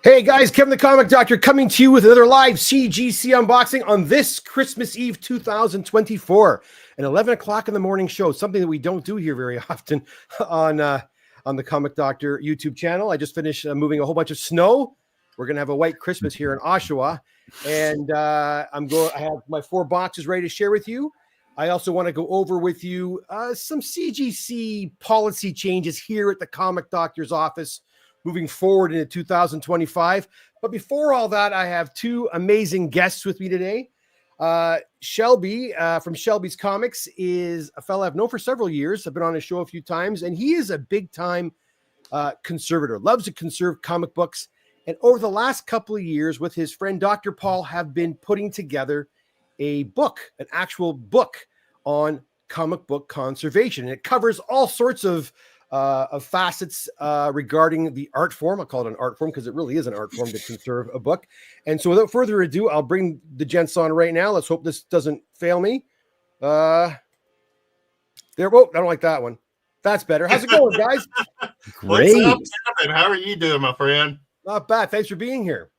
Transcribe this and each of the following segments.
Hey guys, Kevin the Comic Doctor coming to you with another live CGC unboxing on this Christmas Eve 2024, an 11 o'clock in the morning show, something that we don't do here very often on the Comic Doctor YouTube channel. I just finished moving a whole bunch of snow. We're going to have a white Christmas here in Oshawa, and I have my 4 boxes ready to share with you. I also want to go over with you some CGC policy changes here at the Comic Doctor's office moving forward into 2025. But before all that, I have 2 amazing guests with me today. Shelby from Shelby'S Comics is a fellow I've known for several years. I've been on his show a few times, and he is a big-time conservator, loves to conserve comic books. And over the last couple of years, with his friend Dr. Paul, have been putting together a book, an actual book on comic book conservation. And it covers all sorts of facets regarding the art form. I'll call it an art form because it really is an art form to conserve a book. And so without further ado, I'll bring the gents on right now. Let's hope this doesn't fail me. There. Whoa, I don't like that one. That's better. How's it going, guys? Great. What's up, Kevin? How are you doing, my friend? Not bad. Thanks for being here.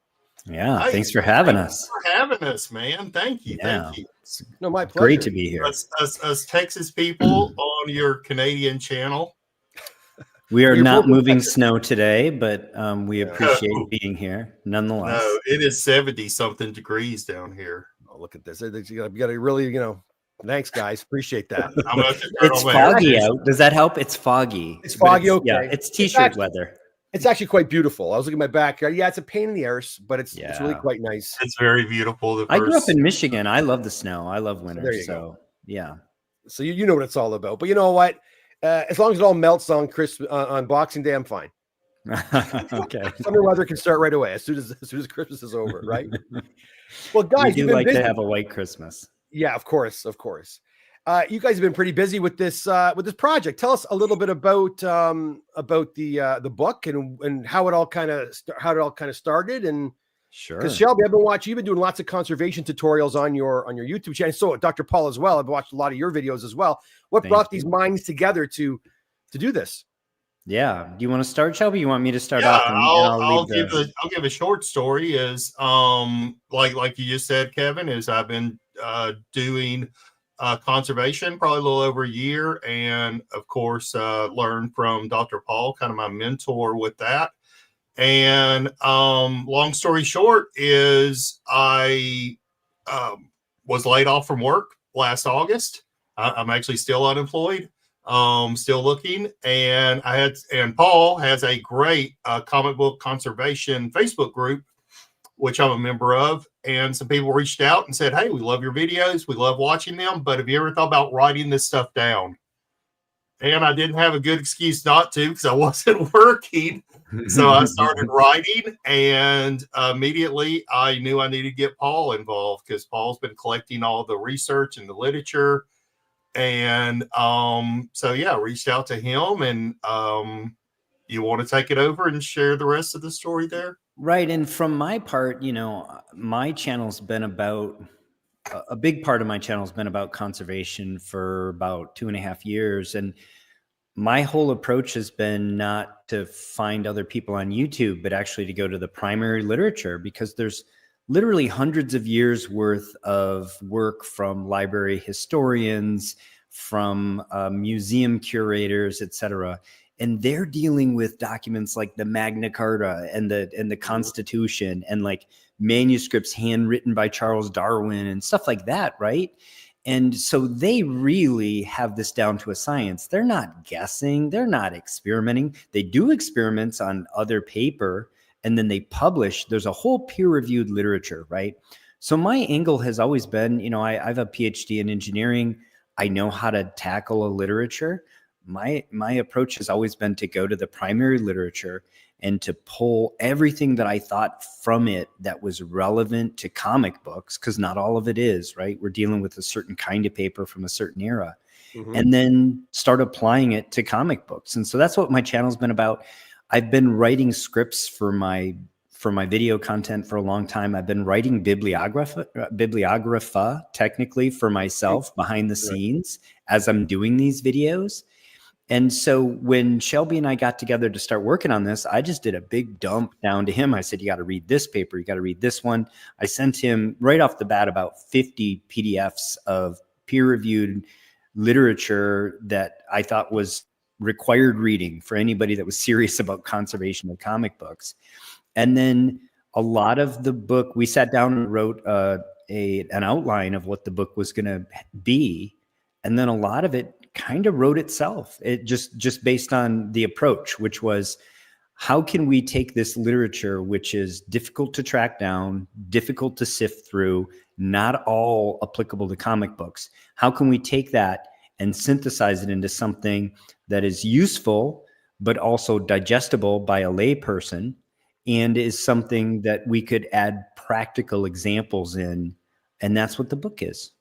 Yeah, thanks for having us. For having us, man. Thank you. Yeah. Thank you. No, my pleasure. Great to be here. Us Texas people on your Canadian channel. We are not moving snow today, but we appreciate being here nonetheless. No, it is 70-something degrees down here. Oh, look at this. You got to really, thanks, guys. Appreciate that. It's foggy out. Does that help? It's foggy. It's foggy, okay. Yeah, it's t-shirt weather. It's actually quite beautiful. I was looking at my backyard. Yeah, it's a pain in the arse, but it's really quite nice. It's very beautiful. I grew up in Michigan. I love the snow. I love winter. There you go. Yeah. So you know what it's all about. But you know what? As long as it all melts on on Boxing Day, I'm fine. Okay. Summer weather can start right away as soon as Christmas is over, right? Well, guys, you like to have a white Christmas. Yeah, of course. You guys have been pretty busy with this project. Tell us a little bit about the book and how it all kind of started. And sure, because Shelby, I've been watching. You've been doing lots of conservation tutorials on your YouTube channel. So Dr. Paul as well. I've watched a lot of your videos as well. What brought these minds together to do this? Yeah. Do you want to start, Shelby? You want me to start off? I'll give a short story. Is like you just said, Kevin. Is I've been doing conservation probably a little over a year, and of course learned from Dr. Paul, kind of my mentor with that. And long story short is I was laid off from work last August. I'm actually still unemployed, still looking, and Paul has a great comic book conservation Facebook group, which I'm a member of. And some people reached out and said, hey, we love your videos. We love watching them. But have you ever thought about writing this stuff down? And I didn't have a good excuse not to because I wasn't working. So I started writing, and immediately I knew I needed to get Paul involved because Paul's been collecting all the research and the literature. And so, yeah, I reached out to him. And you want to take it over and share the rest of the story there? Right. And from my part, my channel's been a big part of my channel has been about conservation for about 2.5 years. And my whole approach has been not to find other people on YouTube, but actually to go to the primary literature, because there's literally hundreds of years worth of work from library historians, from museum curators, etc. And they're dealing with documents like the Magna Carta and the Constitution, and like manuscripts handwritten by Charles Darwin and stuff like that, right? And so they really have this down to a science. They're not guessing. They're not experimenting. They do experiments on other paper, and then they publish. There's a whole peer-reviewed literature, right? So my angle has always been, I have a PhD in engineering. I know how to tackle a literature. My approach has always been to go to the primary literature and to pull everything that I thought from it that was relevant to comic books, because not all of it is, right? We're dealing with a certain kind of paper from a certain era, and then start applying it to comic books. And so that's what my channel's been about. I've been writing scripts for my video content for a long time. I've been writing bibliographa technically for myself behind the scenes as I'm doing these videos. And so when Shelby and I got together to start working on this, I just did a big dump down to him. I said, you got to read this paper. You got to read this one. I sent him right off the bat about 50 PDFs of peer-reviewed literature that I thought was required reading for anybody that was serious about conservation of comic books. And then a lot of the book, we sat down and wrote an outline of what the book was going to be. And then a lot of it kind of wrote itself. It just based on the approach, which was, how can we take this literature, which is difficult to track down, difficult to sift through, not all applicable to comic books? How can we take that and synthesize it into something that is useful, but also digestible by a layperson, and is something that we could add practical examples in? And that's what the book is.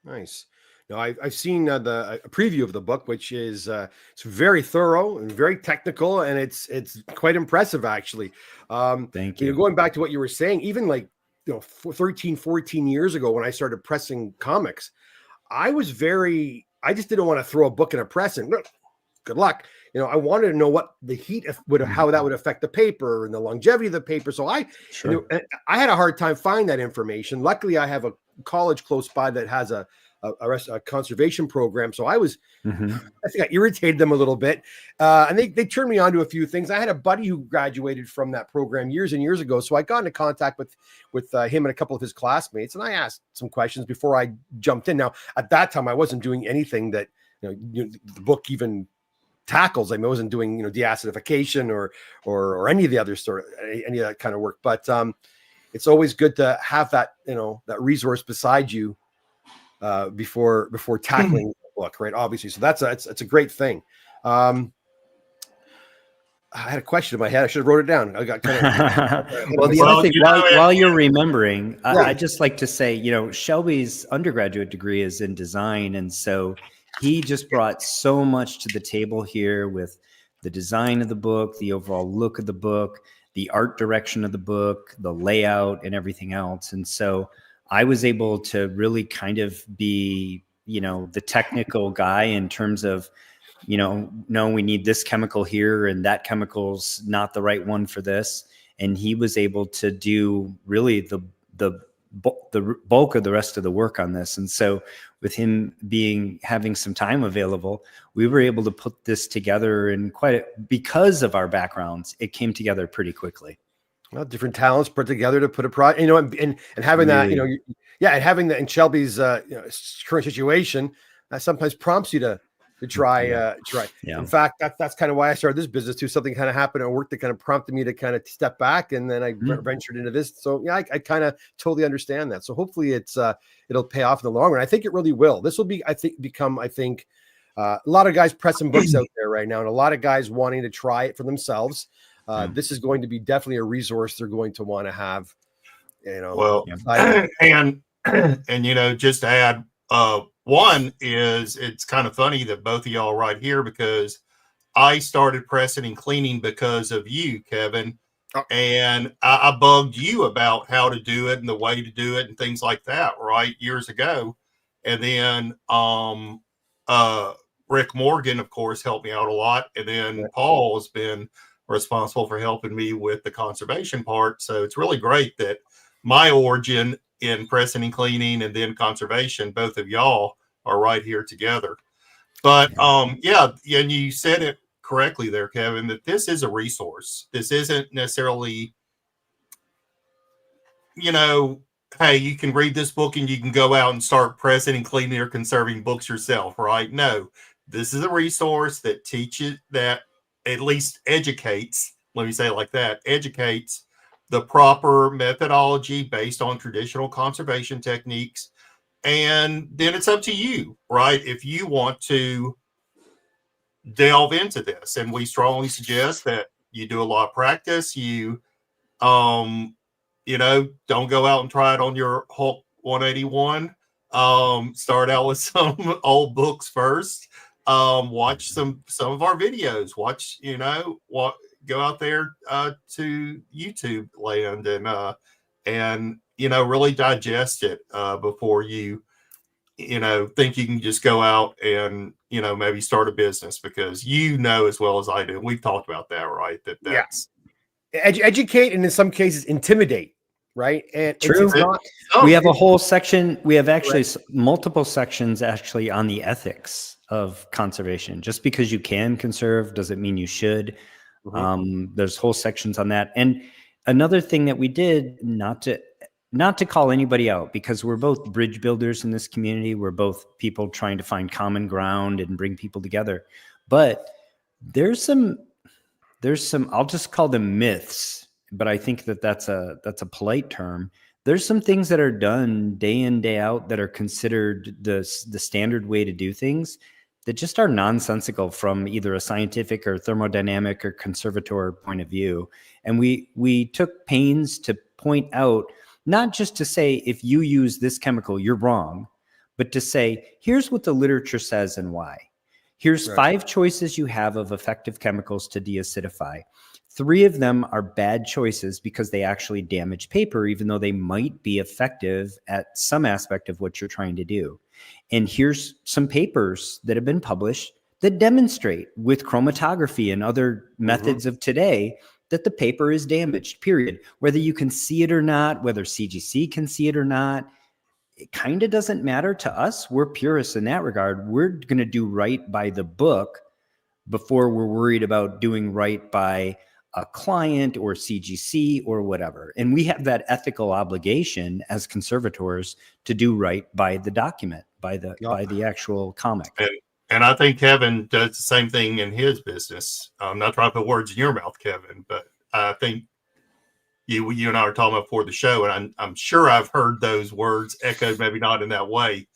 Nice. Now, I've seen a preview of the book, which is it's very thorough and very technical, and it's quite impressive, actually. Thank you. Going back to what you were saying, even like 13, 14 years ago when I started pressing comics, I just didn't want to throw a book in a press and good luck. I wanted to know what the heat how that would affect the paper and the longevity of the paper. So I had a hard time finding that information. Luckily, I have a college close by that has a conservation program. So I think I irritated them a little bit. And they turned me on to a few things. I had a buddy who graduated from that program years and years ago. So I got into contact with him and a couple of his classmates, and I asked some questions before I jumped in. Now, at that time, I wasn't doing anything that the book even tackles. I wasn't doing deacidification or any of the other any of that kind of work. But it's always good to have that that resource beside you before tackling the book, right? Obviously, so that's a great thing. I had a question in my head. I should have wrote it down. I got kind of. Well, the other thing, while you're remembering, I just like to say, Shelby's undergraduate degree is in design, and so he just brought so much to the table here with the design of the book, the overall look of the book, the art direction of the book, the layout, and everything else. And so I was able to really kind of be, the technical guy in terms of, no, we need this chemical here and that chemical's not the right one for this. And he was able to do really the bulk of the rest of the work on this. And so with him having some time available, we were able to put this together in because of our backgrounds, it came together pretty quickly. Well, different talents put together to put a project, and having really? That, and having that in Shelby's current situation, that sometimes prompts you to try. Yeah. In fact, that's kind of why I started this business too. Something kind of happened at work that kind of prompted me to kind of step back, and then I ventured into this. So I kind of totally understand that. So hopefully it'll pay off in the long run. I think it really will. This will become a lot of guys pressing books out there right now, and a lot of guys wanting to try it for themselves. This is going to be definitely a resource they're going to want to have. Well, and just to add, one is, it's kind of funny that both of y'all are right here, because I started pressing and cleaning because of you, Kevin. And I bugged you about how to do it and the way to do it and things like that, right, years ago. And then Rick Morgan, of course, helped me out a lot. And then Paul has been responsible for helping me with the conservation part. So it's really great that my origin in pressing and cleaning and then conservation, both of y'all are right here together. But and you said it correctly there, Kevin, that this is a resource. This isn't necessarily, hey, you can read this book and you can go out and start pressing and cleaning or conserving books yourself, right? No, this is a resource that teaches, that at least educates, let me say it like that, educates the proper methodology based on traditional conservation techniques. And then it's up to you, right? If you want to delve into this, and we strongly suggest that you do a lot of practice. You, don't go out and try it on your Hulk 181. Start out with some old books first. Watch some of our videos. Watch, go out there to YouTube land and really digest it before you think you can just go out and, maybe start a business, because as well as I do, we've talked about that, right? That's educate, and in some cases intimidate, right? And True. it's not. We have a whole section. We have actually multiple sections actually on the ethics of conservation. Just because you can conserve doesn't mean you should. There's whole sections on that. And another thing that we did, not to call anybody out, because we're both bridge builders in this community. We're both people trying to find common ground and bring people together. But there's some, I'll just call them myths, but I think that's a polite term. There's some things that are done day in, day out that are considered the standard way to do things that just are nonsensical from either a scientific or thermodynamic or conservator point of view. And we took pains to point out, not just to say, if you use this chemical, you're wrong, but to say, here's what the literature says and why. Here's 5 choices you have of effective chemicals to deacidify. 3 of them are bad choices because they actually damage paper, even though they might be effective at some aspect of what you're trying to do. And here's some papers that have been published that demonstrate with chromatography and other methods of today that the paper is damaged, period. Whether you can see it or not, whether CGC can see it or not, it kind of doesn't matter to us. We're purists in that regard. We're going to do right by the book before we're worried about doing right by a client or CGC or whatever. And we have that ethical obligation as conservators to do right by the document, by the actual comic. And I think Kevin does the same thing in his business. I'm not trying to put words in your mouth, Kevin, but I think you and I were talking about before the show, and I'm sure I've heard those words echoed, maybe not in that way,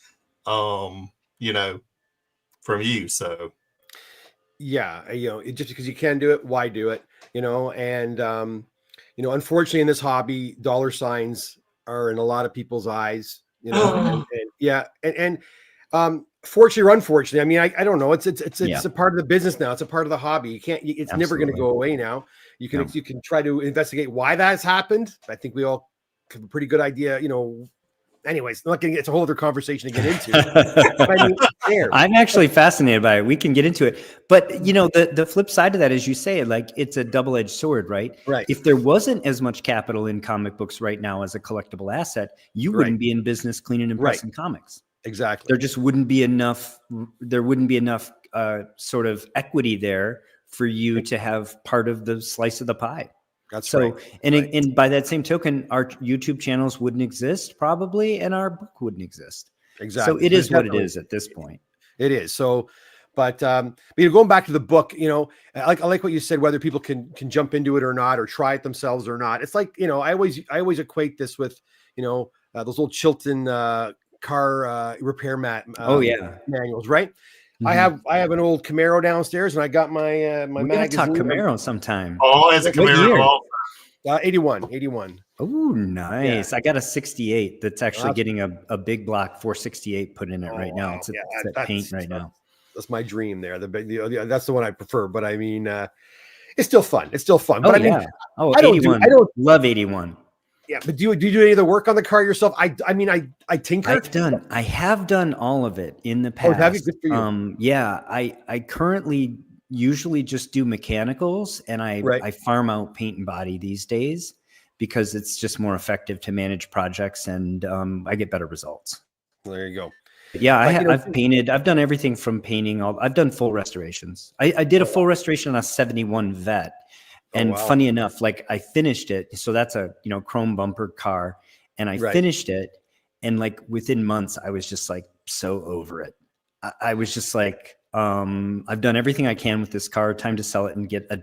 from you. So Yeah, just because you can do it, why do it? And unfortunately in this hobby, dollar signs are in a lot of people's eyes, fortunately or unfortunately, I mean, I don't know. It's a part of the business now. It's a part of the hobby. You can't. It's never going to go away now. You can try to investigate why that has happened. I think we all have a pretty good idea. Anyways, not getting it's a whole other conversation to get into. But I mean, I'm actually fascinated by it. We can get into it, but the flip side of that, as you say, like, it's a double-edged sword, right? Right. If there wasn't as much capital in comic books right now as a collectible asset, you wouldn't be in business cleaning and pressing comics. Exactly. There just wouldn't be enough. There wouldn't be enough sort of equity there for you to have part of the slice of the pie. That's so, right. And by that same token, our YouTube channels wouldn't exist probably, and our book wouldn't exist. Exactly. So it is what it is at this point. It is. So, but going back to the book, I like what you said, whether people can jump into it or not, or try it themselves or not. It's like, I always equate this with, those old Chilton car repair manuals, right? Mm-hmm. I have an old Camaro downstairs, and I got my my We're magazine. Talk Camaro sometime. Oh, it's a Camaro. 81. Oh, nice. Yeah. I got a 68 that's actually getting a big block 468 put in it right now. It's at paint right now. That's my dream there. That's the one I prefer, but I mean, it's still fun. But I mean, I 81. I don't love 81. Yeah, but do you do any of the work on the car yourself? I mean, I tinker. I have done all of it in the past. Oh, have you? Good for you. Yeah, I currently usually just do mechanicals, and I farm out paint and body these days because it's just more effective to manage projects, and I get better results. There you go. But yeah, I've painted. I've done everything from painting. I've done full restorations. I did a full restoration on a 71 Vet. And funny enough, like, I finished it. So that's a, chrome bumper car, and I finished it. And like within months, I was just like so over it. I was just like, I've done everything I can with this car. Time to sell it and get a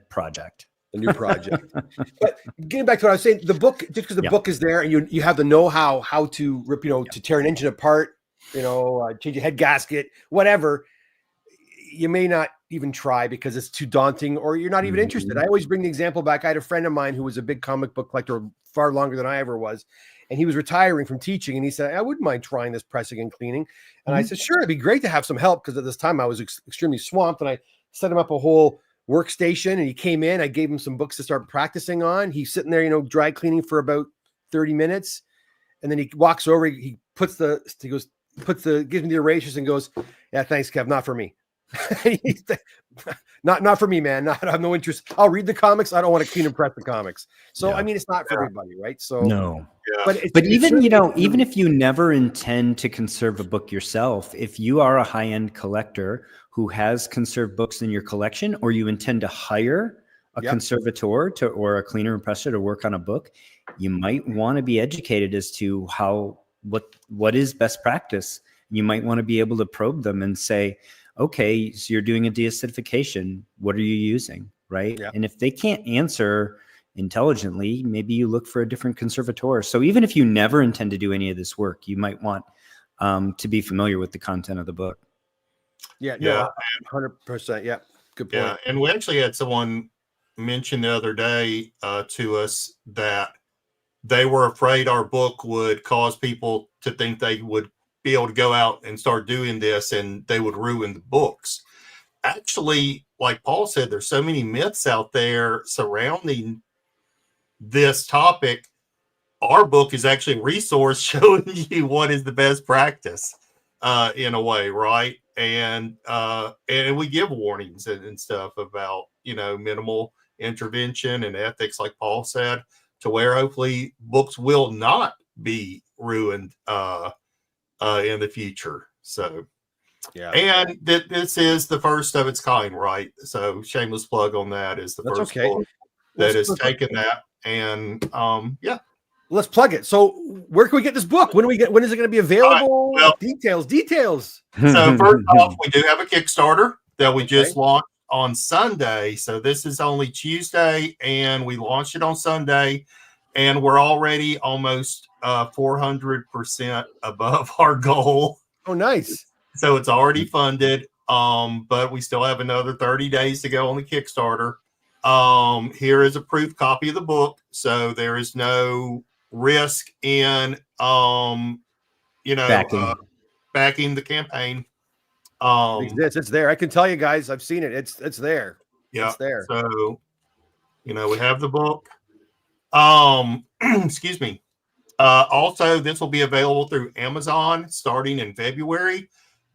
new project. But getting back to what I was saying, the book, just because the book is there and you have the know-how, how to rip, to tear an engine apart, change a head gasket, whatever. You may not even try because it's too daunting, or you're not even interested. I always bring the example back. I had a friend of mine who was a big comic book collector far longer than I ever was. And he was retiring from teaching. And he said, I wouldn't mind trying this pressing and cleaning. And I said, sure, it'd be great to have some help. Because at this time I was extremely swamped, and I set him up a whole workstation, and he came in, I gave him some books to start practicing on. He's sitting there, dry cleaning for about 30 minutes. And then he walks over, he puts he goes, gives me the erasures and goes, "Yeah, thanks, Kev. Not for me." not for me, man. I have no interest. I'll read the comics. I don't want to clean and press the comics. So I mean, it's not for everybody, right? So no. Yeah. But even, even if you never intend to conserve a book yourself, if you are a high-end collector who has conserved books in your collection, or you intend to hire a conservator or a cleaner and presser to work on a book, you might want to be educated as to what is best practice. You might want to be able to probe them and say, okay, so you're doing a deacidification. What are you using? Right. Yeah. And if they can't answer intelligently, maybe you look for a different conservator. So even if you never intend to do any of this work, you might want to be familiar with the content of the book. Yeah. No, 100%. Yeah. Good point. Yeah. And we actually had someone mention the other day to us that they were afraid our book would cause people to think they would be able to go out and start doing this and they would ruin the books. Actually, like Paul said, there's so many myths out there surrounding this topic. Our book is actually a resource showing you what is the best practice in a way, right? And we give warnings and stuff about, minimal intervention and ethics, like Paul said, to where hopefully books will not be ruined in the future. So, yeah. And this is the first of its kind, right? So, shameless plug on that is the first book that has taken that. And let's plug it. So, where can we get this book? When is it going to be available? Well, details. So, first off, we do have a Kickstarter that we just launched on Sunday. So, this is only Tuesday, and we launched it on Sunday, and we're already almost 400% above our goal. Oh, nice. So it's already funded, but we still have another 30 days to go on the Kickstarter. Here is a proof copy of the book, so there is no risk in backing the campaign. It exists. It's there. I can tell you guys, I've seen it. It's there. Yeah, it's there. So we have the book. Excuse me. Also, this will be available through Amazon starting in February.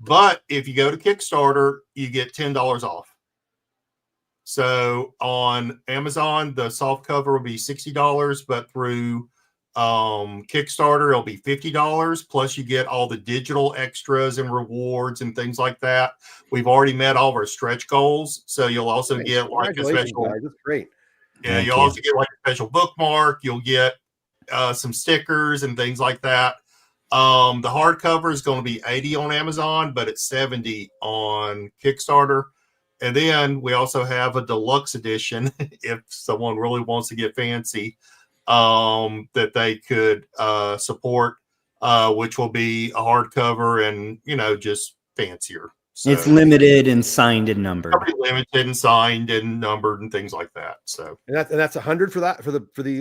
But if you go to Kickstarter, you get $10 off. So on Amazon, the soft cover will be $60, but through Kickstarter, it'll be $50. Plus, you get all the digital extras and rewards and things like that. We've already met all of our stretch goals, so you'll also get like a special. Guys. That's great. Yeah, you'll also get like a special bookmark. You'll get some stickers and things like that. The hardcover is going to be $80 on Amazon, but it's $70 on Kickstarter. And then we also have a deluxe edition if someone really wants to get fancy, that they could support, which will be a hardcover and, just fancier. So it's limited and signed and numbered. Limited and signed and numbered and things like that. So and that's 100 for that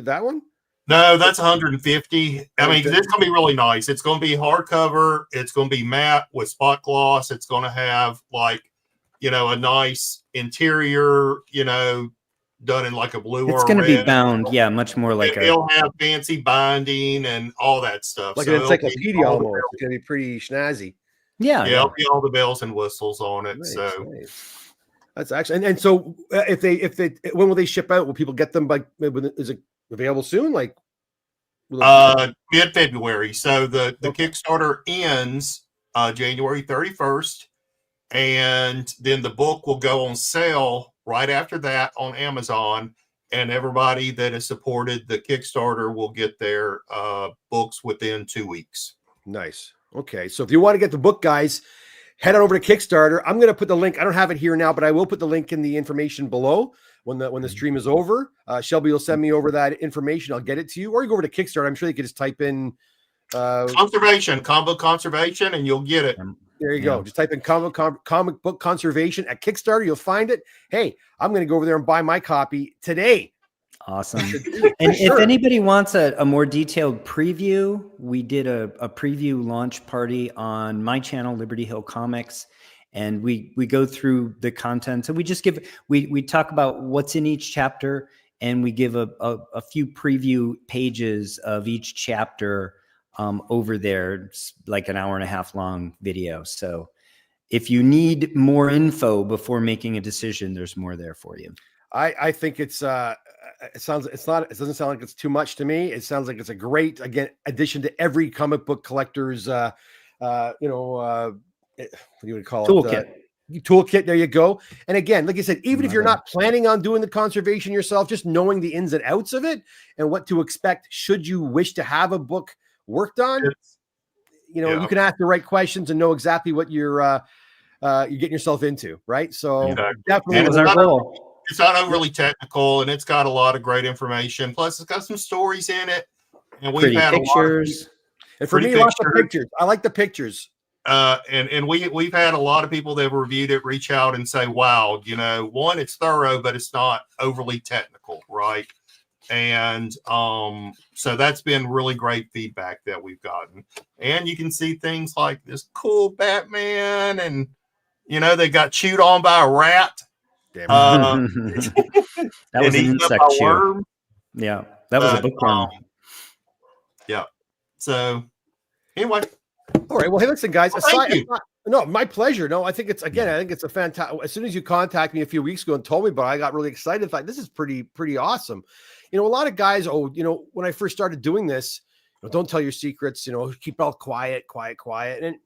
that one. No, that's 150. I mean, it's going to be really nice. It's going to be hardcover. It's going to be matte with spot gloss. It's going to have a nice interior, done in like a blue or it's going to be bound. Yeah, much more like it'll have fancy binding and all that stuff. Like an encyclopedia almost. It's going to be pretty snazzy. Yeah. It'll be all the bells and whistles on it. Nice, so nice. That's actually, and so if they, when will they ship out? Will people get them is it available soon? Like mid-February. So the Kickstarter ends January 31st, and then the book will go on sale right after that on Amazon, and everybody that has supported the Kickstarter will get their books within 2 weeks. Nice. Okay. So if you want to get the book, guys, head on over to Kickstarter. I'm going to put the link. I don't have it here now, but I will put the link in the information below when the stream is over. Shelby will send me over that information. I'll get it to you, or you go over to Kickstarter. I'm sure you can just type in comic conservation, and you'll get it. There you go. Just type in comic book conservation at Kickstarter. You'll find it. Hey, I'm going to go over there and buy my copy today. Awesome. And if anybody wants a more detailed preview, we did a preview launch party on my channel, Liberty Hill Comics. And we go through the content. So we just we talk about what's in each chapter, and we give a few preview pages of each chapter over there. It's like an hour and a half long video. So if you need more info before making a decision, there's more there for you. I think it's it doesn't sound like it's too much to me. It sounds like it's a great, again, addition to every comic book collector's what do you would call Toolkit. it? Toolkit. There you go. And again, like I said, even if you're not planning on doing the conservation yourself, just knowing the ins and outs of it and what to expect should you wish to have a book worked on, you can ask the right questions and know exactly what you're getting yourself into, right? So definitely was our goal. It's not overly technical, and it's got a lot of great information. Plus, it's got some stories in it, and we've had pictures. And for me, lots of pictures. I like the pictures. And we've had a lot of people that have reviewed it reach out and say, "Wow, one, it's thorough, but it's not overly technical, right?" And so that's been really great feedback that we've gotten. And you can see things like this cool Batman, and they got chewed on by a rat. That was an insect chew. Yeah, that was a bookworm. Yeah. So anyway, all right. Well, hey, listen, guys. Well, thank you. No, my pleasure. No, I think it's a fantastic. As soon as you contacted me a few weeks ago and told me about it, I got really excited. Thought this is pretty awesome. A lot of guys. When I first started doing this, don't tell your secrets. Keep it all quiet. And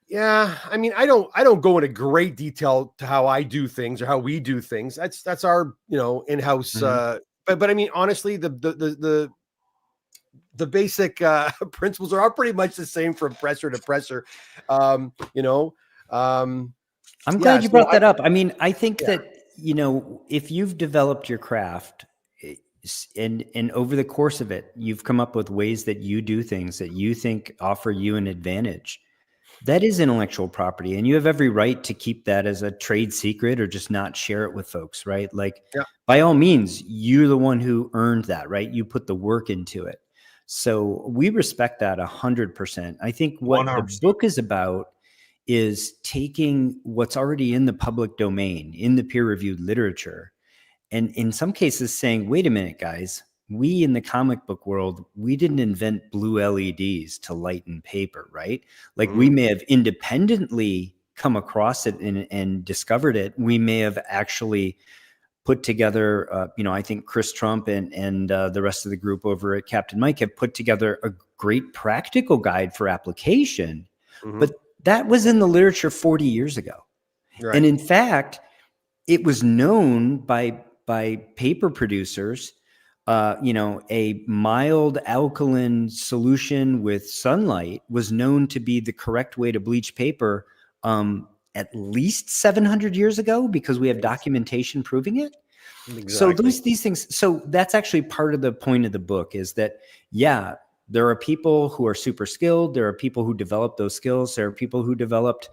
yeah, I mean, I don't go into great detail to how I do things or how we do things. That's our in-house. But I mean, honestly, the basic principles are all pretty much the same from presser to presser. I'm glad you brought that up. I mean, I think that if you've developed your craft and over the course of it, you've come up with ways that you do things that you think offer you an advantage. That is intellectual property, and you have every right to keep that as a trade secret or just not share it with folks, right? By all means, you're the one who earned that, right? You put the work into it. So we respect that 100%. I think what 100%. The book is about is taking what's already in the public domain, in the peer-reviewed literature, and in some cases saying, wait a minute, guys, we in the comic book world, we didn't invent blue LEDs to lighten paper, right? We may have independently come across it and discovered it. We may have actually put together, I think Chris Trump and the rest of the group over at Captain Mike have put together a great practical guide for application, but that was in the literature 40 years ago. Right. And in fact, it was known by paper producers, a mild alkaline solution with sunlight was known to be the correct way to bleach paper at least 700 years ago, because we have documentation proving it. Exactly. So these things, so that's actually part of the point of the book is that, there are people who are super skilled. There are people who develop those skills. There are people who developed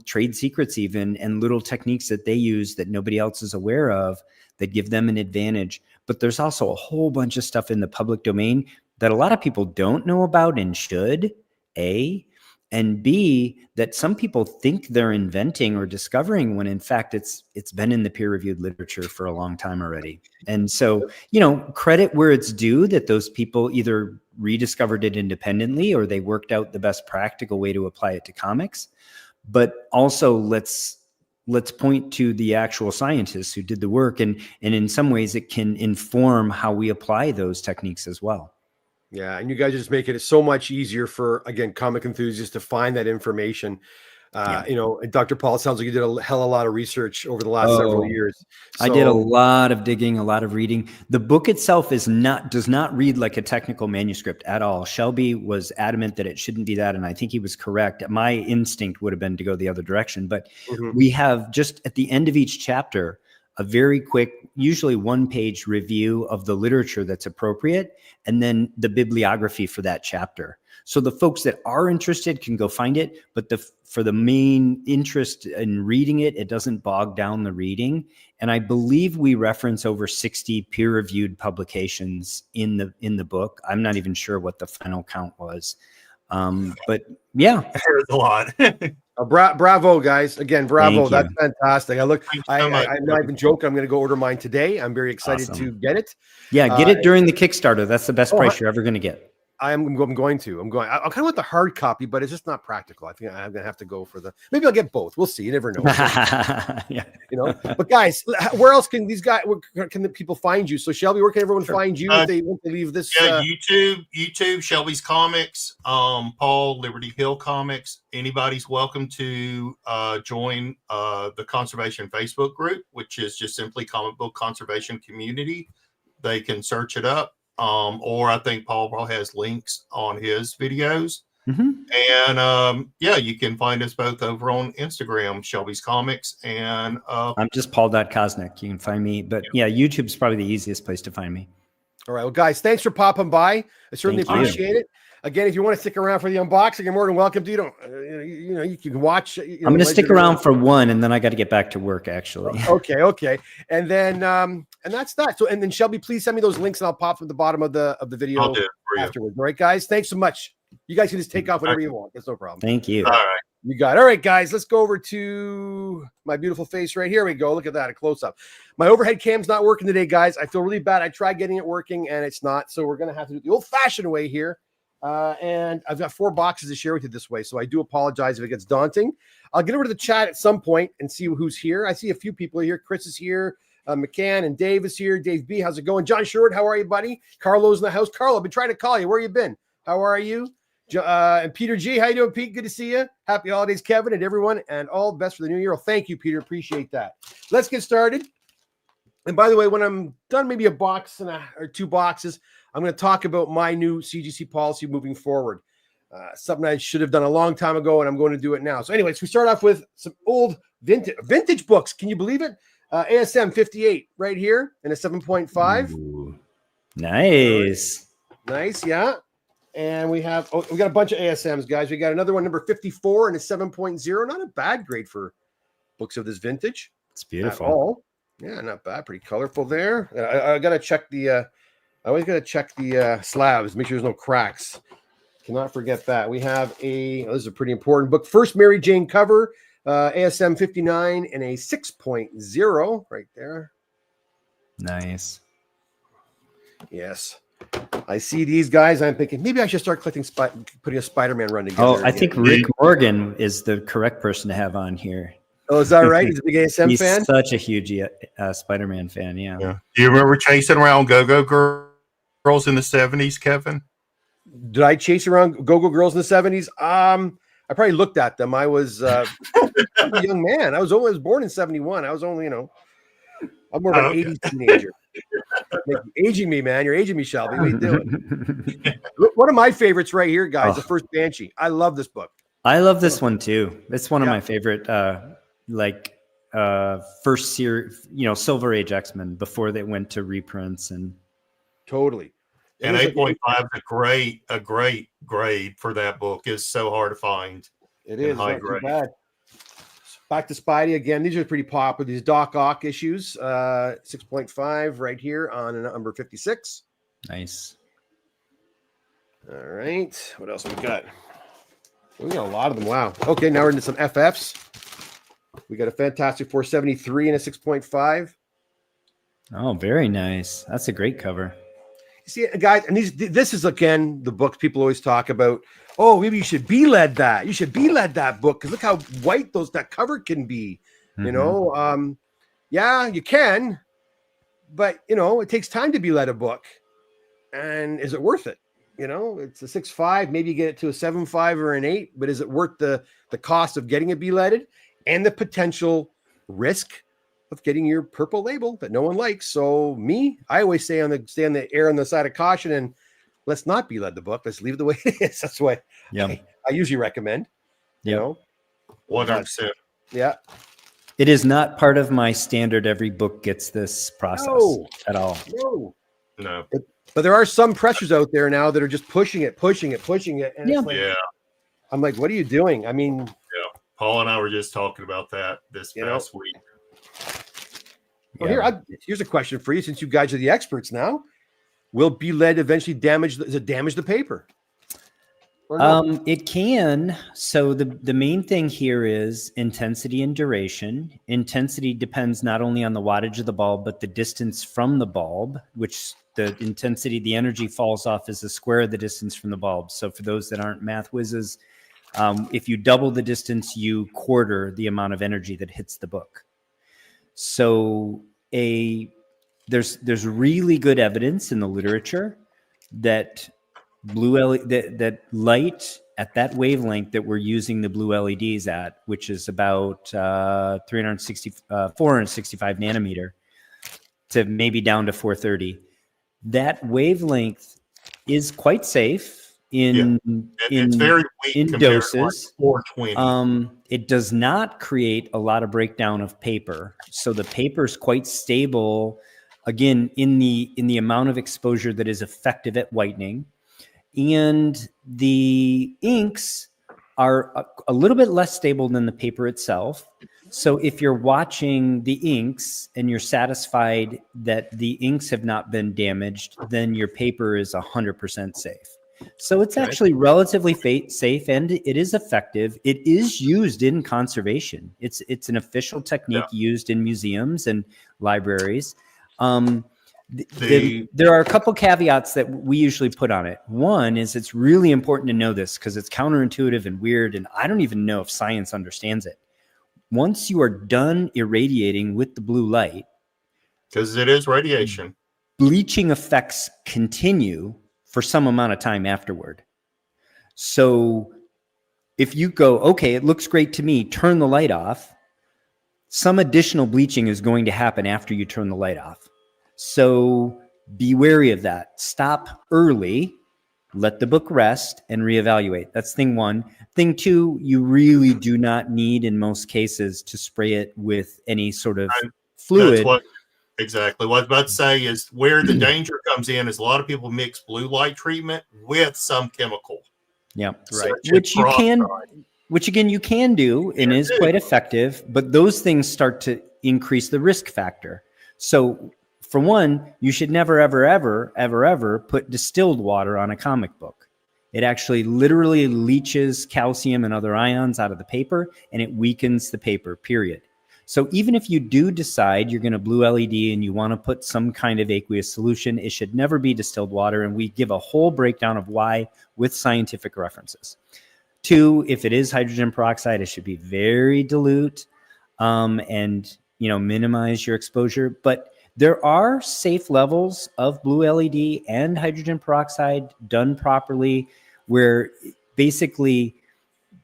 trade secrets even, and little techniques that they use that nobody else is aware of that give them an advantage. But there's also a whole bunch of stuff in the public domain that a lot of people don't know about and should, A, and B, that some people think they're inventing or discovering when in fact it's been in the peer-reviewed literature for a long time already. And so, credit where it's due that those people either rediscovered it independently or they worked out the best practical way to apply it to comics. But also let's point to the actual scientists who did the work, and in some ways it can inform how we apply those techniques as well. Yeah, and you guys are just making it so much easier for, again, comic enthusiasts to find that information. And Dr. Paul, it sounds like you did a hell of a lot of research over the last several years. So, I did a lot of digging, a lot of reading. The book itself does not read like a technical manuscript at all. Shelby was adamant that it shouldn't be that, and I think he was correct. My instinct would have been to go the other direction, but we have just at the end of each chapter a very quick, usually one-page review of the literature that's appropriate, and then the bibliography for that chapter. So the folks that are interested can go find it, but for the main interest in reading it, it doesn't bog down the reading. And I believe we reference over 60 peer-reviewed publications in the book. I'm not even sure what the final count was. But yeah. There's a lot. Bravo, guys. Again, bravo. That's fantastic. I'm not even joking. I'm going to go order mine today. I'm very excited to get it. Yeah, get it during the Kickstarter. That's the best price you're ever going to get. I'm going to. I kind of want the hard copy, but it's just not practical. I think I'm gonna have to go for the. Maybe I'll get both. We'll see. You never know. Yeah. You know. But guys, where else can these guys? Where can the people find you? So Shelby, where can everyone find you if they want to leave this? Yeah, YouTube, Shelby's Comics, Paul, Liberty Hill Comics. Anybody's welcome to join the conservation Facebook group, which is just simply Comic Book Conservation Community. They can search it up. Or I think Paul has links on his videos. And yeah, you can find us both over on Instagram, Shelby's Comics, and I'm just Paul.Kosnick. You can find me, but yeah, YouTube's probably the easiest place to find me. All right, well, guys, thanks for popping by. I certainly Thank you. appreciate it. Again, if you want to stick around for the unboxing, you're more than welcome to. You don't, you can watch. I'm going to stick around for one, and then I got to get back to work. Actually. Okay, and then and that's that. So, and then Shelby, please send me those links, and I'll pop them at the bottom of the video I'll do it for you. afterwards. All right, guys, thanks so much. You guys can just take off whatever you want. It's no problem. Thank you. All right. You got it. All right, guys, let's go over to my beautiful face right here. We go. Look at that, a close up. My overhead cam's not working today, guys. I feel really bad. I tried getting it working, and it's not. So we're gonna have to do it the old-fashioned way here. And I've got 4 boxes to share with you this way, so I do apologize if it gets daunting. I'll get over to the chat at some point and see who's here. I see a few people here. Chris is here, McCann and Dave is here. Dave B, how's it going? John Sherwood, how are you, buddy? Carlo's in the house. Carlo, I've been trying to call you. Where you been? How are you? And Peter G, how you doing, Pete? Good to see you. Happy holidays, Kevin, and everyone, and all the best for the new year. Well, thank you, Peter. Appreciate that. Let's get started. And by the way, when I'm done, maybe a box or 2 boxes, I'm going to talk about my new CGC policy moving forward. Something I should have done a long time ago, and I'm going to do it now. So anyways, we start off with some old vintage books. Can you believe it? ASM 58 right here in a 7.5. Ooh, nice. Nice, yeah. And we got a bunch of ASMs, guys. We got another one, number 54 and a 7.0. Not a bad grade for books of this vintage. It's beautiful. At all. Yeah, not bad. Pretty colorful there. I got to check the I always got to check the slabs, make sure there's no cracks. Cannot forget that. We have this is a pretty important book. First Mary Jane cover, ASM 59 and a 6.0 right there. Nice. Yes. I see these guys. I'm thinking maybe I should start collecting, putting a Spider-Man run together. Oh, I think Rick Morgan is the correct person to have on here. Oh, is that right? He's a big ASM He's fan? such a huge Spider-Man fan, yeah. Do you remember chasing around Go-Go Girls in the 70s, Kevin? Did I chase around Go-Go Girls in the 70s? I probably looked at them. I was a young man. I was born in 71. I was only, I'm more of an 80s teenager. You're aging me, man. You're aging me, Shelby. What are you doing? One of my favorites right here, guys, The First Banshee. I love this book. I love this one too. It's one of my favorite, first series, Silver Age X-Men before they went to reprints and. Totally. And 8.5 is a great grade for that book. It's so hard to find. It is not too bad. Back to Spidey again. These are pretty popular. These Doc Ock issues, 6.5 right here on number 56. Nice. All right. What else we got? We got a lot of them. Wow. Okay, now we're into some FFs. We got a Fantastic 473 and a 6.5. Oh, very nice. That's a great cover. See, guys, and this is again the books people always talk about. Oh, maybe you should be-led that. You should be-led that book because look how white that cover can be. Mm-hmm. Yeah, you can, but it takes time to be-led a book, and is it worth it? It's a 6.5. Maybe you get it to a 7.5 or an 8, but is it worth the cost of getting it be-ledded and the potential risk of getting your purple label that no one likes? So I always stay on the air on the side of caution and let's not be led the book. Let's leave it the way it is. That's what I usually recommend. 100%. Yeah. It is not part of my standard. Every book gets this process at all. No. But there are some pressures out there now that are just pushing it. And I'm like, what are you doing? I mean, Paul and I were just talking about that this past week. Well, here's a question for you, since you guys are the experts now. Will be-led eventually damage the paper? It can. So the main thing here is intensity and duration. Intensity depends not only on the wattage of the bulb, but the distance from the bulb, which the intensity, the energy falls off as the square of the distance from the bulb. So for those that aren't math whizzes, if you double the distance, you quarter the amount of energy that hits the book. So there's really good evidence in the literature that that light at that wavelength that we're using the blue LEDs at, which is about 465 nanometer to maybe down to 430. That wavelength is quite safe in it's very weak in compared doses. to like 420. It does not create a lot of breakdown of paper, so the paper is quite stable. Again, in the amount of exposure that is effective at whitening, and the inks are a little bit less stable than the paper itself. So if you're watching the inks and you're satisfied that the inks have not been damaged, then your paper is 100% safe. So it's actually relatively safe, and it is effective. It is used in conservation. It's an official technique used in museums and libraries. There are a couple caveats that we usually put on it. One is it's really important to know this because it's counterintuitive and weird, and I don't even know if science understands it. Once you are done irradiating with the blue light, because it is radiation, bleaching effects continue for some amount of time afterward. So if you go, okay, it looks great to me, turn the light off, some additional bleaching is going to happen after you turn the light off. So be wary of that. Stop early, let the book rest, and reevaluate. That's thing one. Thing two, you really do not need, in most cases, to spray it with any sort of fluid. Exactly. What I was about to say is where the danger comes in is a lot of people mix blue light treatment with some chemical. Yeah, right. Which again, you can do and is quite effective, but those things start to increase the risk factor. So for one, you should never, ever, ever, ever, ever put distilled water on a comic book. It actually literally leaches calcium and other ions out of the paper, and it weakens the paper, period. So even if you do decide you're going to blue LED and you want to put some kind of aqueous solution, it should never be distilled water. And we give a whole breakdown of why with scientific references. Two, if it is hydrogen peroxide, it should be very dilute and minimize your exposure. But there are safe levels of blue LED and hydrogen peroxide done properly, where basically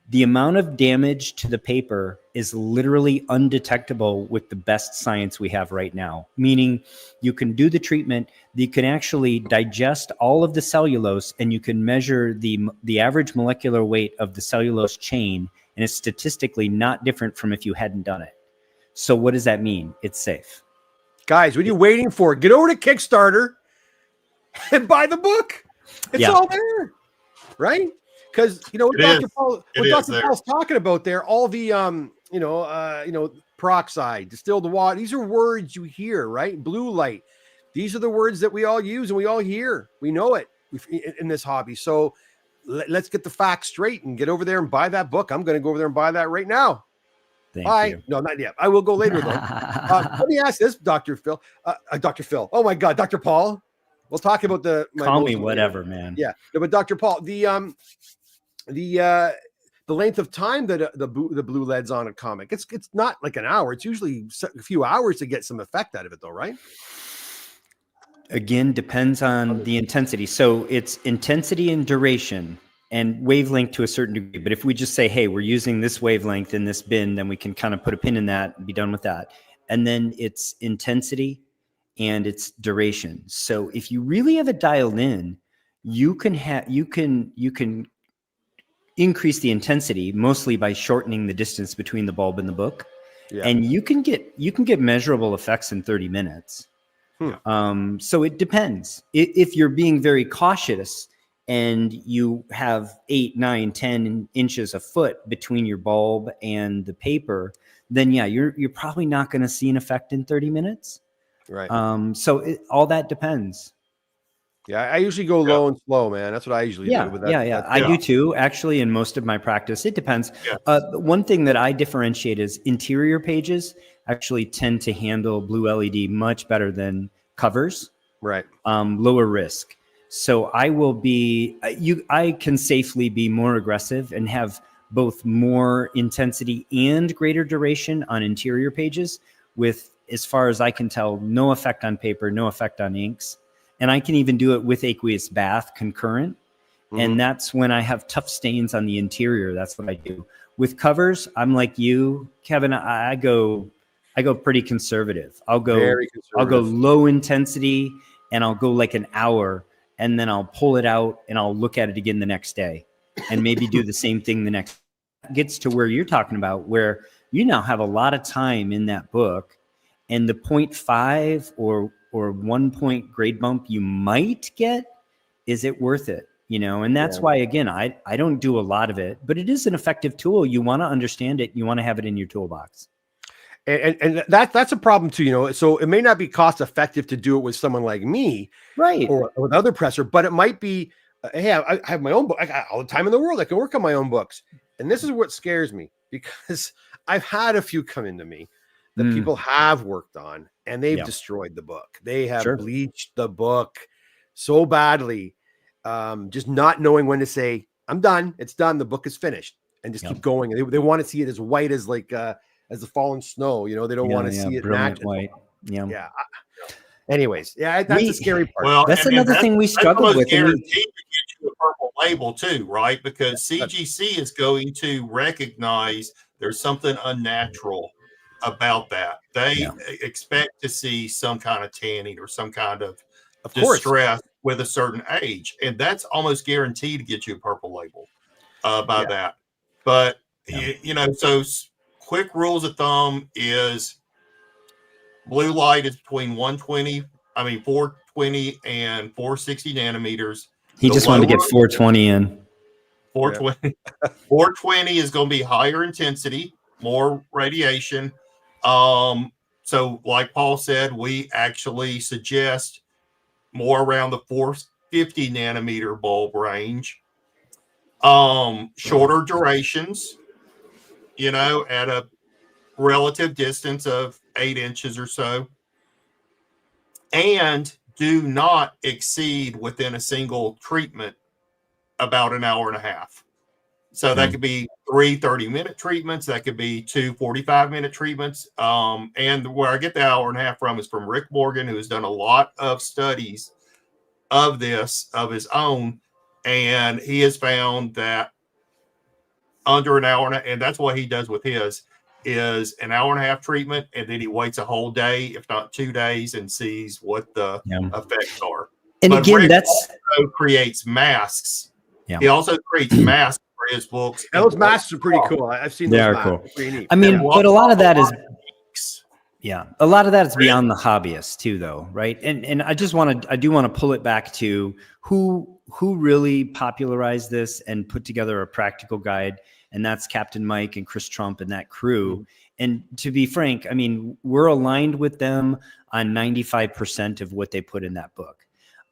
the amount of damage to the paper is literally undetectable with the best science we have right now. Meaning you can do the treatment, you can actually digest all of the cellulose, and you can measure the average molecular weight of the cellulose chain, and it's statistically not different from if you hadn't done it. So what does that mean? It's safe. Guys, what are you waiting for? Get over to Kickstarter and buy the book. It's all there, right? Because what Dr. Paul's talking about there, all the peroxide, distilled water, these are words you hear, right? Blue light. These are the words that we all use and we all hear. We know it in this hobby. So let's get the facts straight and get over there and buy that book. I'm going to go over there and buy that right now. Thank you. No, not yet. I will go later though. Let me ask this, Dr. Phil. Dr. Phil. Oh my God, Dr. Paul. We'll talk about call me whatever, man. Yeah. No, but Dr. Paul, the length of time that the blue LED's on a comic, it's not like an hour. It's usually a few hours to get some effect out of it though, right? Again, depends on the intensity. So it's intensity and duration and wavelength to a certain degree. But if we just say, hey, we're using this wavelength in this bin, then we can kind of put a pin in that and be done with that. And then it's intensity and it's duration. So if you really have it dialed in, you can increase the intensity mostly by shortening the distance between the bulb and the book. Yeah. And you can get measurable effects in 30 minutes. So it depends. If you're being very cautious and you have 8, 9, 10 inches a foot between your bulb and the paper, then yeah, you're probably not going to see an effect in 30 minutes. Right. So all that depends. Yeah, I usually go low and slow, man. That's what I usually do. With that, I do too. Actually, in most of my practice, it depends. Yeah. One thing that I differentiate is interior pages actually tend to handle blue LED much better than covers. Right. lower risk. So I will be, I can safely be more aggressive and have both more intensity and greater duration on interior pages with, as far as I can tell, no effect on paper, no effect on inks. And I can even do it with aqueous bath concurrent. And that's when I have tough stains on the interior. That's what I do. With covers, I'm like you, Kevin, I go pretty conservative. I'll go low intensity and I'll go like an hour, and then I'll pull it out and I'll look at it again the next day and maybe do the same thing the next. Gets to where you're talking about, where you now have a lot of time in that book, and the 0.5 or 1 point grade bump you might get, is it worth it? You know, and that's why, again, I don't do a lot of it, but it is an effective tool. You want to understand it. You want to have it in your toolbox. And that's a problem too, you know. So it may not be cost effective to do it with someone like me, right, or with other presser, but it might be. Hey, I have my own book. I got all the time in the world. I can work on my own books, and this is what scares me, because I've had a few come into me that people have worked on, and they've destroyed the book. They have bleached the book so badly, just not knowing when to say, "I'm done. It's done. The book is finished," and just keep going. They want to see it as white as as the fallen snow, you know. They don't want to see it natural. White. Anyways, that's the scary part. Well, that's another thing we struggle with. Guaranteed to get you a purple label too, right? Because CGC is going to recognize there's something unnatural about that. They expect to see some kind of tanning or some kind of distress with a certain age, and that's almost guaranteed to get you a purple label by that. But you know, so quick rules of thumb is blue light is between 420 and 460 nanometers. He just wanted to get 420 in. 420. 420 is going to be higher intensity, more radiation. So like Paul said, we actually suggest more around the 450 nanometer bulb range. Shorter durations, you know, at a relative distance of 8 inches or so, and do not exceed within a single treatment about an hour and a half. So that could be 3 30-minute treatments. That could be 2 45-minute treatments. And where I get the hour and a half from is from Rick Morgan, who has done a lot of studies of this of his own. And he has found that under an hour and that's what he does with his, is an hour and a half treatment, and then he waits a whole day, if not 2 days, and sees what the effects are. And but again, Rick that's also creates masks. He also creates masks for his books. And those masks are pretty cool. I've seen those. They are cool. Pretty neat. I mean, but a lot of that is a lot of that is beyond the hobbyist too, though, right? And I do want to pull it back to who really popularized this and put together a practical guide. And that's Captain Mike and Chris Trump and that crew. And to be frank, I mean, we're aligned with them on 95% of what they put in that book.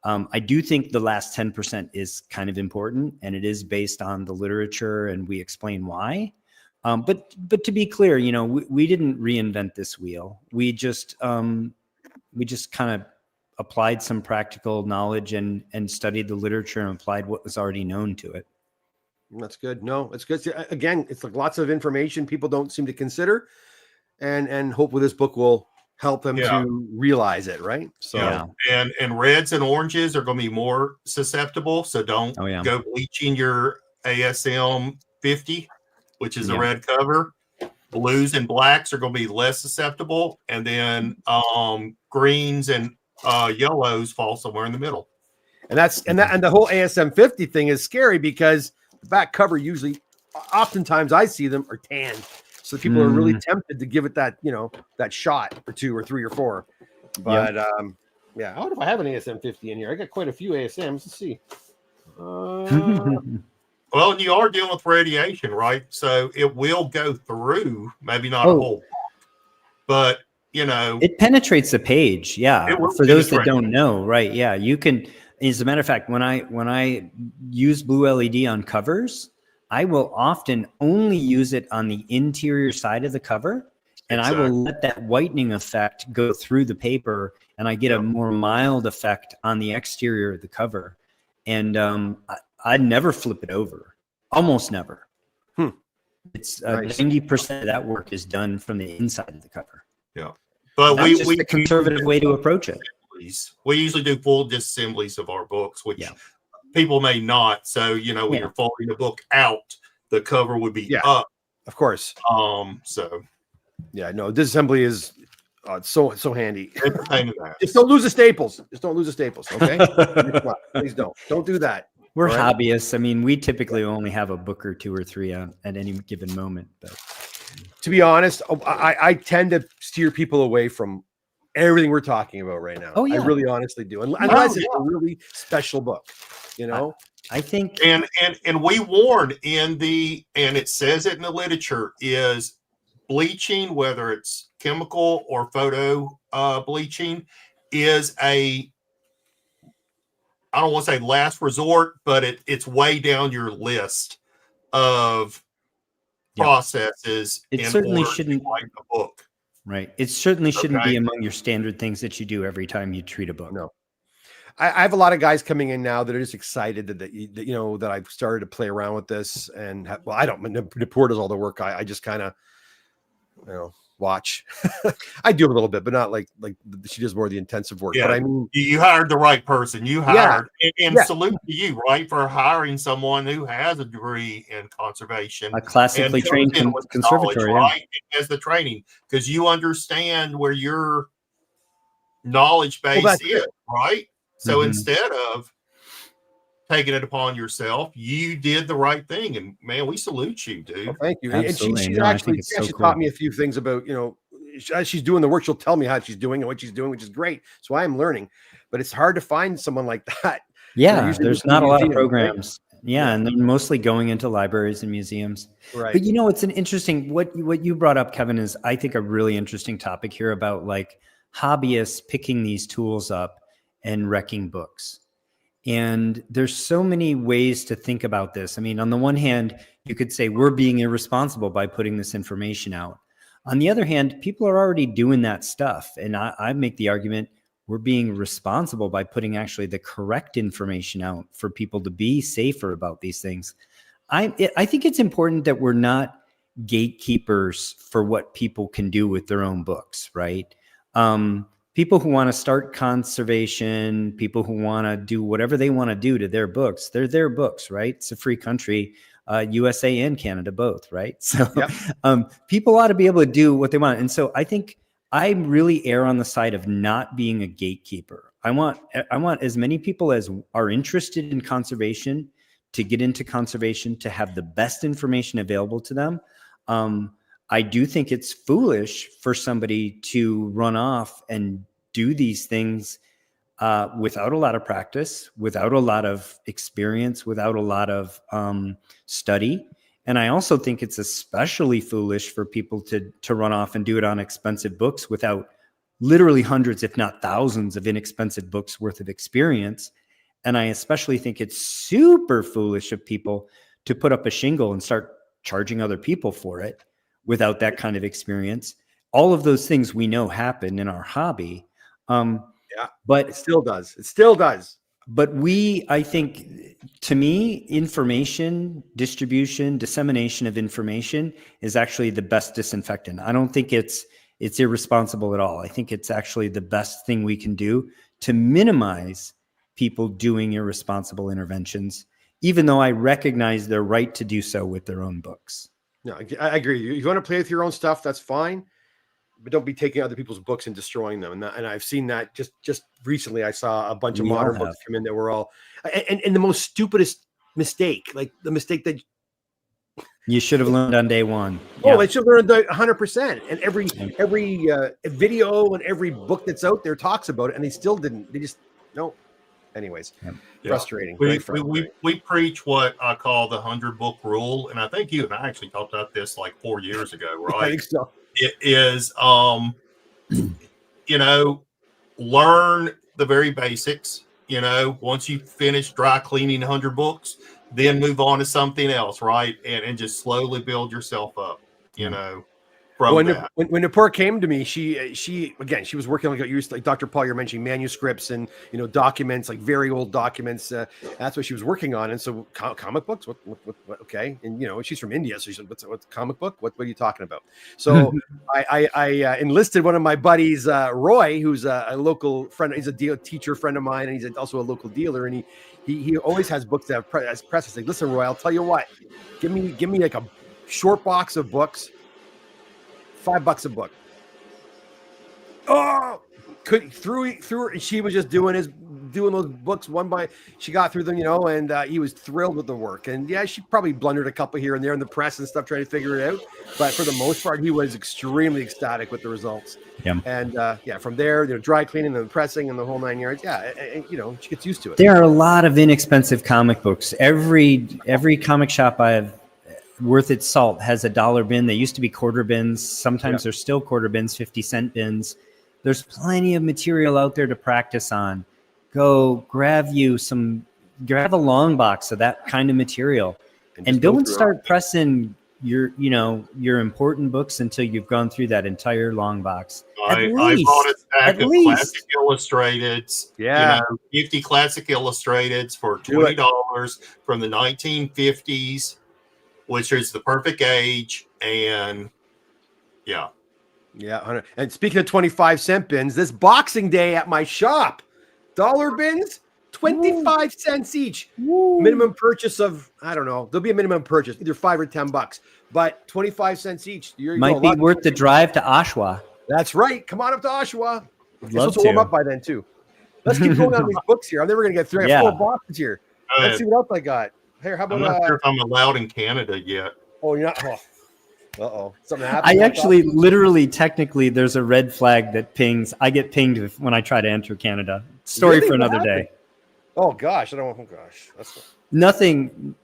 I do think the last 10% is kind of important, and it is based on the literature, and we explain why. But to be clear, you know, we didn't reinvent this wheel. We just kind of applied some practical knowledge and studied the literature and applied what was already known to it. That's good. No, it's good. Again, it's like lots of information people don't seem to consider, and hopefully this book will help them to realize it, right? So and reds and oranges are going to be more susceptible, so don't go bleaching your ASM 50, which is a red cover. Blues and blacks are going to be less susceptible, and then greens and yellows fall somewhere in the middle. And the whole ASM 50 thing is scary, because the back cover oftentimes I see them are tan. So people are really tempted to give it that, you know, that shot or 2 or 3 or 4. But I wonder if I have an ASM 50 in here. I got quite a few ASMs. Let's see. Well, you are dealing with radiation, right? So it will go through, maybe not a whole, but you know, it penetrates the page. Yeah. For those that don't know, right? Yeah, you can. As a matter of fact, when I use blue LED on covers, I will often only use it on the interior side of the cover, and I will let that whitening effect go through the paper and I get a more mild effect on the exterior of the cover. And I never flip it over, almost never. It's Nice. 90% of that work is done from the inside of the cover. Yeah, but That's just a conservative way to approach it. We usually do full disassemblies of our books, which people may not. So, you know, when you're folding a book out, the cover would be up. Of course. So yeah, no, disassembly is so handy. Just don't lose the staples. Just don't lose the staples. Okay. Please don't do that. We're hobbyists. I mean, we typically only have a book or two or three at any given moment. But to be honest, I tend to steer people away from everything we're talking about right now. Oh, yeah. I really honestly do. Unless it's a really special book, you know. I think and we warn and it says it in the literature, is bleaching, whether it's chemical or photo bleaching, is I don't want to say last resort, but it's way down your list of processes. It certainly shouldn't write a book. Right. It certainly shouldn't be among your standard things that you do every time you treat a book. No. I have a lot of guys coming in now that are just excited that I've started to play around with this, and I don't. Nipur does all the work. I just kind of, watch. I do a little bit, but not like she does more of the intensive work. Yeah. But I mean, you hired the right person. You hired, and salute to you, right, for hiring someone who has a degree in conservation, a classically trained conservatory, right? As the training, because you understand where your knowledge base is, right? So instead of taking it upon yourself, you did the right thing, and man, we salute you, dude. Well, thank you. Absolutely. And she actually taught me a few things about, as she's doing the work, she'll tell me how she's doing and what she's doing, which is great. So I am learning, but it's hard to find someone like that. Yeah, there's not a lot of programs. Yeah, and they're mostly going into libraries and museums. Right. But it's an interesting what you brought up, Kevin, is I think a really interesting topic here about like hobbyists picking these tools up and wrecking books. And there's so many ways to think about this. I mean, on the one hand, you could say we're being irresponsible by putting this information out. On the other hand, people are already doing that stuff. And I make the argument we're being responsible by putting actually the correct information out for people to be safer about these things. I think it's important that we're not gatekeepers for what people can do with their own books, right? People who want to start conservation, people who want to do whatever they want to do to their books, they're their books, right? It's a free country, USA and Canada both, right? So people ought to be able to do what they want. And so I think I really err on the side of not being a gatekeeper. I want as many people as are interested in conservation to get into conservation, to have the best information available to them. I do think it's foolish for somebody to run off and do these things without a lot of practice, without a lot of experience, without a lot of study. And I also think it's especially foolish for people to run off and do it on expensive books without literally hundreds, if not thousands, of inexpensive books worth of experience. And I especially think it's super foolish of people to put up a shingle and start charging other people for it without that kind of experience. All of those things we know happen in our hobby. But it still does. It still does. But I think, to me, information, distribution, dissemination of information is actually the best disinfectant. I don't think it's irresponsible at all. I think it's actually the best thing we can do to minimize people doing irresponsible interventions, even though I recognize their right to do so with their own books. No, I agree. If you want to play with your own stuff, that's fine, but don't be taking other people's books and destroying them. And I've seen that just recently. I saw a bunch of modern books come in that were all, and the most stupidest mistake, like the mistake that you should have learned on day one. Oh, they should have learned 100%. And every video and every book that's out there talks about it, and they still didn't. They just no. Anyways, frustrating. We preach what I call the 100-book rule, and I think you and I actually talked about this like 4 years ago, right? I think so. It is, learn the very basics. Once you finish dry cleaning 100 books, then move on to something else, right? And just slowly build yourself up. from when that. when Napur came to me, she again, she was working like Dr. Paul, you're mentioning manuscripts and documents, like very old documents. That's what she was working on. And so comic books, what okay. And she's from India, so she said, what's comic book? What are you talking about? So I enlisted one of my buddies, Roy, who's a local friend. He's a teacher friend of mine, and he's also a local dealer. And he always has books that have as press. He's like, listen, Roy, I'll tell you what, give me like a short box of books. $5 a book. Oh, through. She was just doing those books one by. She got through them, and he was thrilled with the work. And yeah, she probably blundered a couple here and there in the press and stuff, trying to figure it out. But for the most part, he was extremely ecstatic with the results. Yeah. And from there, dry cleaning and pressing and the whole 9 yards. Yeah, and, she gets used to it. There are a lot of inexpensive comic books. Every comic shop I've worth its salt has a $1 bin. They used to be quarter bins. Sometimes they're still quarter bins, 50-cent bins. There's plenty of material out there to practice on. Go grab a long box of that kind of material, and don't start pressing your important books until you've gone through that entire long box. I bought a stack of classic illustrateds. Yeah. 50 classic illustrateds for $20 from the 1950s. Which is the perfect age, and yeah. 100. And speaking of 25-cent bins, this Boxing Day at my shop, $1 bins, 25 cents each. Woo. Minimum purchase of, I don't know, there'll be a minimum purchase, either $5 or $10, but 25 cents each. Might be worth the drive to Oshawa. That's right. Come on up to Oshawa. You're supposed to warm up by then too. Let's keep going on these books here. I'm never going to get through. I have 4 boxes here. Let's see what else I got. Here, how about? I'm not sure if I'm allowed in Canada yet. Oh, you're not. Uh-oh. Something happened. I actually, literally, technically, there's a red flag that pings. I get pinged when I try to enter Canada. Story for another day. Oh gosh, I don't. Oh gosh, that's nothing.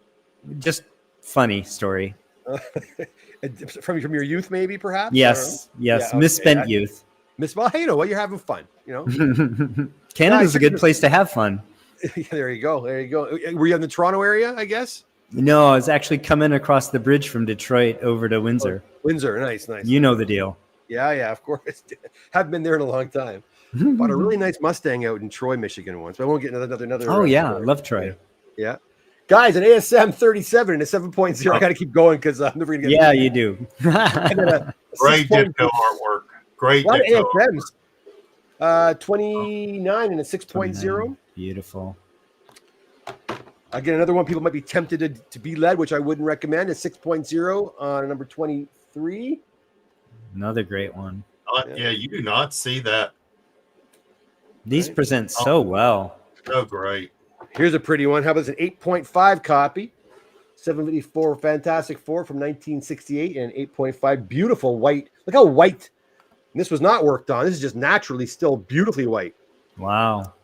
Just funny story. From your youth, maybe, perhaps. Yes. Yeah, okay. Misspent youth. Well, hey, you're having fun. Canada's a good place to have fun. There you go. Were you in the Toronto area, I guess? No, I was actually coming across the bridge from Detroit over to Windsor. Oh, Windsor, nice. You know the deal. Yeah, of course. Haven't been there in a long time. Bought a really nice Mustang out in Troy, Michigan once. But I won't get another. Oh, yeah. I love Troy. Yeah. Guys, an ASM 37 and a 7.0. I got to keep going because I'm never going to get Yeah, you do. Great Ditko artwork. Great Ditko. ASMs. 29 and a 6.0. Beautiful. Again, another one people might be tempted to be led, which I wouldn't recommend, a 6.0 on number 23. Another great one. Yeah, you do not see that. These present so well. So great. Here's a pretty one. How about this? An 8.5 copy. 754 Fantastic Four from 1968 and 8.5. Beautiful white. Look how white. And this was not worked on. This is just naturally still beautifully white. Wow.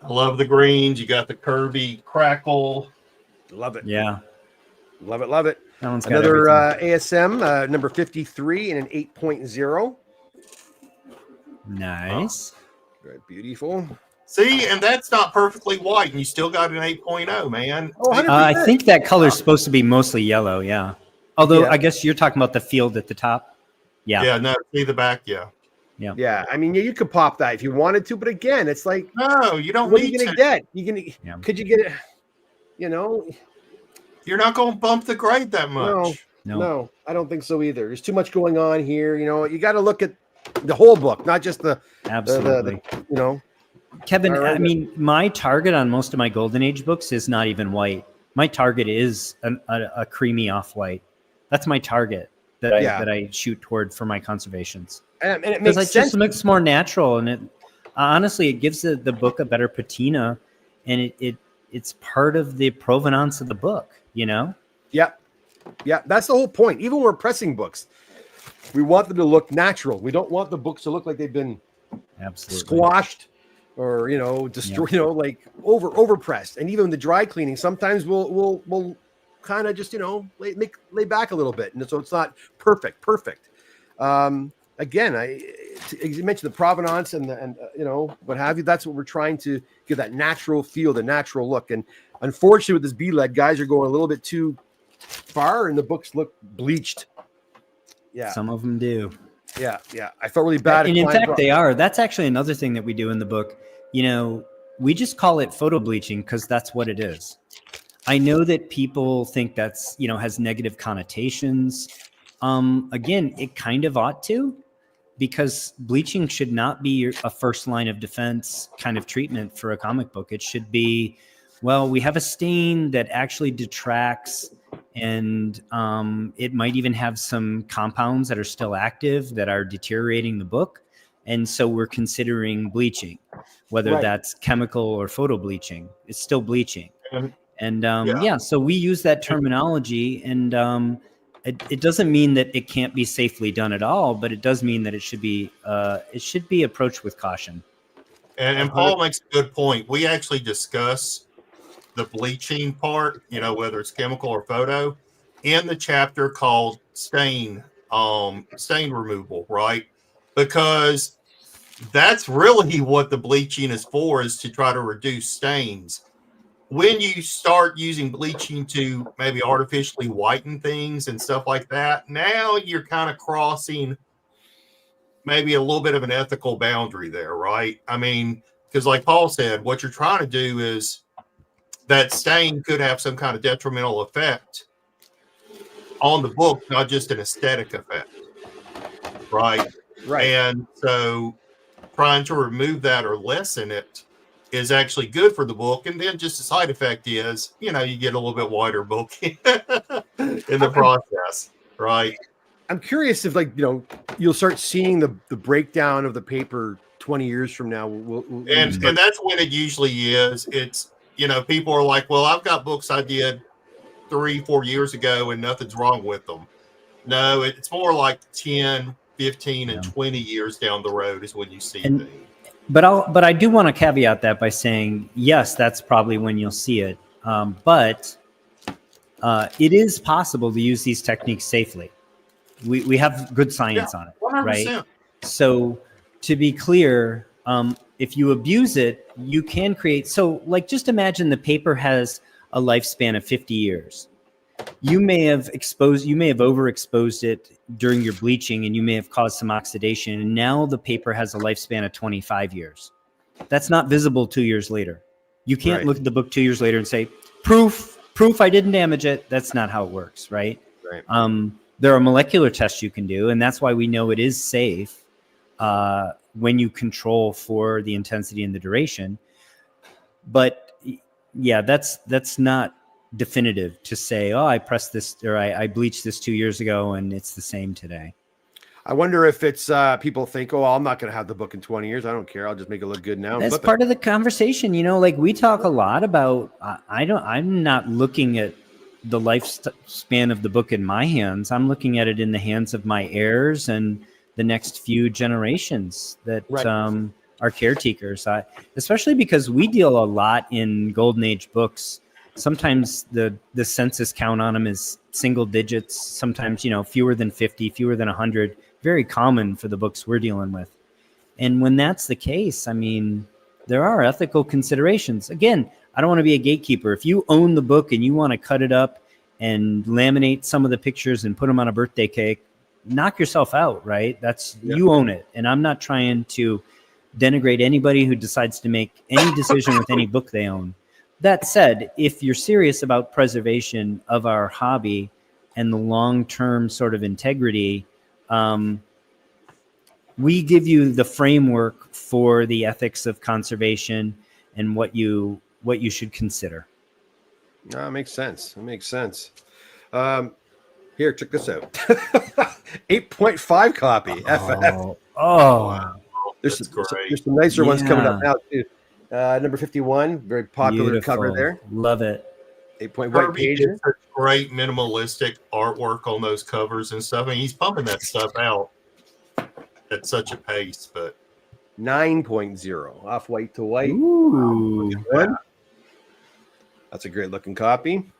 I love the greens. You got the Kirby crackle. Love it. Yeah. Love it. That one's another ASM, number 53 and an 8.0. Nice. Very beautiful. See, and that's not perfectly white, and you still got an 8.0, man. Oh, I think that color's supposed to be mostly yellow, yeah. Although I guess you're talking about the field at the top. Yeah. Yeah, no, see the back, yeah. Yeah, I mean, you could pop that if you wanted to, but again, it's like, no, you don't. What are you gonna get? Could you get it? You're not going to bump the grade that much. No, I don't think so either. There's too much going on here. You got to look at the whole book, not just the absolutely. Kevin, I mean, my target on most of my Golden Age books is not even white. My target is a creamy off-white. That's my target that I shoot toward for my conservations. And it makes sense. Just looks more natural, and it honestly it gives the book a better patina, and it's part of the provenance of the book. Yeah, that's the whole point. Even when we're pressing books, we want them to look natural. We don't want the books to look like they've been squashed or destroyed. Like over pressed. And even the dry cleaning, sometimes we'll kind of just lay back a little bit, and so it's not perfect. Again, you mentioned the provenance and what have you. That's what we're trying to give, that natural feel, the natural look. And unfortunately, with this B-lead, guys are going a little bit too far, and the books look bleached. Yeah. Some of them do. Yeah. I felt really bad. And in fact, they are. That's actually another thing that we do in the book. You know, we just call it photo bleaching because that's what it is. I know that people think that's, you know, has negative connotations. Again, it kind of ought to, because bleaching should not be a first line of defense kind of treatment for a comic book. It should be, well, we have a stain that actually detracts, and it might even have some compounds that are still active that are deteriorating the book. And so we're considering bleaching, whether that's chemical or photo bleaching. It's still bleaching. And so we use that terminology, and it doesn't mean that it can't be safely done at all, but it does mean that it should be approached with caution. And Paul makes a good point. We actually discuss the bleaching part, you know, whether it's chemical or photo, in the chapter called stain removal, right? Because that's really what the bleaching is for, is to try to reduce stains. When you start using bleaching to maybe artificially whiten things and stuff like that, now you're kind of crossing maybe a little bit of an ethical boundary there, right? I mean, because like Paul said, what you're trying to do is that stain could have some kind of detrimental effect on the book, not just an aesthetic effect, right? And so trying to remove that or lessen it is actually good for the book. And then just a side effect is, you know, you get a little bit wider book in the process, right? I'm curious if, like, you know, you'll start seeing the breakdown of the paper 20 years from now. And that's when it usually is. It's, you know, people are like, well, I've got books I did 3-4 years ago and nothing's wrong with them. No, it's more like 10, 15, and 20 years down the road is when you see things. But I do want to caveat that by saying, yes, that's probably when you'll see it. But it is possible to use these techniques safely. We have good science on it, 100%. Right? So to be clear, if you abuse it, you can create. So like, just imagine the paper has a lifespan of 50 years. You may have overexposed it during your bleaching, and you may have caused some oxidation. And now the paper has a lifespan of 25 years. That's not visible 2 years later. You can't look at the book 2 years later and say, proof I didn't damage it. That's not how it works, right? There are molecular tests you can do, and that's why we know it is safe when you control for the intensity and the duration. But yeah, that's not definitive to say, oh, I pressed this, or I bleached this 2 years ago and it's the same today. I wonder if it's people think, oh, I'm not going to have the book in 20 years. I don't care. I'll just make it look good now. That's part of the conversation. You know, like we talk a lot about, I'm not looking at the lifespan of the book in my hands. I'm looking at it in the hands of my heirs and the next few generations that are caretakers. Especially because we deal a lot in Golden Age books. Sometimes the census count on them is single digits. Sometimes, you know, fewer than 50, fewer than 100. Very common for the books we're dealing with. And when that's the case, I mean, there are ethical considerations. Again, I don't want to be a gatekeeper. If you own the book and you want to cut it up and laminate some of the pictures and put them on a birthday cake, knock yourself out, right? You own it. And I'm not trying to denigrate anybody who decides to make any decision with any book they own. That said, if you're serious about preservation of our hobby and the long-term sort of integrity, we give you the framework for the ethics of conservation and what you should consider. That makes sense. Here, check this out. 8.5 copy. FF. Wow. There's some nicer ones coming up now too. Number 51, very popular. Beautiful. Cover there. Love it. 8-point white pages. Great minimalistic artwork on those covers and stuff. I mean, he's pumping that stuff out at such a pace. But 9.0, off white to white. Ooh, that's a great looking copy.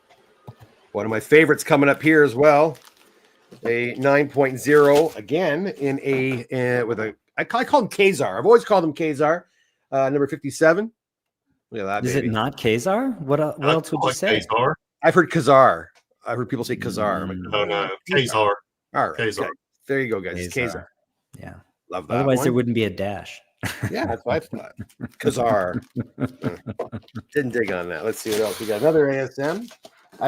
One of my favorites coming up here as well. A 9.0 again with a I call him Khazar. I've always called him Khazar. Number 57. Look at that. Is it not Khazar? What else would you say? Khazar. I've heard Khazar. I've heard people say Khazar. No, Khazar. All right. Khazar. There you go, guys. It's Kazar. Yeah. Love that. Otherwise, one. there wouldn't be a dash. Yeah, that's what I thought. Kazar. Didn't dig on that. Let's see what else we got. Another ASM.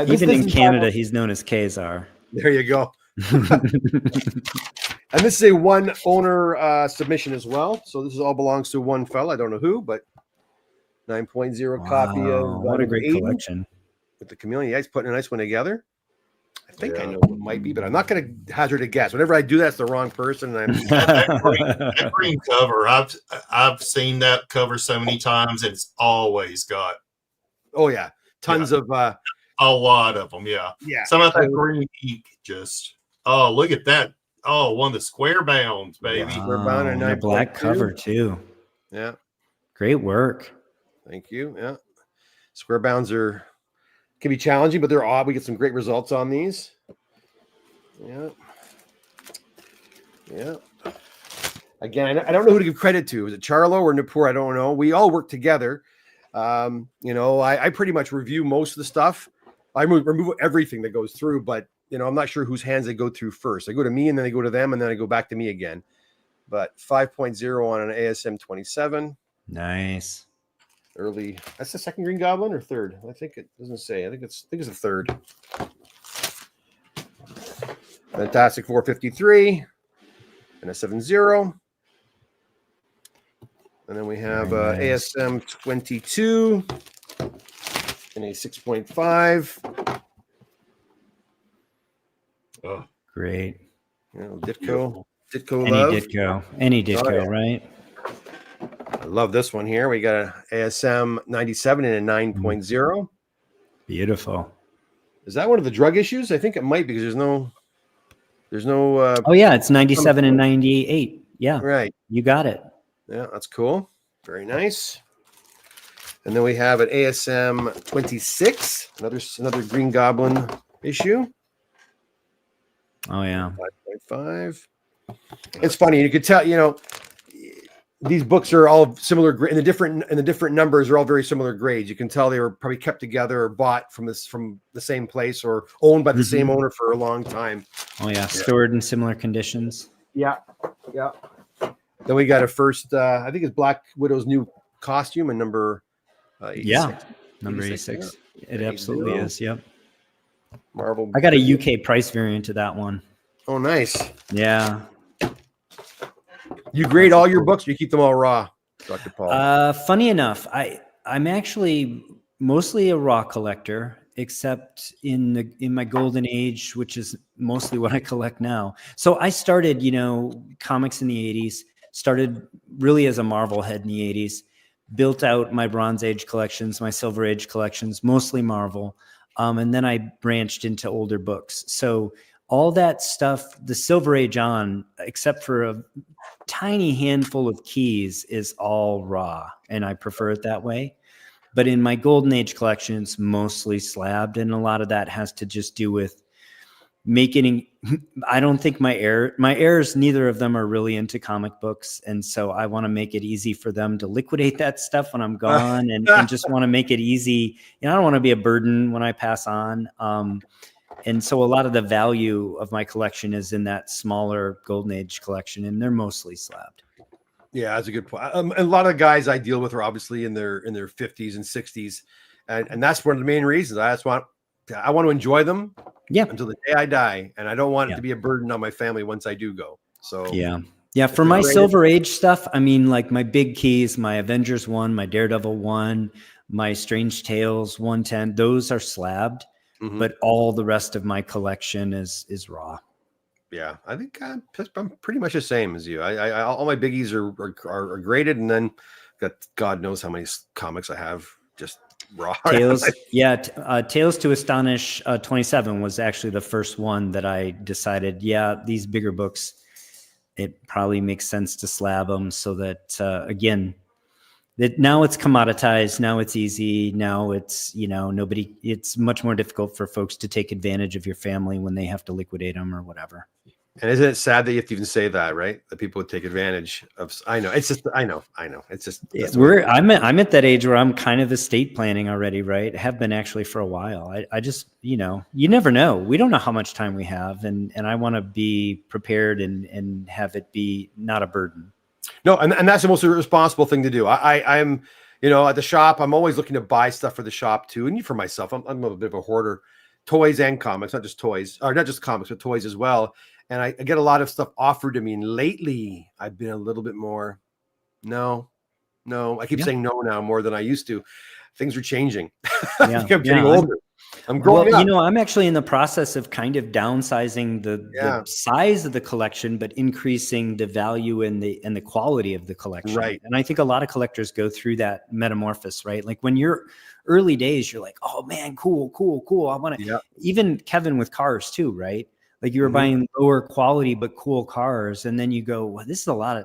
Even in Canada, he's known as Kazar. There you go. And this is a one owner submission as well. So this all belongs to one fella. I don't know who, but 9.0 copy of what a great Aiden collection. with the chameleon. Yeah, he's putting a nice one together. I think I know who it might be, but I'm not going to hazard a guess. Whenever I do, that's the wrong person. And that green cover, I've seen that cover so many times. It's always got tons of a lot of them. Yeah. Some of that green ink just look at that. Oh, one of the square bounds, baby. Wow. Square bound and a black cover too. Yeah. Great work. Thank you. Yeah. Square bounds can be challenging, but they're odd. We get some great results on these. Yeah. Yeah. Again, I don't know who to give credit to. Is it Charlo or Nipur? I don't know. We all work together. I pretty much review most of the stuff. I remove everything that goes through, but I'm not sure whose hands they go through first. They go to me and then they go to them and then I go back to me again. But 5.0 on an ASM 27. Nice. Early. That's the second Green Goblin or third? I think it doesn't say. I think it's the third. Fantastic 453 and a 7.0. And then we have nice. ASM 22 and a 6.5. Oh, great. Ditko Any Ditko, right? I love this one here. We got an ASM 97 and a 9.0. Beautiful. Is that one of the drug issues? I think it might, because there's no it's 97 and 98. Yeah. Right. You got it. Yeah, that's cool. Very nice. And then we have an ASM 26, another Green Goblin issue. Oh yeah. 5.5. It's funny, you could tell, these books are all similar, and the different numbers are all very similar grades. You can tell they were probably kept together or bought from the same place or owned by the same owner for a long time. Oh yeah, stored in similar conditions. Yeah. Then we got a first, I think it's Black Widow's new costume and number 86. Yeah, number 86. It absolutely is. Yep. Marvel. I got a UK price variant to that one. Oh, nice. Yeah. You grade all your books, or you keep them all raw, Dr. Paul? Funny enough, I'm actually mostly a raw collector, except in my golden age, which is mostly what I collect now. So I started, comics in the 80s, started really as a Marvel head in the 80s, built out my Bronze Age collections, my Silver Age collections, mostly Marvel. And then I branched into older books. So all that stuff, the Silver Age on, except for a tiny handful of keys, is all raw, and I prefer it that way. But in my Golden Age collections, mostly slabbed, and a lot of that has to just do with making. I don't think my heirs, neither of them are really into comic books, and so I want to make it easy for them to liquidate that stuff when I'm gone, and just want to make it easy. I don't want to be a burden when I pass on. And so a lot of the value of my collection is in that smaller Golden Age collection, and they're mostly slabbed. Yeah, that's a good point. A lot of guys I deal with are obviously in their 50s and 60s, and that's one of the main reasons. I want to enjoy them until the day I die, and I don't want it to be a burden on my family once I do go. So yeah. For my Silver Age stuff, I mean, like my big keys, my Avengers 1, my Daredevil 1, my Strange Tales 110, those are slabbed. Mm-hmm. But all the rest of my collection is raw. Yeah, I think I'm pretty much the same as you. I all my biggies are graded, and then got God knows how many comics I have just raw. Tales to Astonish 27 was actually the first one that I decided. These bigger books, it probably makes sense to slab them so that again. That now it's commoditized. Now it's easy. Now it's, it's much more difficult for folks to take advantage of your family when they have to liquidate them or whatever. And isn't it sad that you have to even say that, right? That people would take advantage of. I know. It's just. I know. It's just. I'm at that age where I'm kind of estate planning already, right? Have been actually for a while. I just, you never know. We don't know how much time we have, and I want to be prepared and have it be not a burden. No, and that's the most responsible thing to do. I'm, at the shop, I'm always looking to buy stuff for the shop too, and for myself. I'm a bit of a hoarder, toys and comics, not just toys, or not just comics, but toys as well. And I get a lot of stuff offered to me. And lately, I've been a little bit more, no. I keep saying no now more than I used to. Things are changing. I think I'm getting older. I'm growing up. I'm actually in the process of kind of downsizing the size of the collection, but increasing the value and the quality of the collection. Right. And I think a lot of collectors go through that metamorphosis, right? Like when you're early days, you're like, oh man, cool. I want to, even Kevin with cars too, right? Like you were buying lower quality, but cool cars. And then you go, well, this is a lot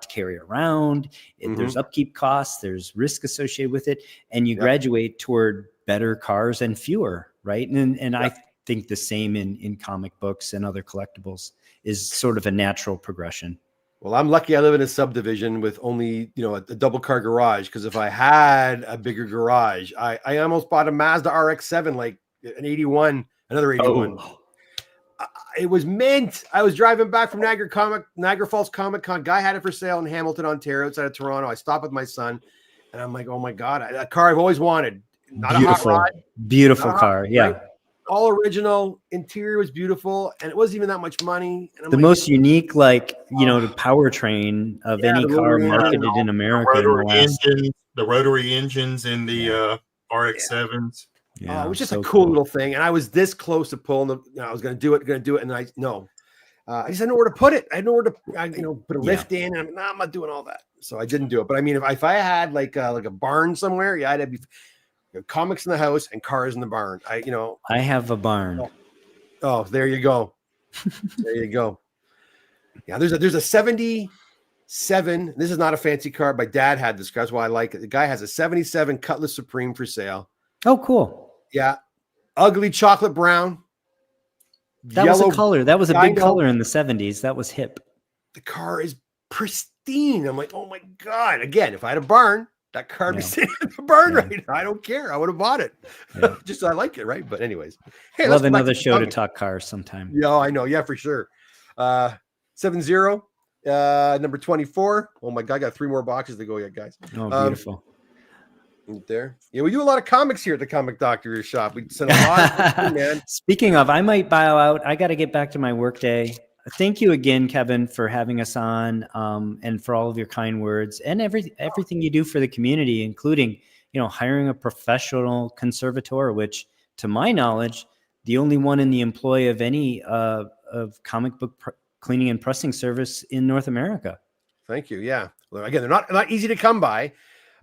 to carry around. There's upkeep costs, there's risk associated with it. And you graduate toward better cars and fewer, right? And I think the same in comic books and other collectibles is sort of a natural progression. Well, I'm lucky I live in a subdivision with only, a double car garage. Because if I had a bigger garage, I almost bought a Mazda RX-7, like an 81, another 81. Oh. It was mint. I was driving back from Niagara Falls Comic Con. Guy had it for sale in Hamilton, Ontario, outside of Toronto. I stopped with my son, and I'm like, oh my God, a car I've always wanted. Not beautiful, a hot rod. Beautiful car. Yeah. Right? All original. Interior was beautiful, and it wasn't even that much money. And the most unique, the powertrain of any car marketed in America. The rotary engines in the RX-7s. Yeah, it was just a cool little thing, and I was this close to pulling I was going to do it, and I just didn't know where to put it. I didn't know where to, put a lift in, and I'm not doing all that, so I didn't do it. But I mean, if I had like a barn somewhere, I'd be comics in the house and cars in the barn. I have a barn. Oh, there you go, there you go. Yeah, there's a 77. This is not a fancy car. My dad had this car. That's why I like it. The guy has a 77 Cutlass Supreme for sale. Oh, cool. Yeah. Ugly chocolate brown. That was a color. That was a big color in the 70s. That was hip. The car is pristine. I'm like, oh my God. Again, if I had a barn, that car would be sitting in the barn right now. I don't care. I would have bought it. Just I like it, right? But anyways. Hey, love another show to talk cars sometime. Yeah, I know. Yeah, for sure. 7-0. Number 24. Oh my God, I got 3 more boxes to go yet, guys. Oh, beautiful. There. Yeah, we do a lot of comics here at the Comic Doctor shop. We send a lot man. Speaking of, I might bow out. I got to get back to my work day. Thank you again, Kevin, for having us on, and for all of your kind words and everything you do for the community, including, hiring a professional conservator, which to my knowledge, the only one in the employ of any of comic book cleaning and pressing service in North America. Thank you. Yeah. Well, again, they're not easy to come by.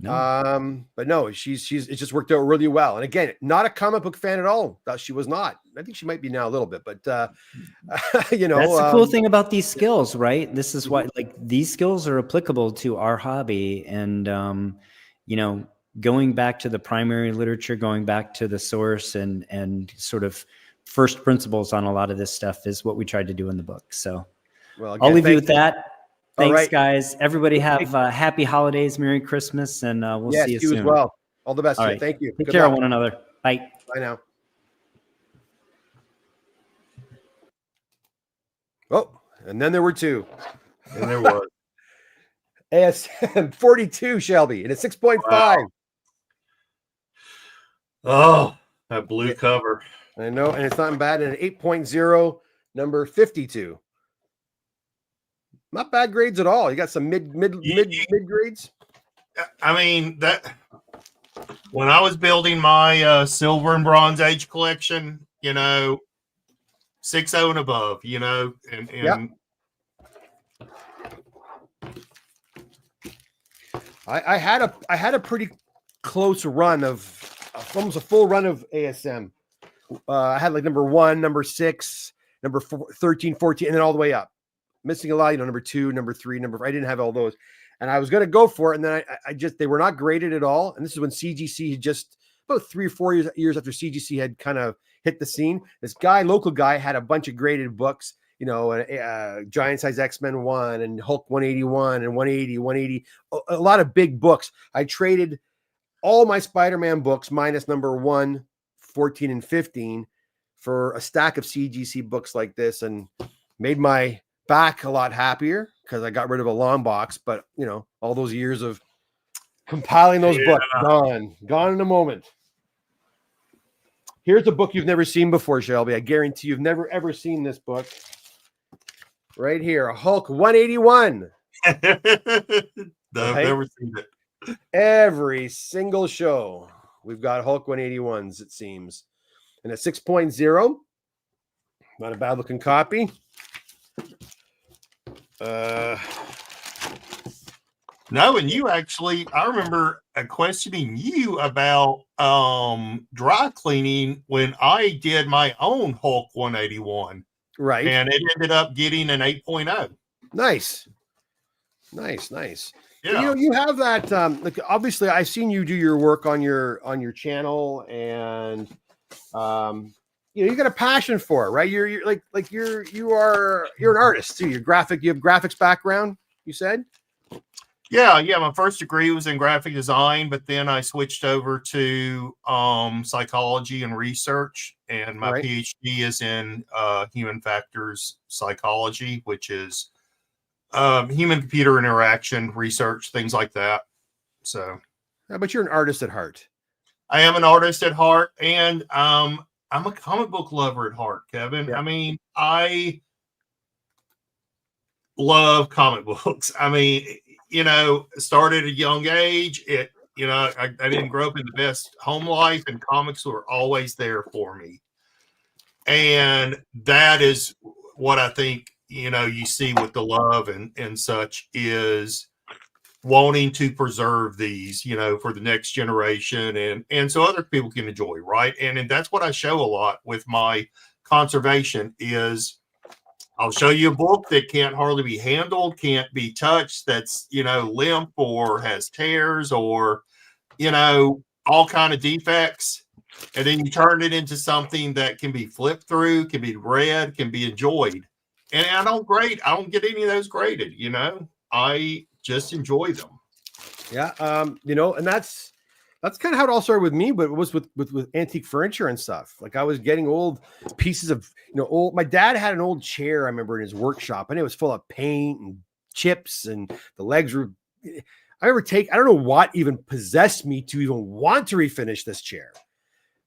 No. But no, it just worked out really well. And again, not a comic book fan at all. She was not. I think she might be now a little bit, but that's the cool thing about these skills, right? This is why these skills are applicable to our hobby. And going back to the primary literature, going back to the source and sort of first principles on a lot of this stuff is what we tried to do in the book. So again, I'll leave you with that. Thanks, guys. Everybody have happy holidays, Merry Christmas, and we'll see you soon. As well. All the best. All right. Thank you. Take care of one another. Bye. Bye now. Oh, and then there were 2. And there was. ASM 42, Shelby, and a 6.5. Wow. Oh, that blue cover. I know, and it's not bad. And an 8.0, number 52. Not bad grades at all. You got some mid grades. I mean, that when I was building my silver and bronze age collection, 6.0 and above, and I had a pretty close run of almost a full run of ASM. I had like number 1, number 6, number 4, 13, 14, and then all the way up. Missing a lot, number 2, number 3, number 4. I didn't have all those. And I was going to go for it. And then they were not graded at all. And this is when CGC had just about 3 or 4 years after CGC had kind of hit the scene. This guy, local guy, had a bunch of graded books. Giant Size X-Men 1 and Hulk 181 and 180, a lot of big books. I traded all my Spider-Man books minus number 1, 14, and 15 for a stack of CGC books like this, and made my back a lot happier because I got rid of a long box. But all those years of compiling those books, gone in a moment. Here's a book you've never seen before, Shelby. I guarantee you've never ever seen this book. Right here, Hulk 181. No, I've never seen it. Every single show, we've got Hulk 181s, it seems. And a 6.0. Not a bad looking copy. No, and you actually, I remember questioning you about dry cleaning when I did my own Hulk 181. Right. And it ended up getting an 8.0. Nice. Yeah. You have that. Obviously, I've seen you do your work on your channel, and you got a passion for it, right? You're an artist too. You have graphics background, you said? Yeah. My first degree was in graphic design, but then I switched over to psychology and research, and my PhD is in human factors psychology, which is human computer interaction research, things like that. So, yeah, but you're an artist at heart. I am an artist at heart, and I'm a comic book lover at heart, Kevin. Yeah. I mean, I love comic books. I mean, started at a young age. I didn't grow up in the best home life, and comics were always there for me. And that is what I think, you see with the love and such, is wanting to preserve these, for the next generation, and so other people can enjoy, right? And that's what I show a lot with my conservation is I'll show you a book that can't hardly be handled, can't be touched, that's, limp or has tears or, all kind of defects. And then you turn it into something that can be flipped through, can be read, can be enjoyed. And I don't get any of those graded, I just enjoy them. Yeah. And that's kind of how it all started with me, but it was with antique furniture and stuff. Like I was getting old pieces of, my dad had an old chair, I remember, in his workshop, and it was full of paint and chips, and the legs were, I don't know what even possessed me to even want to refinish this chair.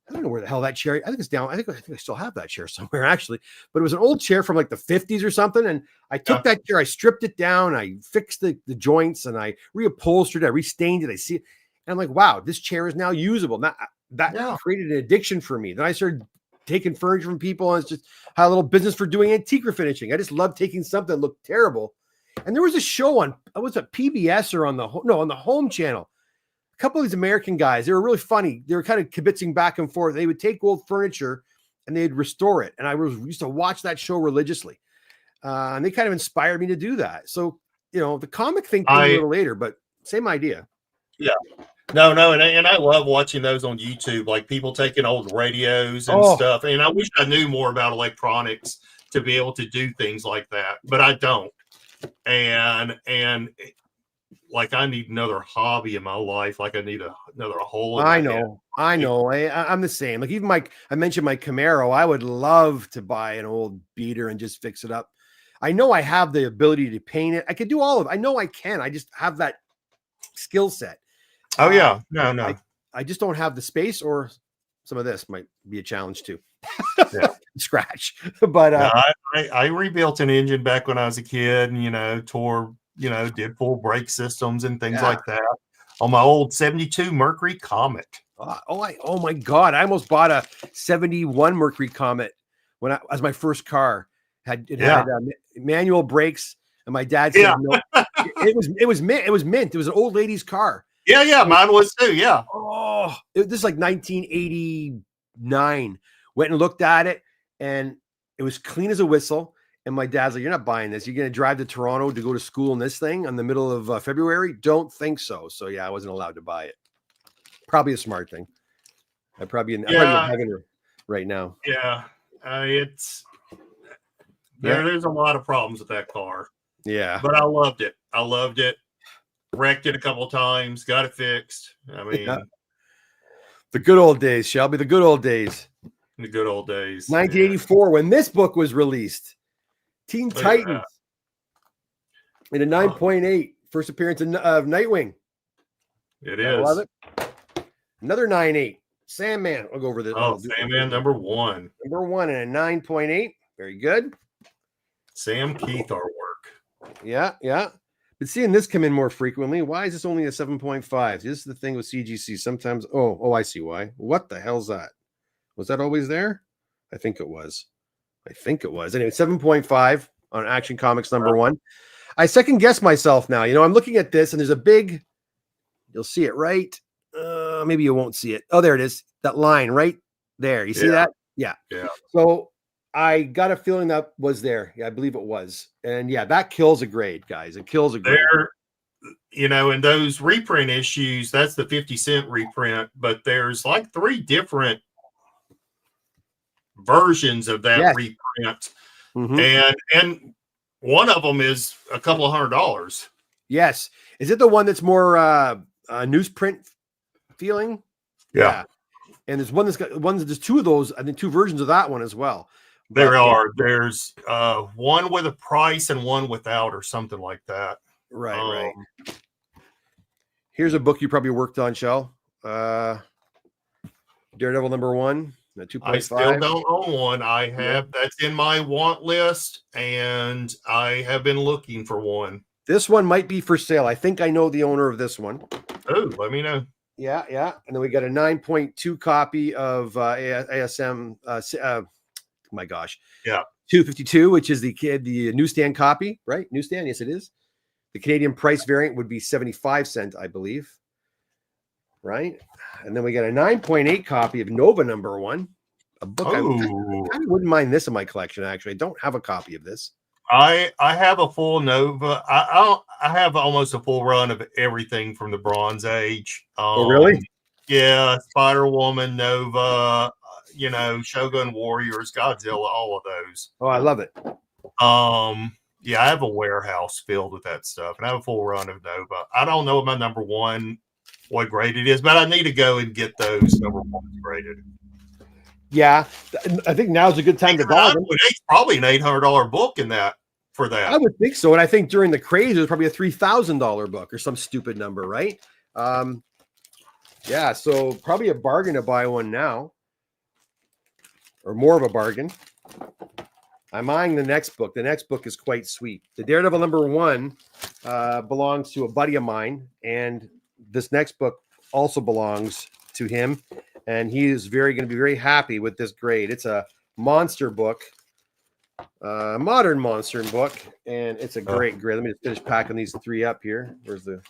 I don't know where the hell that chair, I think it's down. I think I still have that chair somewhere, actually, but it was an old chair from like the 50s or something. And I took that chair, I stripped it down, I fixed the joints, and I reupholstered it, I restained it. I see it. And I'm like, wow, this chair is now usable. Now that created an addiction for me. Then I started taking furniture from people, and it's just had a little business for doing antique refinishing. I just love taking something that looked terrible. And there was a show on, was it PBS or on the Home Channel? A couple of these American guys, they were really funny. They were kind of kibitzing back and forth. They would take old furniture and they'd restore it. And I used to watch that show religiously. And they kind of inspired me to do that. So, the comic thing came a little later, but same idea. Yeah. No, and I love watching those on YouTube, like people taking old radios and stuff. And I wish I knew more about electronics to be able to do things like that, but I don't. And like I need another hobby in my life. Like I need another hole. I know. I'm the same. Like even I mentioned my Camaro. I would love to buy an old beater and just fix it up. I know I have the ability to paint it. I could do all of it. I know I can. I just have that skill set. Oh yeah. No. I just don't have the space, or some of this might be a challenge too. Scratch. But I rebuilt an engine back when I was a kid, and did full brake systems and things like that on my old 72 Mercury Comet. Oh my God. I almost bought a 71 Mercury Comet as my first car. Had manual brakes, and my dad said no. It was mint. It was mint. It was an old lady's car. Yeah, mine was too. Yeah. Oh, this is like 1989. Went and looked at it, and it was clean as a whistle. And my dad's like, "You're not buying this. You're going to drive to Toronto to go to school in this thing in the middle of February? Don't think so." So yeah, I wasn't allowed to buy it. Probably a smart thing. I'm probably in heaven right now. Yeah, it's There's a lot of problems with that car. Yeah. But I loved it. Wrecked it a couple times, got it fixed. I mean, the good old days, Shelby, the good old days. the good old days. 1984, when this book was released. Teen Titans. In a 9.8. First appearance of Nightwing. It is. I love it. Another 9.8. Sandman. I'll go over this. Oh, Sandman number 1. Number 1 and a 9.8. Very good. Sam Keith artwork. Yeah, yeah. But seeing this come in more frequently, why is this only a 7.5? This is the thing with CGC. Sometimes, I see why. What the hell's that? Was that always there? I think it was. Anyway, 7.5 on Action Comics number 1. I second guess myself now. I'm looking at this and there's a big, you'll see it right. Maybe you won't see it. Oh, there it is. That line right there. You see that? Yeah. Yeah. So I got a feeling that was there. Yeah, I believe it was. And yeah, that kills a grade, guys. It kills a grade. In those reprint issues, that's the 50-cent reprint, but there's like 3 different versions of that reprint. Mm-hmm. And one of them is a couple of $100. Yes. Is it the one that's more newsprint feeling? Yeah. And there's there's 2 of those, I think 2 versions of that one as well. There are. There's one with a price and one without, or something like that. Right. Here's a book you probably worked on, Shell. Daredevil number 1, 2.5. I still don't own one. I have that's in my want list, and I have been looking for one. This one might be for sale. I think I know the owner of this one. Oh, let me know. Yeah. And then we got a 9.2 copy of ASM. My gosh. Yeah. 252, which is the newsstand copy, right? Newsstand. Yes, it is. The Canadian price variant would be 75 cents, I believe. Right. And then we got a 9.8 copy of Nova number 1, a book. I wouldn't mind this in my collection. Actually, I don't have a copy of this. I have a full Nova. I have almost a full run of everything from the Bronze Age. Oh, really? Yeah. Spider-Woman, Nova, Shogun Warriors, Godzilla, all of those. Oh, I love it. Yeah, I have a warehouse filled with that stuff, and I have a full run of Nova. I don't know my number 1, what grade it is, but I need to go and get those number 1s graded. Yeah, I think now's a good time to buy them. It's probably an $800 book for that. I would think so, and I think during the craze it was probably a $3,000 book or some stupid number, right? Yeah, so probably a bargain to buy one now, or more of a bargain. I'm eyeing the next book. The next book is quite sweet. The Daredevil number 1 belongs to a buddy of mine, and this next book also belongs to him, and he is going to be very happy with this grade. It's a monster book, modern monster book, and it's a great grade. Let me just finish packing these 3 up here. Where's the?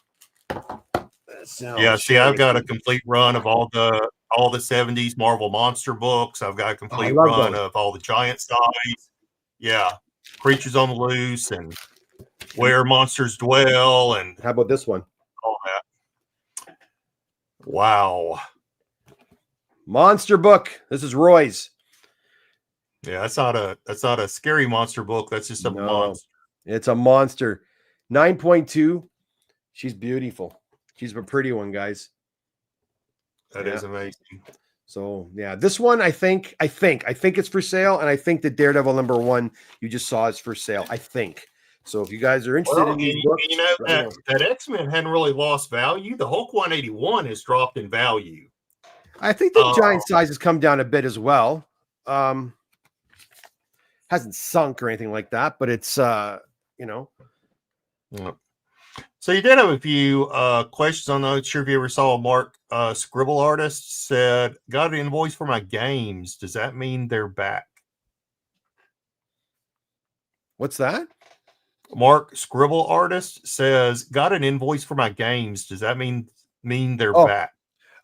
See, I've got a complete run of all the 70s Marvel monster books. I've got a complete run of all the giant size. Yeah, Creatures on the Loose and Where Monsters Dwell, and how about this one? All that. Wow, monster book. This is Roy's. Yeah, that's not a scary monster book. That's just a monster. It's a monster. 9.2. She's beautiful. She's a pretty one, guys. That is amazing. So yeah, this one I think it's for sale, and I think the Daredevil number 1 you just saw is for sale. I think so. If you guys are interested in these books, that X-Men hadn't really lost value. The Hulk 181 has dropped in value. I think the giant size has come down a bit as well. Hasn't sunk or anything like that, but it's So you did have a few questions. I'm not sure if you ever saw Mark Scribble Artist said, got an invoice for my games. Does that mean they're back? What's that? Mark Scribble Artist says, got an invoice for my games. Does that mean they're back?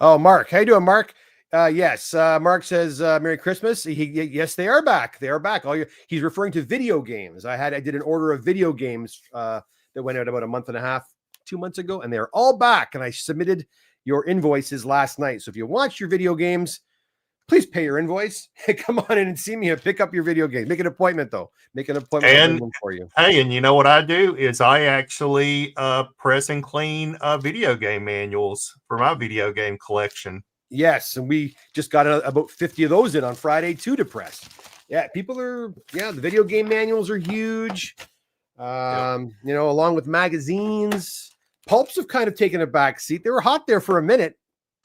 Oh, Mark. How you doing, Mark? Yes. Mark says, Merry Christmas. Yes, they are back. They are back. He's referring to video games. I did an order of video games that went out about a month and a half, 2 months ago, and they're all back. And I submitted your invoices last night. So if you want your video games, please pay your invoice. Come on in and see me and pick up your video game. Make an appointment, though. Make an appointment. And for you. Hey, and you know what I do is I actually press and clean video game manuals for my video game collection. Yes, and we just got about 50 of those in on Friday too to press. Yeah, the video game manuals are huge. Along with magazines. Pulps have kind of taken a back seat. They were hot there for a minute.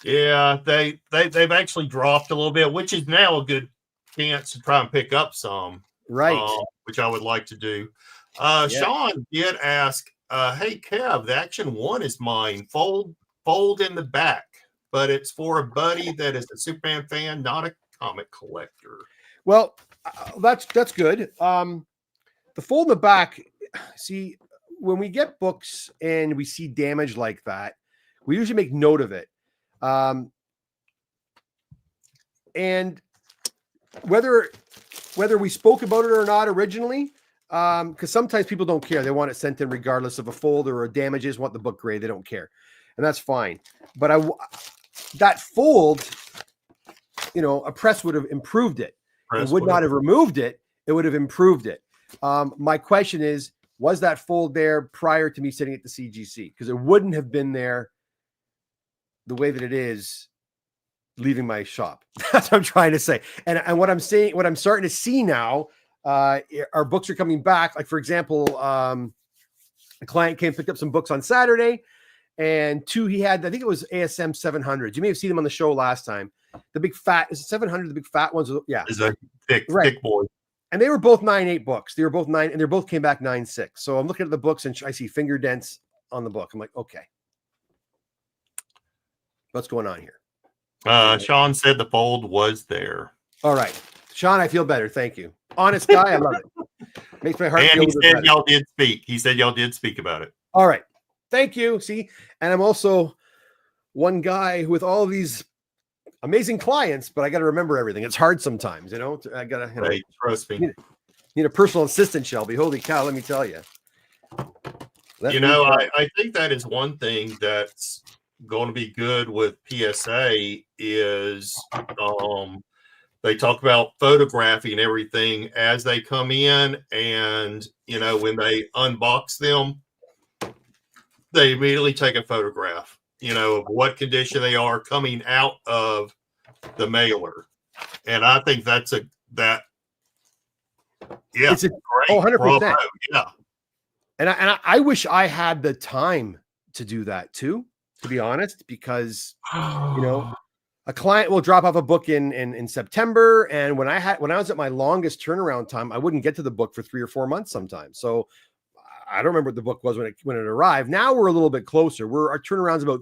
Yeah, they've actually dropped a little bit, which is now a good chance to try and pick up some. Right. Which I would like to do. Sean did ask, hey Kev, the Action 1 is mine. Fold in the back, but it's for a buddy that is a Superman fan, not a comic collector. Well, that's good. The fold in the back, see, when we get books and we see damage like that, we usually make note of it. And whether we spoke about it or not originally, because sometimes people don't care. They want it sent in regardless of a fold or a damages, want the book grade. They don't care. And that's fine. But that fold, a press would have improved it. It would not have removed it. It would have improved it. My question is, was that fold there prior to me sitting at the CGC? Because it wouldn't have been there the way that it is leaving my shop. That's what I'm trying to say. And what I'm saying, what I'm starting to see now, our books are coming back. Like, for example, a client picked up some books on Saturday, and two he had, I think it was ASM 700. You may have seen them on the show last time. The big fat, is it 700? The big fat ones? Yeah. Is a thick boy. And they were both 9.8 books. They were both 9, and they both came back 9.6. So I'm looking at the books and I see finger dents on the book. I'm like, okay, what's going on here? Sean said the fold was there. All right, Sean, I feel better. Thank you. Honest guy, I love it. Makes my heart and feel he said better. y'all did speak. He said y'all did speak about it. All right, thank you. See, and I'm also one guy with all these amazing clients, but I got to remember everything. It's hard sometimes, I got to, Right, trust me. Need a personal assistant, Shelby. Holy cow, let me tell you. I think that is one thing that's going to be good with PSA is they talk about photographing everything as they come in, and when they unbox them, they immediately take a photograph, of what condition they are coming out of the mailer. And I think it's a great 100%. Yeah. And I wish I had the time to do that too, to be honest, because a client will drop off a book in September, and when I was at my longest turnaround time, I wouldn't get to the book for 3 or 4 months sometimes. So I don't remember what the book was when it arrived. Now we're a little bit closer. Our turnaround's about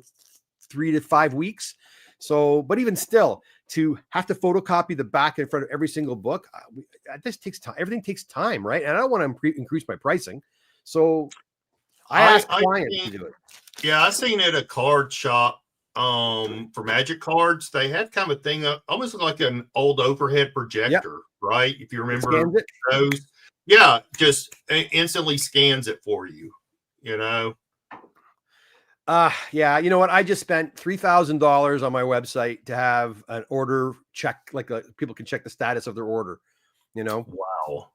3 to 5 weeks. So, but even still, to have to photocopy the back in front of every single book, this takes time. Everything takes time, right? And I don't want to increase my pricing. So I ask clients to do it. Yeah, I seen it at a card shop for Magic cards. They had kind of a thing, almost like an old overhead projector, right? If you remember those. Yeah, just instantly scans it for you, Yeah, you know what? I just spent $3,000 on my website to have an order check, people can check the status of their order, Wow.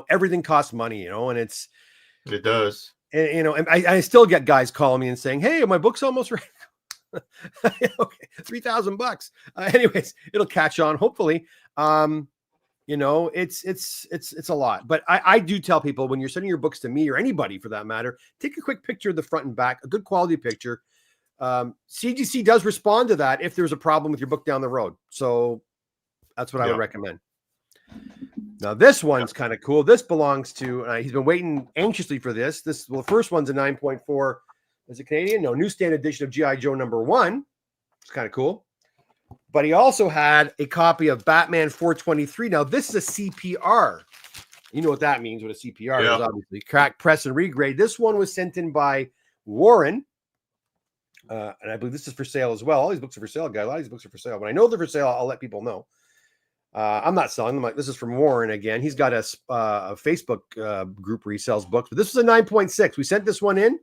Everything costs money, and it does. And, and I still get guys calling me and saying, hey, my book's almost ready. Okay, $3,000. Anyways, it'll catch on, hopefully. It's a lot, but I do tell people, when you're sending your books to me or anybody for that matter, take a quick picture of the front and back, a good quality picture. CGC does respond to that if there's a problem with your book down the road. So that's what I would recommend. Now this one's kind of cool. This belongs to, he's been waiting anxiously for this. The first one's a 9.4. Is it Canadian? No, newsstand edition of G.I. Joe #1. It's kind of cool. But he also had a copy of Batman 423. Now, this is a CPR. You know what that means, what a CPR is, obviously. Crack, press, and regrade. This one was sent in by Warren. And I believe this is for sale as well. All these books are for sale, guys. A lot of these books are for sale. When I know they're for sale, I'll let people know. I'm not selling them. This is from Warren again. He's got a Facebook group where he sells books. But this was a 9.6. We sent this one in,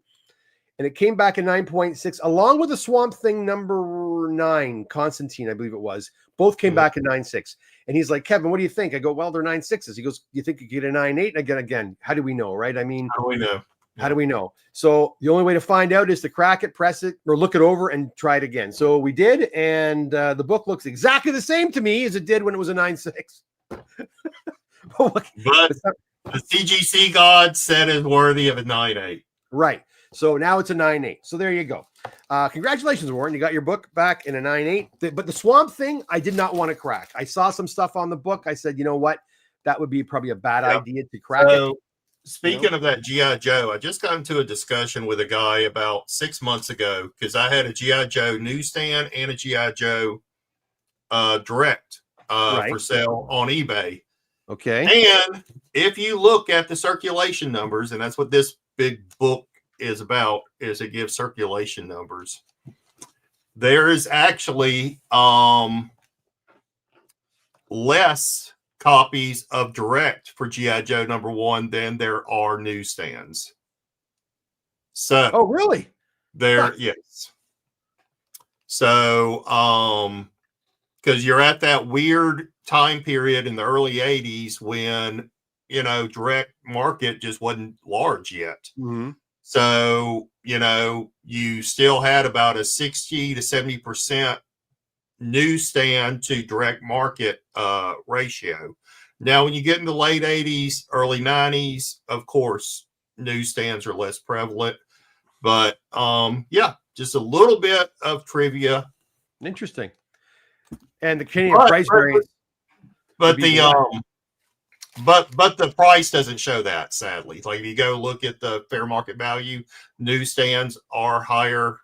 and it came back a 9.6, along with the Swamp Thing #9, Constantine, I believe it was. Both came back at 9.6. And he's like, Kevin, what do you think? I go, well, they're 9.6s. He goes, you think you get a 9.8? And again, how do we know, right? I mean, How do we know? How do we know? So the only way to find out is to crack it, press it, or look it over and try it again. So we did, and the book looks exactly the same to me as it did when it was a 9.6. But the CGC God said is worthy of a 9.8. Right. So now it's a 9.8. So there you go. Congratulations, Warren. You got your book back in a 9.8. But the swamp thing, I did not want to crack. I saw some stuff on the book. I said, you know what? That would be probably a bad idea to crack it. Speaking of that G.I. Joe, I just got into a discussion with a guy about 6 months ago because I had a G.I. Joe newsstand and a G.I. Joe direct for sale on eBay. Okay. And if you look at the circulation numbers, and that's what this big book is about, is it gives circulation numbers. There is actually less copies of direct for G.I. Joe #1 than there are newsstands. So, oh, really? Yes. So, because you're at that weird time period in the early 80s when, direct market just wasn't large yet. Mm-hmm. So, you still had about a 60 to 70% newsstand to direct market ratio. Now, when you get in the late 80s, early 90s, of course, newsstands are less prevalent. But just a little bit of trivia. Interesting. And the Canadian price variance. But the but the price doesn't show that, sadly. Like if you go look at the fair market value, newsstands are higher,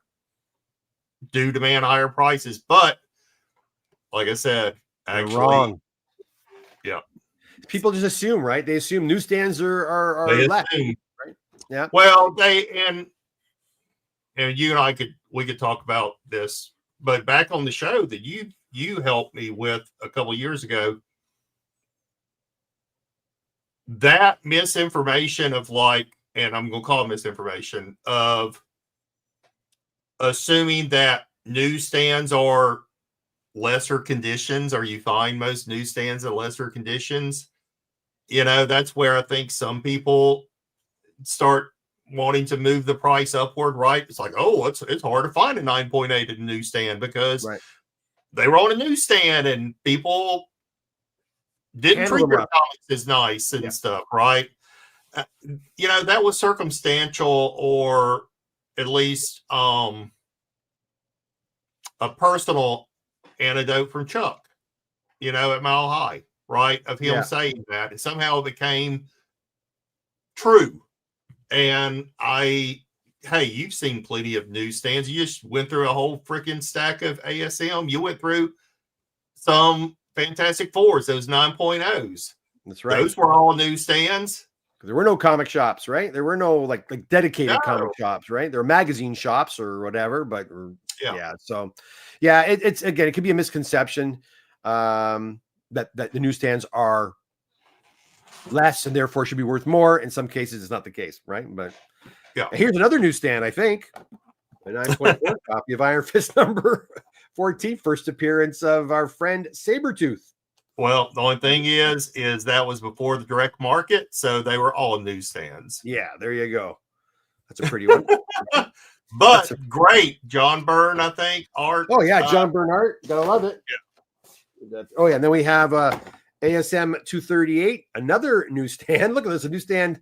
do demand higher prices. But like I said, actually, wrong. Yeah. People just assume, right? They assume newsstands are less. Right? Yeah. Well, and you and I we could talk about this, but back on the show that you helped me with a couple of years ago, that misinformation of and I'm going to call it misinformation of assuming that newsstands are lesser conditions, or you find most newsstands in lesser conditions. That's where I think some people start wanting to move the price upward, right? It's like, oh, it's hard to find a 9.8 at a newsstand because they were on a newsstand and people didn't treat their comics as nice and stuff, right? That was circumstantial, or at least a personal anecdote from Chuck, at Mile High, right? Of him saying that. And somehow it became true. And hey, you've seen plenty of newsstands. You just went through a whole freaking stack of ASM. You went through some Fantastic Fours, those 9.0s. That's right. Those were all newsstands. There were no comic shops, right? There were no like dedicated comic shops, right? There were magazine shops or whatever, but So it's again, it could be a misconception that the newsstands are less and therefore should be worth more. In some cases, it's not the case, right? But here's another newsstand, I think. A 9.4 copy of Iron Fist number 14, first appearance of our friend Sabretooth. Well, the only thing is that was before the direct market, so they were all newsstands. Yeah, there you go. That's a pretty one. But great. John Byrne, I think, art. Oh, yeah, John Byrne art. Gotta love it. Yeah. Oh, yeah, and then we have ASM 238, another newsstand. Look at this, a newsstand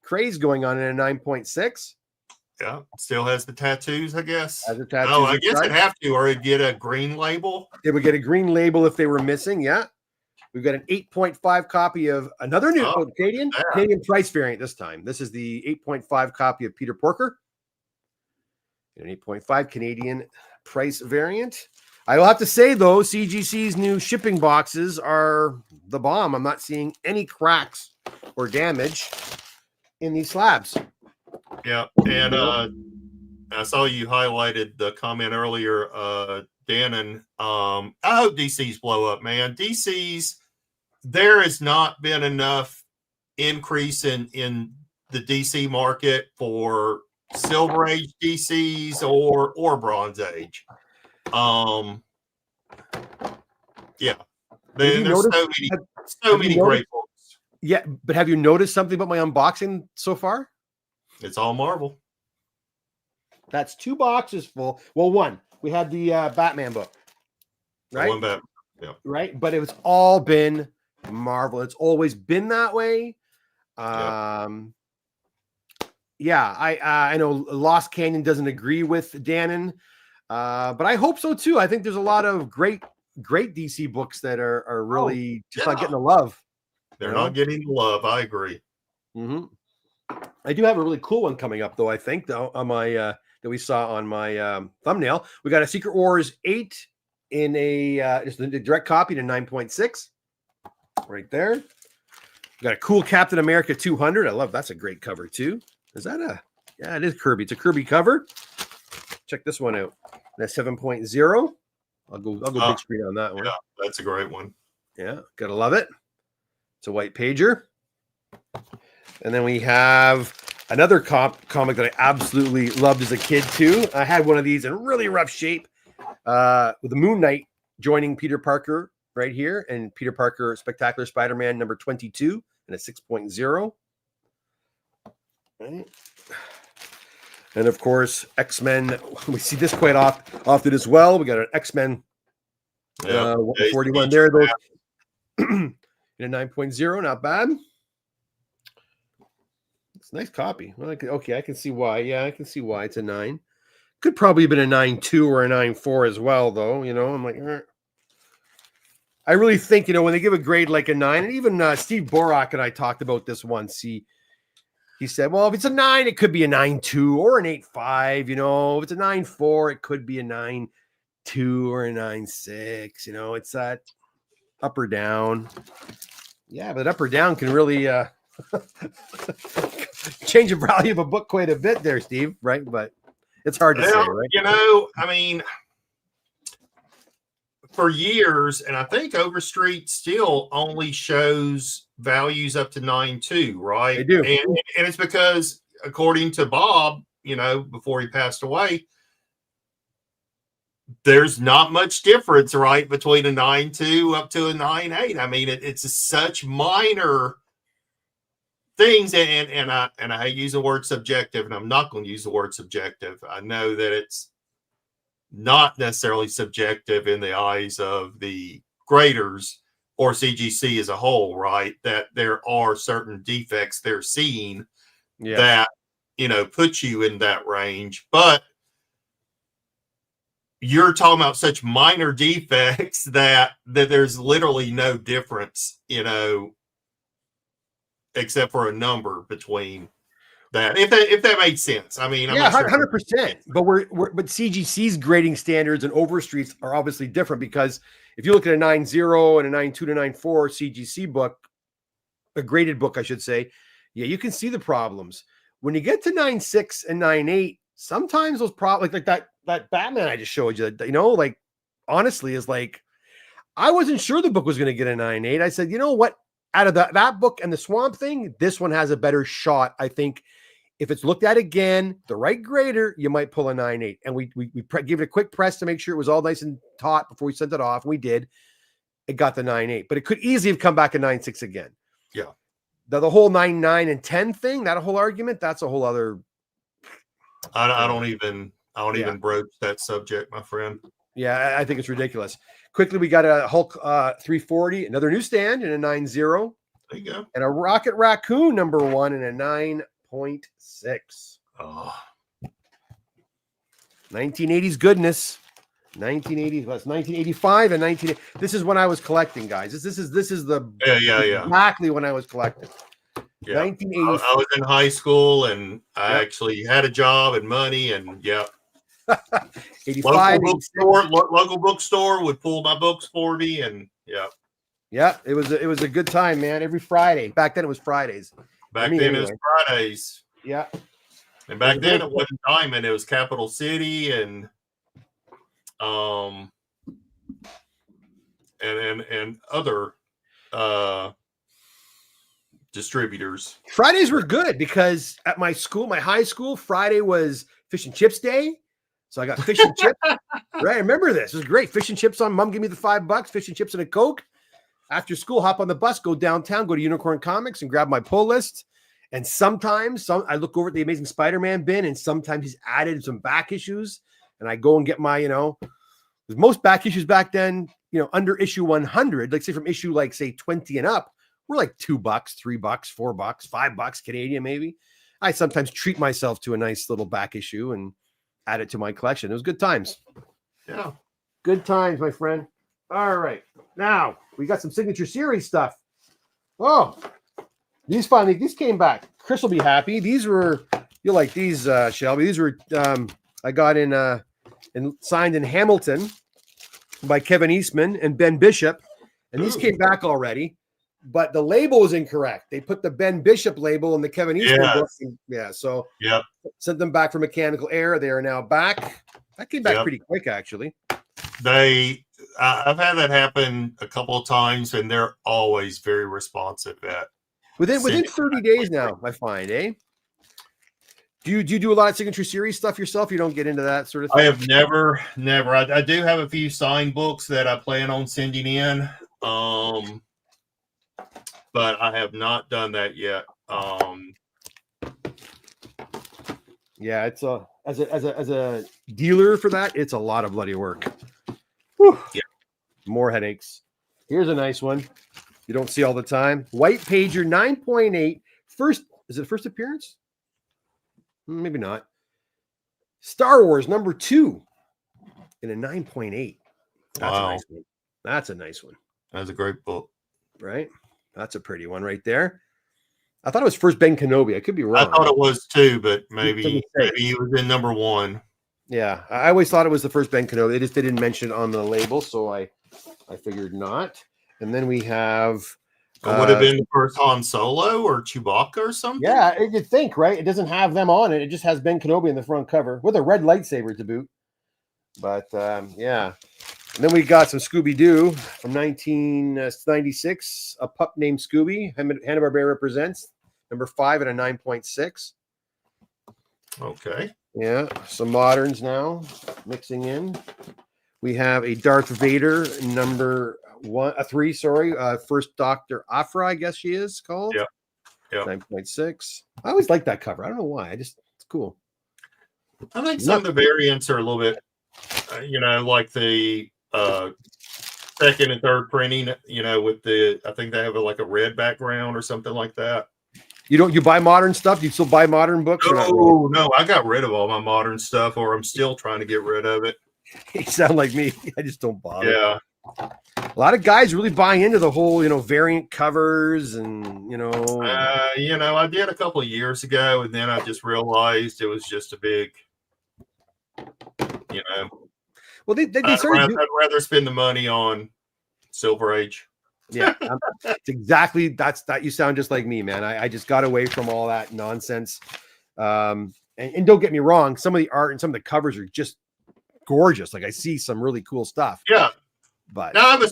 craze going on in a 9.6. Yeah, still has the tattoos, I guess. Has the tattoos. Oh, I guess it'd have to, or it'd get a green label. It would get a green label if they were missing, yeah. We've got an 8.5 copy of another new Canadian price variant this time. This is the 8.5 copy of Peter Porker. An 8.5 Canadian price variant. I will have to say, though, CGC's new shipping boxes are the bomb. I'm not seeing any cracks or damage in these slabs. Yeah, and I saw you highlighted the comment earlier, Dannon. I hope DCs blow up, man. DCs, there has not been enough increase in the DC market for Silver Age DCs or Bronze Age. Yeah. Have you There's noticed- so many you great books. Yeah, but have you noticed something about my unboxing so far? It's all Marvel. That's 2 boxes full. Well, one. We had the Batman book, right? One back. Yeah. Right, but it's all been Marvel. It's always been that way. Yeah, I know Lost Canyon doesn't agree with Dannon, but I hope so too. I think there's a lot of great DC books that are really just not getting the love. They're not getting the love. I agree. Mm-hmm. I do have a really cool one coming up, though. I think though on my that we saw on my thumbnail, we got a Secret Wars 8 in a just a direct copy to 9.6 right there. We got a cool Captain America 200. I love that's a great cover too. Is that yeah, it is Kirby. It's a Kirby cover. Check this one out. That's 7.0. I'll go big screen on that one. Yeah, that's a great one. Yeah, gotta love it. It's a white pager. And then we have another comic that I absolutely loved as a kid too. I had one of these in really rough shape with the Moon Knight joining Peter Parker right here, and Peter Parker Spectacular Spider-Man number 22 and a 6.0. Right. And of course, X-Men. We see this quite often as well. We got an X-Men 41 there. Those in a 9.0, not bad. It's a nice copy. Well, okay, I can see why. Yeah, I can see why it's a 9. Could probably have been a 9.2 or a 9.4 as well, though. You know, I'm like, I really think, you know, when they give a grade like a 9, and even Steve Borak and I talked about this once. He said, well, if it's a 9, it could be a 9.2 or an 8.5. You know, if it's a 9.4, it could be a 9.2 or a 9.6. You know, it's that up or down. Yeah, but up or down can really change the value of a book quite a bit there, Steve, right? But it's hard to say, right? You know, I mean, for years, and I think Overstreet still only shows values up to 9.2, right? They do. And it's because, according to Bob, you know, before he passed away, there's not much difference, right, between a 9.2 up to a 9.8. I mean, it's such minor things, and I use the word subjective, and I'm not going to use the word subjective. I know that it's not necessarily subjective in the eyes of the graders or CGC as a whole, right? That there are certain defects they're seeing that, you know, put you in that range. But you're talking about such minor defects that there's literally no difference, you know, except for a number between that. If that made sense. I mean, I'm yeah, not sure 100%. But but CGC's grading standards and Overstreet's are obviously different, because if you look at a 9.0 and a 9.2 to 9.4 CGC book, a graded book, I should say, yeah, you can see the problems. When you get to 9.6 and 9.8, sometimes those problems, like that Batman I just showed you, you know, like honestly is like, I wasn't sure the book was going to get a 9.8. I said, you know what? Out of that book and the Swamp Thing, this one has a better shot. I think if it's looked at again, the right grader, you might pull a 9.8. And we gave it a quick press to make sure it was all nice and taut before we sent it off. We did. It got the 9.8, but it could easily have come back a 9.6 again. Yeah. The whole 9.9 and 10 thing, that whole argument, that's a whole other. I don't even broach that subject, my friend. Yeah, I think it's ridiculous. Quickly, we got a Hulk 340, another newsstand in a 9.0. There you go. And a Rocket Raccoon number 1 in a 9.6. Oh. 1980s goodness. 1980. That's 1985 and 19. This is when I was collecting, guys. This is the exactly when I was collecting. Yeah. 1980. I was in high school, and I actually had a job and money, and 85. Local bookstore would pull my books for me, and it was a good time, man. Every Friday. Back then it was Fridays. It was Fridays. Yeah. And back then it wasn't Diamond, it was Capital City and other distributors. Fridays were good because at my school, my high school, Friday was fish and chips day. So I got fish and chips. Right, I remember this. It was great. Fish and chips on. Mom gave me the $5. Fish and chips and a Coke. After school, hop on the bus, go downtown, go to Unicorn Comics, and grab my pull list. And sometimes I look over at the Amazing Spider-Man bin, and sometimes he's added some back issues, and I go and get my, most back issues back then, under issue 100, like say from issue like say 20 and up, were like $2, $3, $4, $5 Canadian maybe. I sometimes treat myself to a nice little back issue and add it to my collection. It was good times. Yeah. Good times, my friend. All right. Now we got some signature series stuff. Oh, these came back. Chris will be happy. These were, you'll like these, Shelby. These were I got in signed in Hamilton by Kevin Eastman and Ben Bishop. And these came back already, but the label was incorrect. They put the Ben Bishop label in the Kevin Eastman book. Yeah. So sent them back for mechanical error. They are now back. That came back pretty quick, actually. I've had that happen a couple of times, and they're always very responsive at within 30 days now, I find, eh? Do you do a lot of signature series stuff yourself? You don't get into that sort of thing? I have never. I do have a few signed books that I plan on sending in, but I have not done that yet. Yeah, it's as a dealer for that, it's a lot of bloody work. Whew. Yeah, more headaches. Here's a nice one you don't see all the time. White Pager 9.8. Is it first appearance? Maybe not. Star Wars #2 in a 9.8. That's a nice one. That's a nice one. That's a great book, right? That's a pretty one right there. I thought it was first Ben Kenobi. I could be wrong. I thought it was too, but maybe he was in #1. Yeah, I always thought it was the first Ben Kenobi. They didn't mention it on the label, so I figured not. And then we have. It would have been the first Han Solo or Chewbacca or something. Yeah, you'd think, right? It doesn't have them on it. It just has Ben Kenobi in the front cover with a red lightsaber to boot. But yeah. And then we got some Scooby-Doo from 1996. A pup named Scooby. Hanna-Barbera presents #5 and a 9.6. Okay. Yeah, some moderns now mixing in. We have a Darth Vader #3. Sorry, first Dr. Aphra, I guess she is called. Yeah. 9.6. I always like that cover. I don't know why. It's cool. I think some of the variants are a little bit, like the second and third printing. With I think they have a red background or something like that. You buy modern stuff? Do you still buy modern books? No, I got rid of all my modern stuff, or I'm still trying to get rid of it. You sound like me. I just don't bother. Yeah. A lot of guys really buying into the whole, variant covers and, I did a couple of years ago, and then I just realized it was just a big, Well, I'd rather spend the money on Silver Age. Yeah, it's exactly that. You sound just like me, man. I just got away from all that nonsense. And don't get me wrong, some of the art and some of the covers are just gorgeous. Like I see some really cool stuff. Yeah. But now I have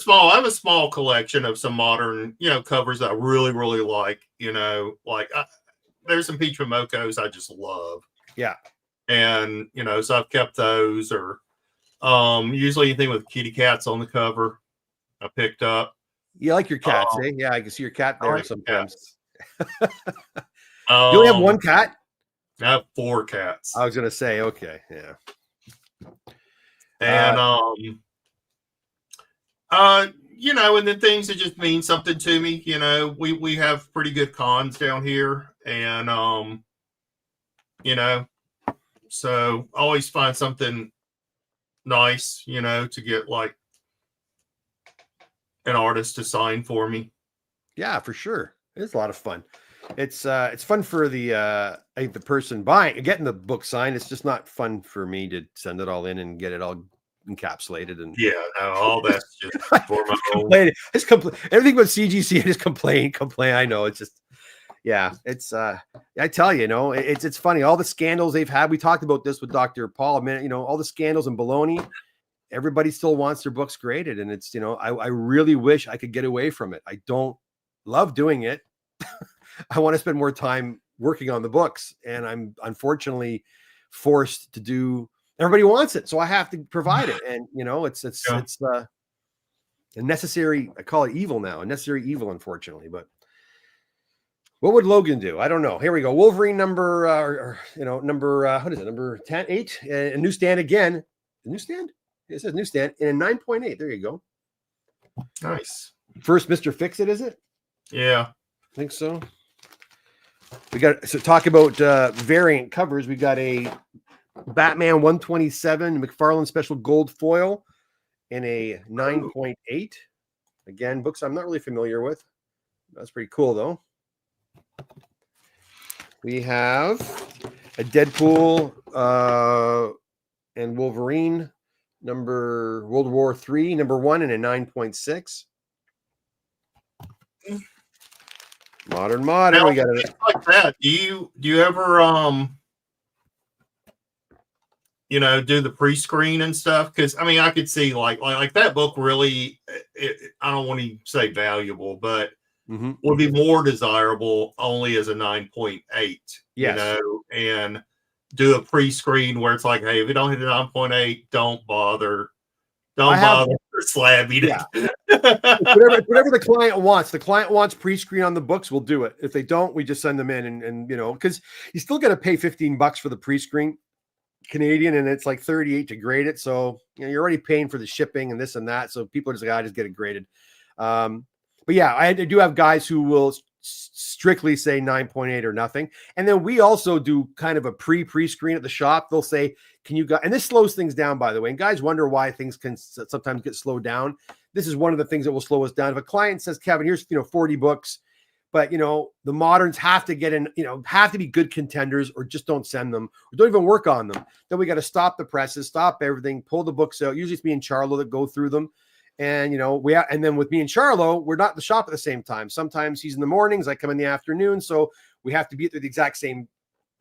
a small collection of some modern, covers that I really, really like. There's some Peach Momokos I just love. Yeah. And so I've kept those, or usually anything with kitty cats on the cover I picked up. You like your cats, eh? Yeah, I can see your cat there sometimes. You only have one cat? I have 4 cats. I was gonna say, okay, yeah. And and then things that just mean something to me. We have pretty good cons down here, and so I always find something nice, to get like an artist to sign for me. Yeah, for sure. It's a lot of fun. It's fun for the person getting the book signed. It's just not fun for me to send it all in and get it all encapsulated and all that's just for my own. Everything but CGC. I just complain. I know it's just it's I tell you, it's funny. All the scandals they've had. We talked about this with Dr. Paul a minute. All the scandals and baloney. Everybody still wants their books graded, and it's I really wish I could get away from it. I don't love doing it. I want to spend more time working on the books, and I'm unfortunately forced to do everybody wants it, so I have to provide it. And it's Yeah. it's a necessary. I call it evil now, a necessary evil, unfortunately. But what would Logan do? I don't know. Here we go. Wolverine number, number what is it? Number 10, 8, a newsstand again. A newsstand? It says newsstand in a 9.8. There you go. Nice. First Mr. Fix-It, is it? Yeah. I think so. We got to talk about variant covers. We got a Batman 127 McFarlane special gold foil in a 9.8. Again, books I'm not really familiar with. That's pretty cool, though. We have a Deadpool and Wolverine number World War III number 1 in a 9.6. Modern. Now, We got things like that. Do you ever do the pre-screen and stuff? Because I mean, I could see like that book really. I don't want to say valuable, but would be more desirable only as a 9.8. Yes. And do a pre-screen where it's like, hey, if you don't hit a 9.8, don't bother. Don't bother Slabby. Yeah. whatever the client wants. The client wants pre-screen on the books, we'll do it. If they don't, we just send them in and because you still got to pay $15 for the pre-screen Canadian, and it's like 38 to grade it. So you're already paying for the shipping and this and that. So people are just like, I just get it graded. But yeah, I do have guys who will strictly say 9.8 or nothing. And then we also do kind of a pre-screen at the shop. They'll say, can you guys, and this slows things down, by the way, and guys wonder why things can sometimes get slowed down. This is one of the things that will slow us down. If a client says, Kevin, here's 40 books, but the moderns have to get in, have to be good contenders, or just don't send them, or don't even work on them. Then we got to stop the presses, stop everything, pull the books out. Usually it's me and Charlo that go through them. And and then with me and Charlo, we're not at the shop at the same time. Sometimes he's in the mornings, I come in the afternoon, so we have to be at the exact same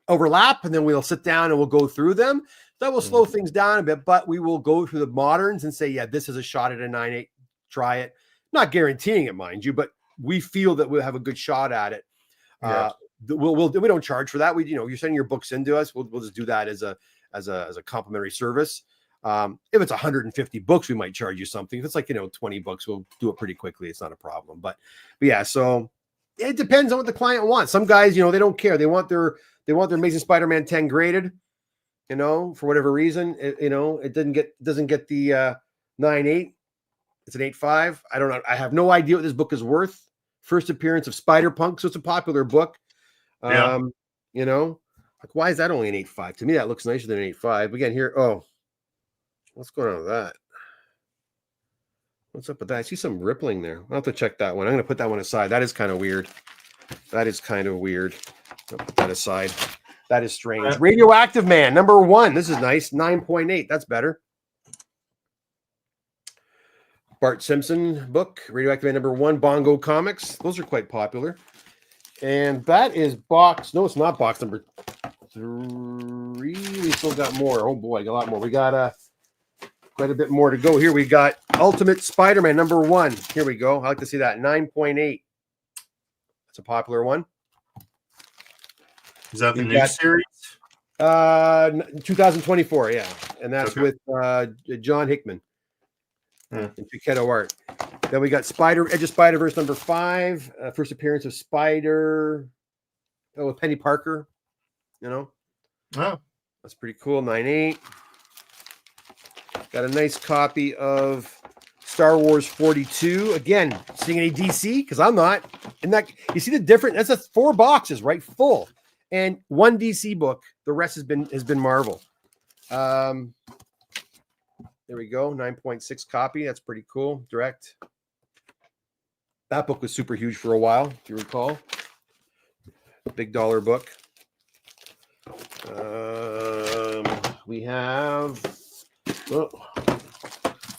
overlap, and then we'll sit down and we'll go through them. That will slow things down a bit, but we will go through the moderns and say, yeah, this is a shot at a 9.8. Try it. Not guaranteeing it, mind you, but we feel that we'll have a good shot at it. Yeah. We don't charge for that. You're sending your books into us. We'll just do that as a complimentary service. If it's 150 books, we might charge you something. If it's like 20 books, we'll do it pretty quickly. It's not a problem. But yeah, so it depends on what the client wants. Some guys, they don't care. They want their Amazing Spider-Man 10 graded, for whatever reason. It doesn't get the 9.8. It's an 8.5. I don't know. I have no idea what this book is worth. First appearance of Spider-Punk, so it's a popular book. Yeah. Like, why is that only an 8.5? To me, that looks nicer than an 8.5. Again, here, what's going on with that? What's up with that? I see some rippling there. I'll have to check that one. I'm going to put that one aside. That is kind of weird. I'll put that aside. That is strange. Radioactive Man, number 1. This is nice. 9.8. That's better. Bart Simpson book, Radioactive Man number 1, Bongo Comics. Those are quite popular. And that is box. No, it's not box number 3. We still got more. Oh boy, a lot more. We got quite a bit more to go here. We got Ultimate Spider-Man number 1. Here we go. I like to see that. 9.8. That's a popular one. Is that the new series? 2024, yeah. And that's with John Hickman. And Pichetto art. Then we got Edge of Spider-Verse number 5. First appearance of Spider. With Penny Parker. Oh, that's pretty cool. 9.8. Got a nice copy of Star Wars 42. Again, seeing any DC because I'm not. And that you see the difference. That's 4 boxes, right? Full, and 1 DC book. The rest has been Marvel. There we go. 9.6 copy. That's pretty cool. Direct. That book was super huge for a while, if you recall. Big dollar book.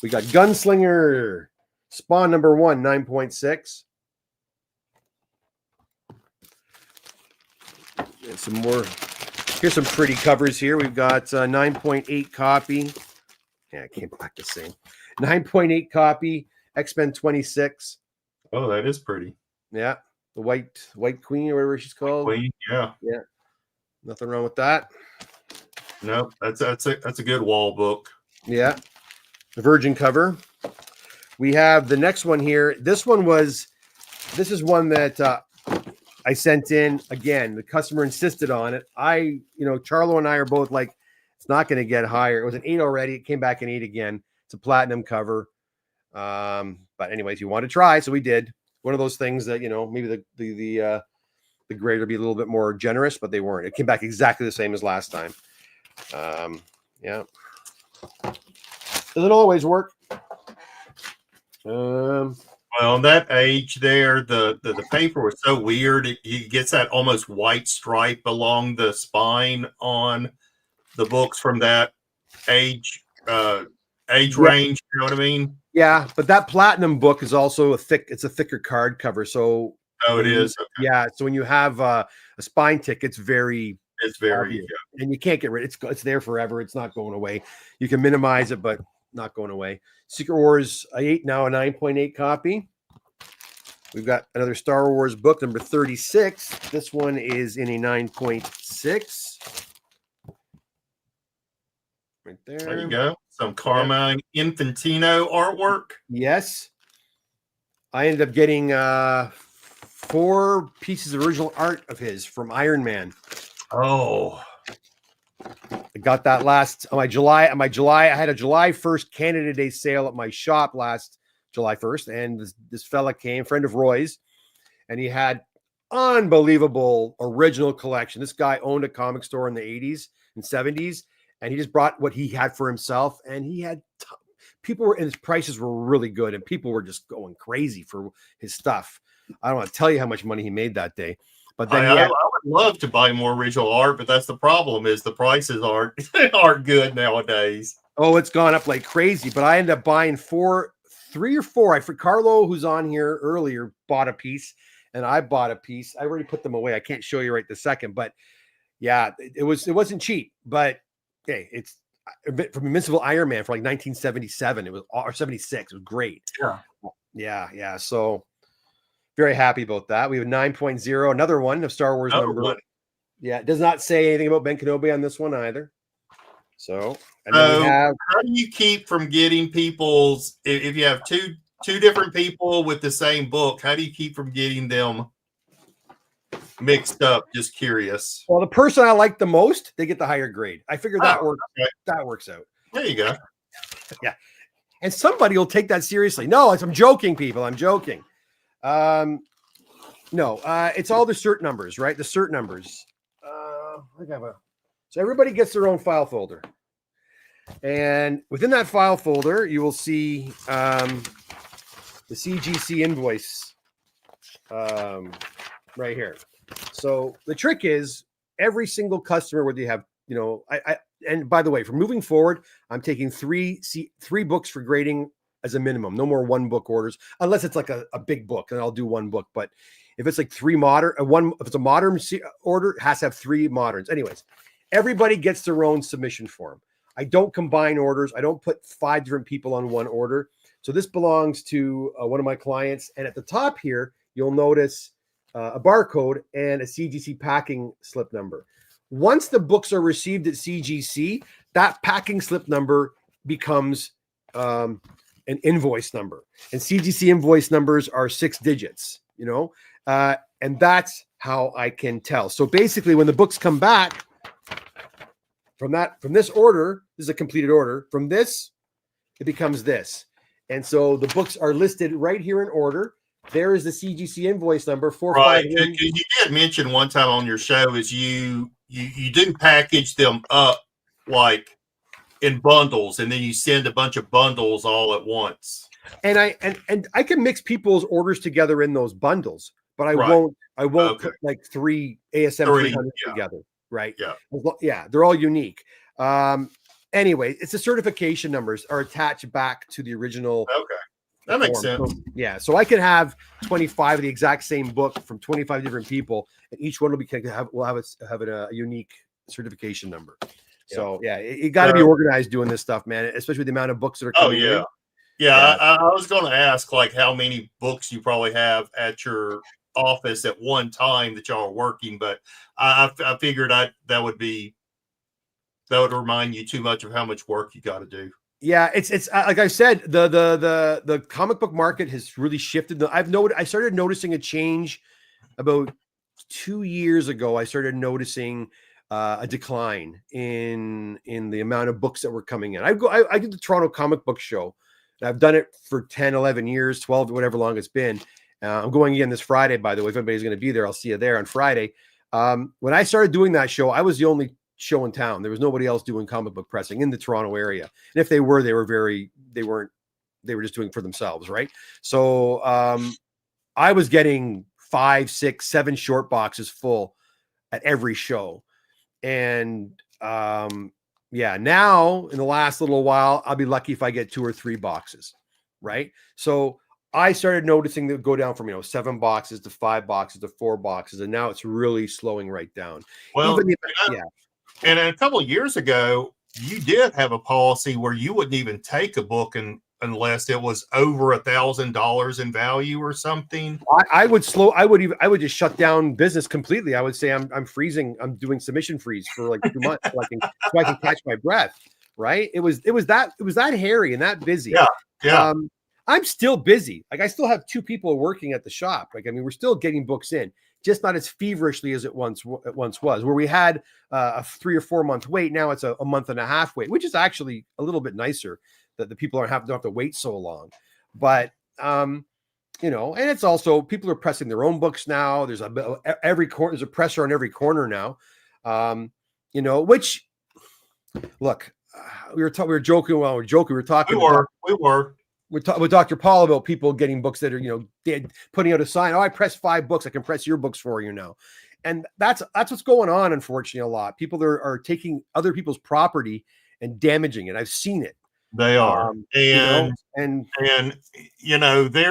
We got Gunslinger Spawn number 1, 9.6. And some more. Here's some pretty covers here. We've got 9.8 copy. Yeah, I came back the same. 9.8 copy, X-Men 26. Oh, that is pretty. Yeah, the White Queen or whatever she's called. Queen, yeah. Yeah, nothing wrong with that. No, that's a good wall book. Yeah, the Virgin cover. We have the next one here. This is one that I sent in. Again, the customer insisted on it. Charlo and I are both like, it's not going to get higher. It was an 8 already. It came back an 8 again. It's a platinum cover. But anyways, you want to try, so we did. One of those things that maybe the grade will be a little bit more generous, but they weren't. It came back exactly the same as last time. Yeah. Doesn't always work. Well, on that age there, the paper was so weird. It gets that almost white stripe along the spine on the books from that age range. You know what I mean? Yeah, but that platinum book is also it's a thicker card cover. So it is. Okay. Yeah, so when you have a spine tick, it's very obvious, and you can't get rid. It's there forever. It's not going away. You can minimize it, but not going away. Secret Wars 8, now a 9.8 copy. We've got another Star Wars book, number 36. This one is in a 9.6. Right there. There you go. Some Carmine Infantino artwork. Yes. I ended up getting 4 pieces of original art of his from Iron Man. Oh. I got that on my July. I had a July 1st Canada Day sale at my shop last July 1st, and this fella came, friend of Roy's, and he had unbelievable original collection. This guy owned a comic store in the 80s and 70s, and he just brought what he had for himself, and he had and his prices were really good, and people were just going crazy for his stuff. I don't want to tell you how much money he made that day. But then I would love to buy more original art, but that's the problem is the prices aren't good nowadays. Oh, it's gone up like crazy. But I ended up buying 3 or 4. Carlo, who's on here earlier, bought a piece, and I bought a piece. I already put them away. I can't show you right this second, but yeah, it wasn't cheap. But hey, it's from Invincible Iron Man for like 1977. It was or 76. It was great. Yeah. So very happy about that. We have 9.0, another one of Star Wars number. Yeah, it does not say anything about Ben Kenobi on this one either. So, how do you keep from getting people's, if you have two different people with the same book, how do you keep from getting them mixed up? Just curious. Well, the person I like the most, they get the higher grade. I figured that works. Okay. That works out. There you go. Yeah. And somebody will take that seriously. No, I'm joking, people. I'm joking. No, it's all the cert numbers, right? The cert numbers. So everybody gets their own file folder. And within that file folder, you will see the CGC invoice right here. So the trick is every single customer, whether you have, and by the way, from moving forward, I'm taking 3 books for grading as a minimum. No more 1 book orders, unless it's like a big book, and I'll do 1 book. But if it's like 3 modern, if it's a modern order, it has to have 3 moderns. Anyways, everybody gets their own submission form. I don't combine orders. I don't put 5 different people on one order. So this belongs to one of my clients. And at the top here, you'll notice a barcode and a CGC packing slip number. Once the books are received at CGC, that packing slip number becomes an invoice number. And CGC invoice numbers are 6 digits, and that's how I can tell. So basically, when the books come back from this order, this is a completed order. From this, it becomes this. And so the books are listed right here in order. There is the CGC invoice number 451. Right. You did mention one time on your show is you do package them up like in bundles, and then you send a bunch of bundles all at once. And I can mix people's orders together in those bundles, but I won't put like 3 ASM 300 together. Right. Yeah. They're all unique. Anyway, it's the certification numbers are attached back to the original. Okay. That makes sense. So, yeah. So I can have 25 of the exact same book from 25 different people, and each one will have a unique certification number. So yeah, you got to be organized doing this stuff, man, especially with the amount of books that are coming in. Yeah. I was going to ask like how many books you probably have at your office at one time that y'all are working, but I figured that would be that would remind you too much of how much work you got to do. Yeah, it's like I said, the comic book market has really shifted. I started noticing a change about 2 years ago. I started noticing a decline in the amount of books that were coming in. I did the Toronto Comic Book Show, and I've done it for 10, 11 years, 12, whatever long it's been. I'm going again this Friday, by the way. If anybody's going to be there, I'll see you there on Friday. When I started doing that show, I was the only show in town. There was nobody else doing comic book pressing in the Toronto area. And if they were, they were just doing it for themselves. Right. So I was getting 5, 6, 7 short boxes full at every show. And yeah, now in the last little while, I'll be lucky if I get 2 or 3 boxes. Right. So I started noticing that go down from 7 boxes to 5 boxes to 4 boxes, and now it's really slowing right down. Well, and a couple of years ago, you did have a policy where you wouldn't even take a book unless it was over $1,000 in value or something. I would just shut down business completely. I would say I'm freezing. I'm doing submission freeze for like 2 months so I can catch my breath. Right? It was that hairy and that busy. Yeah. I'm still busy. Like I still have 2 people working at the shop. Like, I mean, we're still getting books in, just not as feverishly as it once was, where we had a 3 or 4 month wait. Now it's a month and a half wait, which is actually a little bit nicer that the people don't have to wait so long. But, and it's also, people are pressing their own books now. There's there's a presser on every corner now, which look, we were joking. While we were talking. We were. With Dr. Paul about people getting books that are, putting out a sign. Oh, I press 5 books. I can press your books for you now. And that's what's going on. Unfortunately, a lot people are taking other people's property and damaging it. I've seen it. They are. There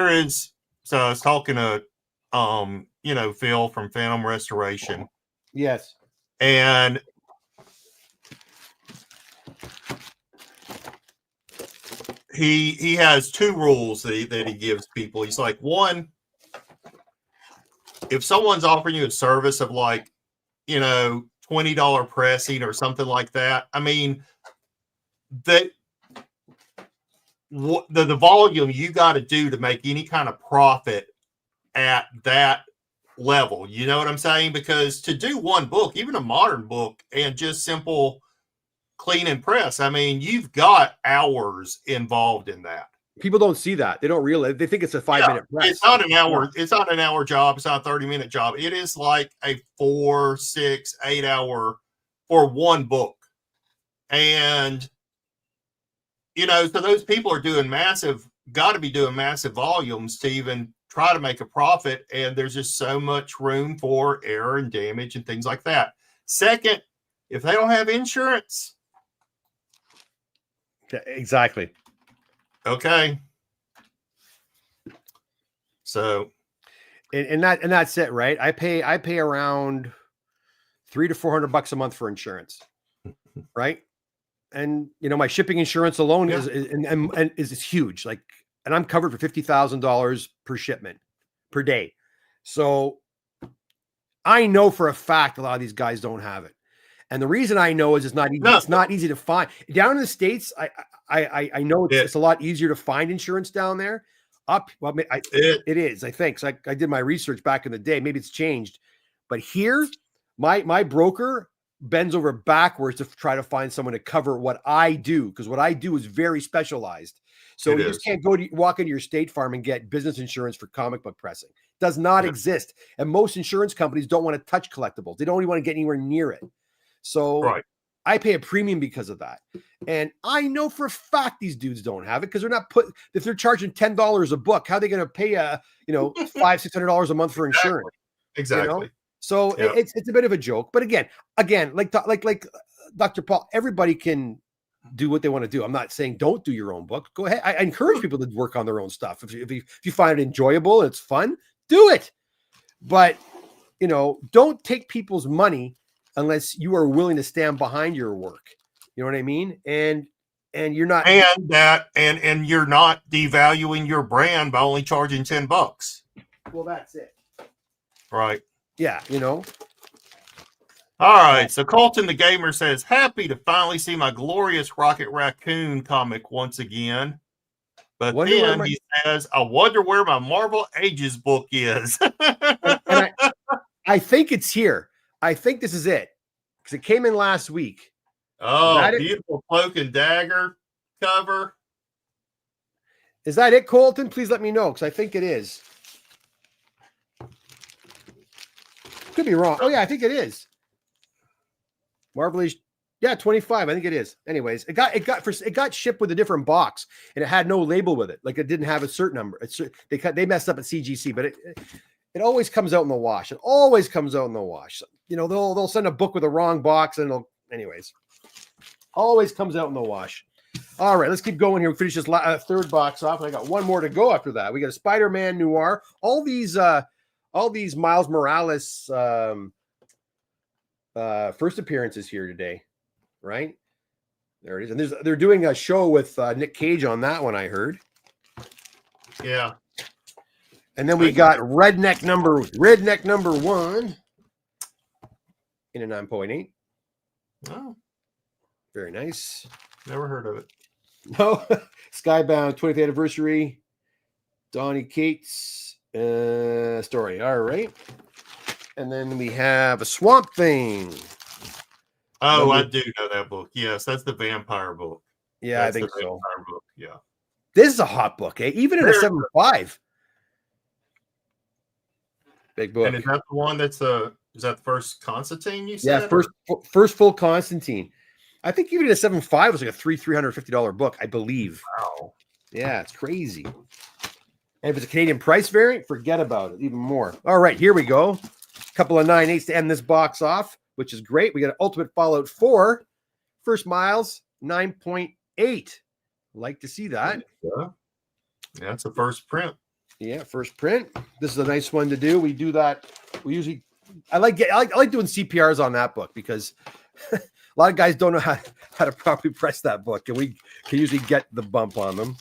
is, so I was talking to, Phil from Phantom Restoration. Yes. And he has 2 rules that he gives people. He's like, 1, if someone's offering you a service of like, $20 pressing or something like that, I mean, the volume you got to do to make any kind of profit at that level, you know what I'm saying? Because to do 1 book, even a modern book, and just simple clean and press, I mean, you've got hours involved in that. People don't see that. They don't realize. They think it's a 5-minute press. It's not an hour. It's not an hour job. It's not a 30-minute job. It is like a 4, 6, 8 hour for 1 book. And, so those people are got to be doing massive volumes to even try to make a profit. And there's just so much room for error and damage and things like that. Second, if they don't have insurance. Exactly. Okay. So, and that's it, right? I pay around $300 to $400 a month for insurance, right? And my shipping insurance alone is huge. Like, and I'm covered for $50,000 per shipment per day. So I know for a fact a lot of these guys don't have it. And the reason I know is it's not easy. No. It's not easy to find down in the States. I know it's a lot easier to find insurance down there. It is. I think so. I did my research back in the day. Maybe it's changed, but here, my broker bends over backwards to try to find someone to cover what I do, because what I do is very specialized. So you just can't walk into your State Farm and get business insurance for comic book pressing. Does not exist, and most insurance companies don't want to touch collectibles. They don't even want to get anywhere near it. So I pay a premium because of that. And I know for a fact these dudes don't have it, because they're not if they're charging $10 a book, how are they going to pay $500-$600 a month for insurance? Exactly. So it's a bit of a joke. But again, like Dr. Paul, everybody can do what they want to do. I'm not saying don't do your own book. Go ahead. I encourage people to work on their own stuff. If you find it enjoyable and it's fun, do it. But don't take people's money unless you are willing to stand behind your work. You know what I mean? And you're not, and you're not devaluing your brand by only charging $10. Well, that's it. Right. Yeah. All right. So Colton the Gamer says, happy to finally see my glorious Rocket Raccoon comic once again. But Wonder where then he says, I wonder where my Marvel Ages book is. and I think it's here. I think this is it because it came in last week. Oh, beautiful cloak and dagger cover. Is that it, Colton? Please let me know because I think it is. Could be wrong. Oh yeah, I think it is. Marvel Age, yeah, 25. I think it is. Anyways, it got shipped with a different box and it had no label with it. Like it didn't have a cert number. They messed up at CGC, but it always comes out in the wash. It always comes out in the wash. You know, they'll send a book with a wrong box and anyways, always comes out in the wash. All right, let's keep going here. We finish this third box off, and I got one more to go after that. We got a Spider-Man Noir. All these Miles Morales first appearances here today, right? There it is. And they're doing a show with Nick Cage on that one, I heard. Yeah. And then we got Redneck number 1 in a 9.8. Oh, very nice. Never heard of it. No, Skybound 20th anniversary. Donny Cates story. All right. And then we have a Swamp Thing. Oh, I do know that book. Yes, that's the vampire book. Yeah, That's I think the so. vampire book. Yeah. This is a hot book, eh? Even in a 7.5. Big book. And is that the one is that the first Constantine you said? Yeah, first full Constantine. I think even a 7.5 was like a $350 book, I believe. Wow. Yeah, it's crazy. And if it's a Canadian price variant, forget about it, even more. All right, here we go. A couple of 9.8s to end this box off, which is great. We got an Ultimate Fallout 4. First Miles, 9.8. Like to see that. Yeah, that's the first print. Yeah, first print. This is a nice one to do. We do that. We usually, I like doing CPRs on that book because a lot of guys don't know how to properly press that book, and we can usually get the bump on them.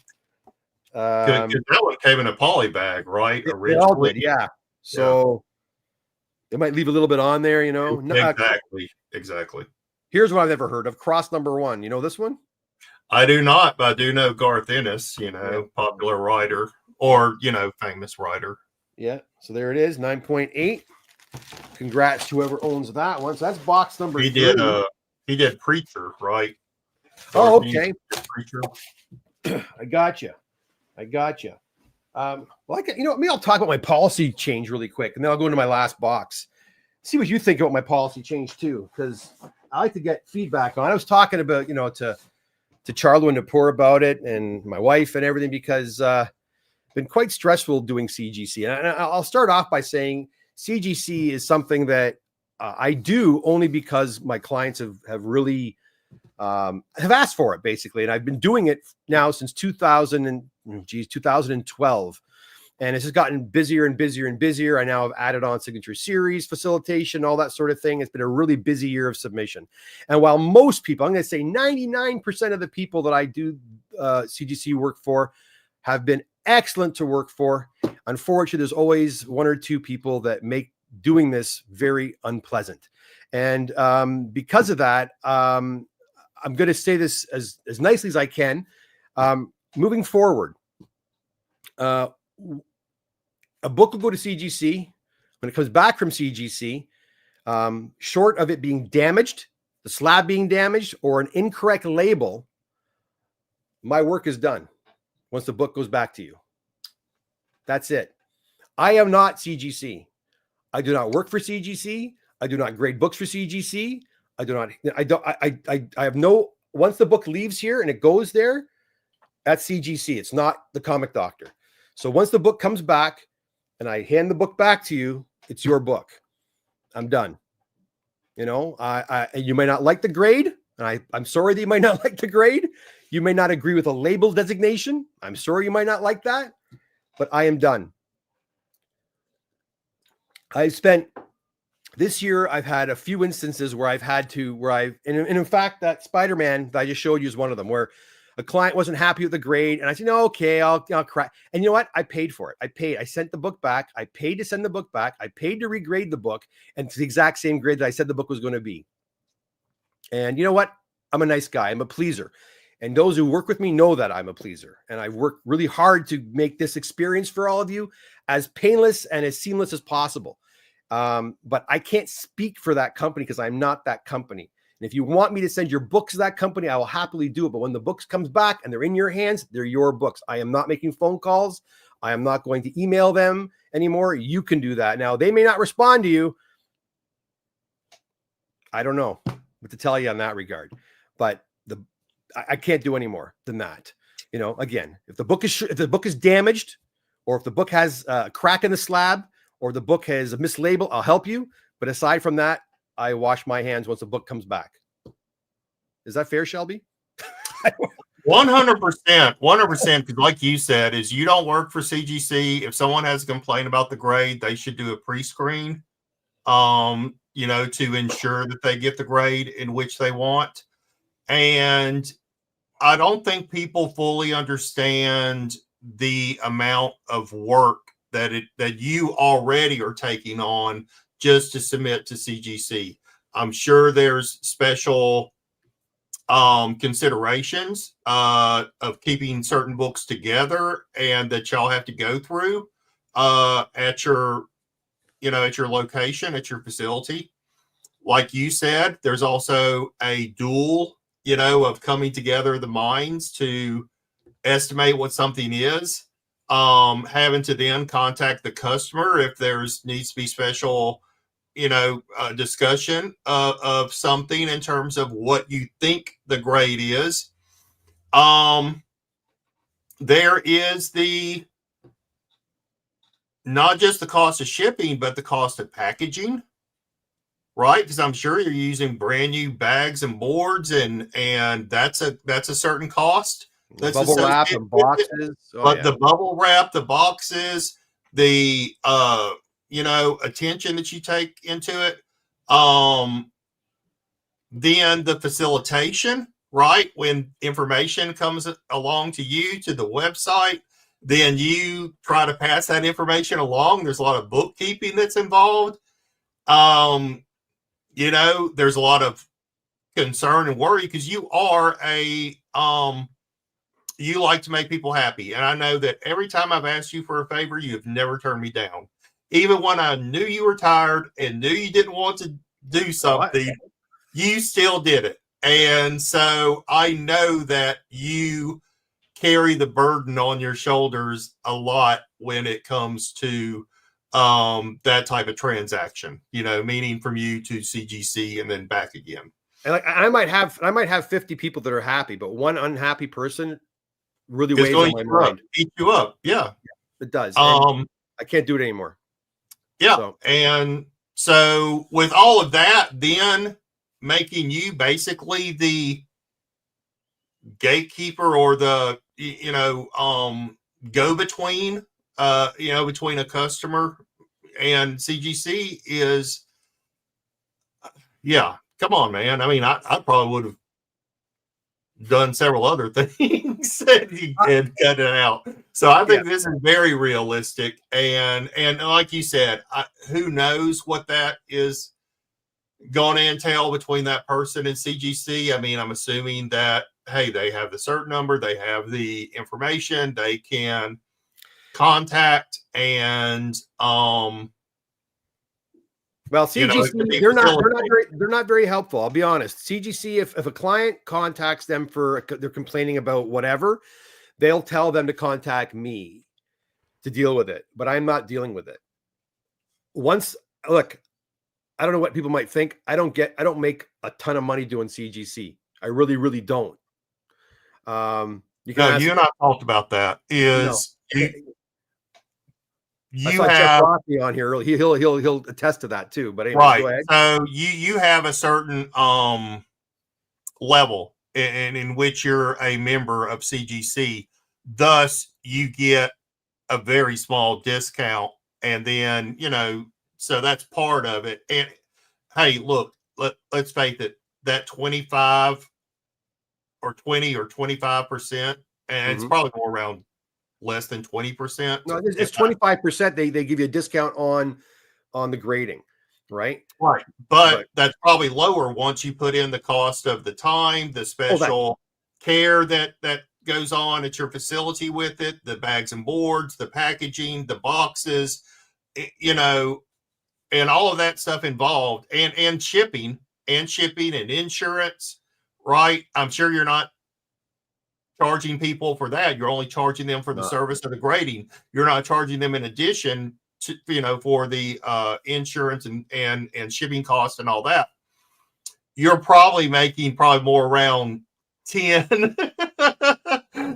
That one came in a poly bag, right? They all did, yeah. So it might leave a little bit on there, you know. Exactly. Here's what I've never heard of: Cross number 1. You know this one? I do not, but I do know Garth Ennis, popular writer or, famous writer. Yeah. So there it is, 9.8. Congrats to whoever owns that one. So that's box number 3. He did Preacher, right? Oh, okay. Preacher. I got you. Well, I'll talk about my policy change really quick, and then I'll go into my last box. See what you think about my policy change too, because I like to get feedback on. I was talking about, to Charlo and Napur about it, and my wife and everything, because been quite stressful doing CGC. And I'll start off by saying CGC is something that I do only because my clients have really have asked for it, basically. And I've been doing it now since 2012. And it's just gotten busier and busier and busier. I now have added on signature series, facilitation, all that sort of thing. It's been a really busy year of submission. And while most people, I'm going to say 99% of the people that I do CGC work for have been excellent to work for, unfortunately, there's always 1 or 2 people that make doing this very unpleasant. And because of that, I'm going to say this as nicely as I can. Moving forward, a book will go to CGC. When it comes back from CGC, short of it being damaged, the slab being damaged, or an incorrect label, my work is done once the book goes back to you. That's it. I am not CGC. I do not work for CGC. I do not grade books for CGC. I have no, once the book leaves here and it goes there, that's CGC. It's not the Comic Doctor. So once the book comes back and I hand the book back to you, it's your book. I'm done. You may not like the grade, and I'm sorry that you might not like the grade. You may not agree with a label designation. I'm sorry you might not like that, but I am done. This year, I've had a few instances where and in fact, that Spider-Man that I just showed you is one of them, where a client wasn't happy with the grade, and I said, no, okay, I'll crack. And you know what? I paid for it. I sent the book back. I paid to send the book back. I paid to regrade the book, and it's the exact same grade that I said the book was going to be. And you know what? I'm a nice guy. I'm a pleaser. And those who work with me know that I'm a pleaser. And I work really hard to make this experience for all of you as painless and as seamless as possible. But I can't speak for that company because I'm not that company. And if you want me to send your books to that company, I will happily do it. But when the books comes back and they're in your hands, they're your books. I am not making phone calls. I am not going to email them anymore. You can do that. Now, they may not respond to you. I don't know what to tell you on that regard. But I can't do any more than that. You know, again, if the book is damaged, or if the book has a crack in the slab, or the book has a mislabel, I'll help you. But aside from that, I wash my hands once the book comes back. Is that fair, Shelby? 100%, 100%. Because like you said, is you don't work for CGC. If someone has a complaint about the grade, they should do a pre-screen, you know, to ensure that they get the grade in which they want. And I don't think people fully understand the amount of work that you already are taking on just to submit to CGC. I'm sure there's special considerations of keeping certain books together and that y'all have to go through at your location, at your facility. Like you said, there's also a dual, you know, of coming together the minds to estimate what something is, having to then contact the customer if there's needs to be special, you know, discussion of something in terms of what you think the grade is. There is not just the cost of shipping, but the cost of packaging. Right, because I'm sure you're using brand new bags and boards, and that's a certain cost. That's bubble wrap and boxes. But the bubble wrap, the boxes, the you know, attention that you take into it. Then the facilitation, right? When information comes along to you to the website, then you try to pass that information along. There's a lot of bookkeeping that's involved. You know, there's a lot of concern and worry because you are you like to make people happy. And I know that every time I've asked you for a favor, you have never turned me down. Even when I knew you were tired and knew you didn't want to do something, you still did it. And so I know that you carry the burden on your shoulders a lot when it comes to that type of transaction, you know, meaning from you to CGC and then back again. And like I might have 50 people that are happy, but one unhappy person really weighs on my mind. Eat you up. Yeah. It does. I can't do it anymore. Yeah. So. And so with all of that, then making you basically the gatekeeper or the, you know, go-between, you know, between a customer and CGC is, yeah, come on, man. I mean, I probably would have done several other things and cut it out. So I think this is very realistic. And like you said, who knows what that is going to entail between that person and CGC. I mean, I'm assuming that, hey, they have the cert number, they have the information, they can contact and well, CGC, you know, they're not very helpful. I'll be honest. CGC, if a client contacts them they're complaining about whatever, they'll tell them to contact me to deal with it, but I'm not dealing with it. Look, I don't know what people might think. I don't make a ton of money doing CGC. I really, really don't. You and I talked about that. You I saw Jeff Rossi on here. He'll attest to that too. But anyway, right. Go ahead. So you have a certain level in which you're a member of CGC. Thus, you get a very small discount, and then you know. So that's part of it. And hey, look, let's face it. That 25 or 20 or 25%, and it's probably more around less than 20%. No, it's 25%. They give you a discount on the grading, right? Right. But that's probably lower once you put in the cost of the time, the special care that goes on at your facility with it, the bags and boards, the packaging, the boxes, you know, and all of that stuff involved, and shipping and insurance, right? I'm sure you're not charging people for that. You're only charging them for the service of the grading. You're not charging them in addition to, you know, for the insurance and shipping costs and all that. You're probably making more around 10.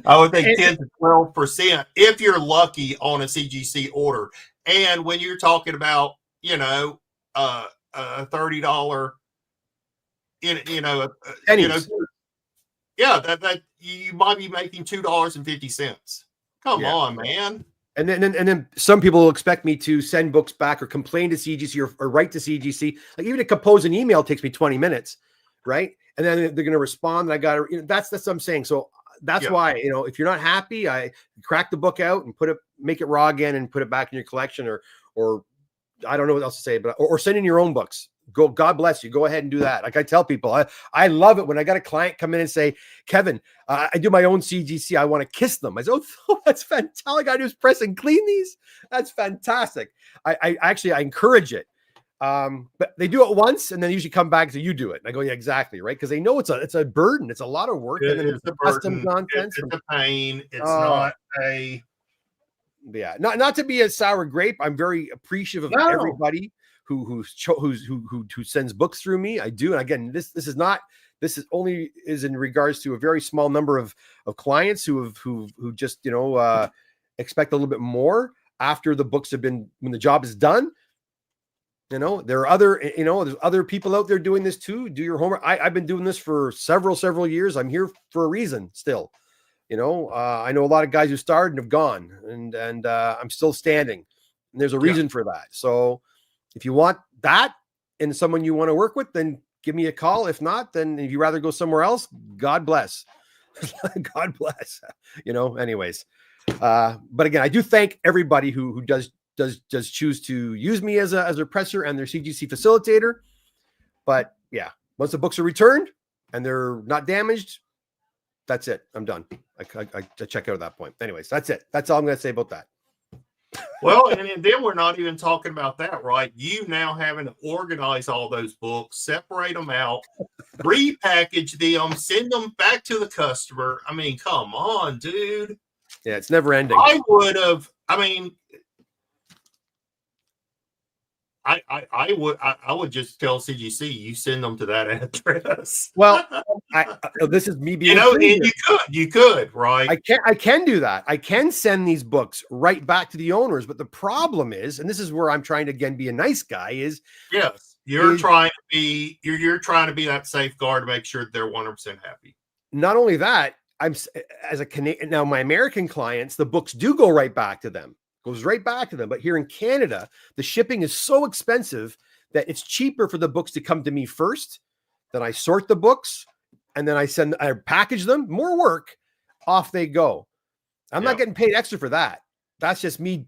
I would think 10 to 12% if you're lucky on a CGC order. And when you're talking about, you know, a $30, yeah, that you might be making $2.50. Come on, man. And then some people will expect me to send books back or complain to CGC or write to CGC. Like even to compose an email takes me 20 minutes, right? And then they're going to respond. And I got to, you know, that's what I'm saying. So that's why, you know, if you're not happy, I crack the book out and make it raw again and put it back in your collection, or I don't know what else to say, but or send in your own books. Go, God bless you. Go ahead and do that. Like I tell people, I love it when I got a client come in and say, Kevin, I do my own CGC. I want to kiss them. I say, oh, that's fantastic. All I got to do is press and clean these. That's fantastic. I actually encourage it. But they do it once and then usually come back and say, you do it. And I go, yeah, exactly. Right. Cause they know it's a burden. It's a lot of work. And then it's a custom nonsense. It's a pain. It's not a, not to be a sour grape. I'm very appreciative of everybody who sends books through me. I do. And again, this is only in regards to a very small number of clients who just, you know, expect a little bit more after the books have been, when the job is done. You know, there are there's other people out there doing this too. Do your homework. I've been doing this for several years. I'm here for a reason still. You know, I know a lot of guys who started and have gone, and I'm still standing. And there's a reason for that. So if you want that and someone you want to work with, then give me a call. If not, then if you rather go somewhere else, God bless. God bless. You know, anyways. But again, I do thank everybody who does choose to use me as a presser and their CGC facilitator. But yeah, once the books are returned and they're not damaged, that's it. I'm done. I check out at that point. Anyways, that's it. That's all I'm going to say about that. Well, and then we're not even talking about that, right? You now having to organize all those books, separate them out, repackage them, send them back to the customer. I mean, come on, dude. Yeah, it's never ending. I would just tell CGC you send them to that address. Well, this is me being, you know, and you could, right? I can do that. I can send these books right back to the owners, but the problem is, and this is where I'm trying to again be a nice guy, is you're trying to be that safeguard to make sure they're 100% happy. Not only that, I'm as a Canadian now, my American clients, the books do go right back to them. Goes right back to them. But here in Canada, the shipping is so expensive that it's cheaper for the books to come to me first. Then I sort the books and then I package them. More work. Off they go. I'm not getting paid extra for that. That's just me.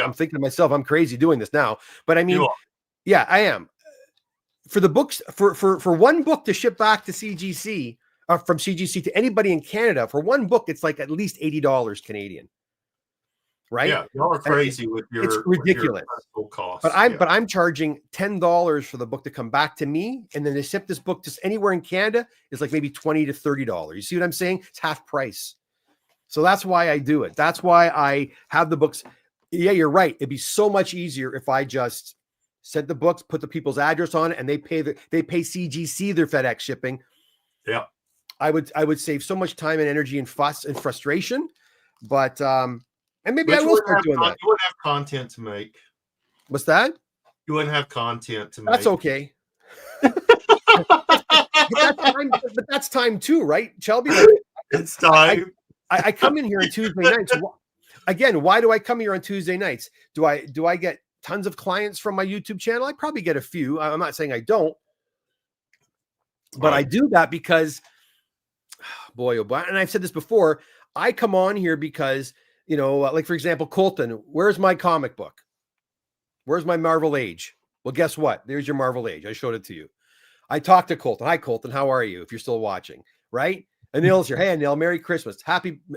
I'm thinking to myself, I'm crazy doing this now. But I mean, yeah, I am. For the books, for one book to ship back to CGC, or from CGC to anybody in Canada, for one book, it's like at least $80 Canadian. Right? Yeah, y'all are crazy with your. It's ridiculous. Cost. But I'm charging $10 for the book to come back to me, and then to ship this book just anywhere in Canada is like maybe $20 to $30. You see what I'm saying? It's half price. So that's why I do it. That's why I have the books. Yeah, you're right. It'd be so much easier if I just sent the books, put the people's address on it, and they pay CGC their FedEx shipping. Yeah, I would save so much time and energy and fuss and frustration, but and maybe I will start doing that. You wouldn't have content to make. What's that? You wouldn't have content to make. That's okay. but that's time too, right, Shelby? Like, it's time. I come in here on Tuesday nights. Again, why do I come here on Tuesday nights? Do I get tons of clients from my YouTube channel? I probably get a few. I'm not saying I don't. But I do that because boy, oh boy. And I've said this before. I come on here because, like for example, Colton, where's my comic book? Where's my Marvel Age? Well, guess what? There's your Marvel Age. I showed it to you. I talked to Colton. Hi, Colton. How are you? If you're still watching, right? Anil's here. Hey, Anil, Merry Christmas.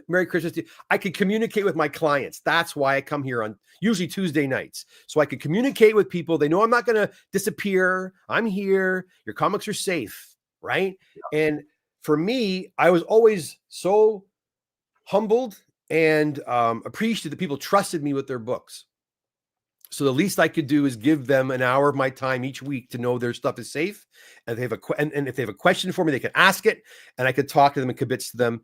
Merry Christmas to you. I can communicate with my clients. That's why I come here on usually Tuesday nights. So I can communicate with people. They know I'm not going to disappear. I'm here. Your comics are safe, right? Yeah. And for me, I was always so humbled and appreciative that people trusted me with their books. So the least I could do is give them an hour of my time each week to know their stuff is safe. And if they have a question for me, they can ask it, and I could talk to them and kibitz to them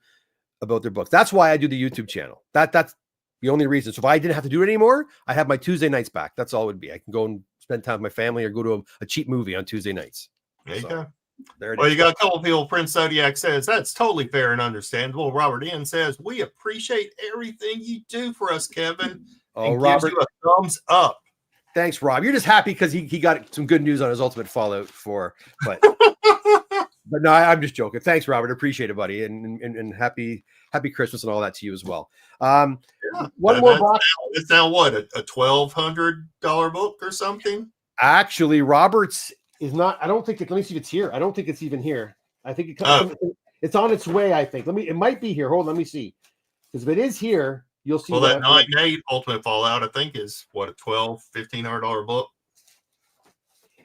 about their books. That's why I do the YouTube channel. That's the only reason. So if I didn't have to do it anymore, I have my Tuesday nights back. That's all it would be. I can go and spend time with my family or go to a cheap movie on Tuesday nights. There you go. There it well, is. You got a couple of people. Prince Zodiac says that's totally fair and understandable. Robert N says we appreciate everything you do for us, Kevin. Oh, Robert, gives you a thumbs up. Thanks, Rob. You're just happy because he got some good news on his Ultimate Fallout 4. But no, I'm just joking. Thanks, Robert. Appreciate it, buddy. And happy Christmas and all that to you as well. One more box. It's now what, a $1,200 book or something? Actually, Robert's is not. I don't think let me see if it's here. I don't think it's even here. I think it's on its way, I think. It might be here. Hold on, let me see. Because if it is here, you'll see. Well, that 9.8 Ultimate Fallout, I think, is what, a $1,500 book.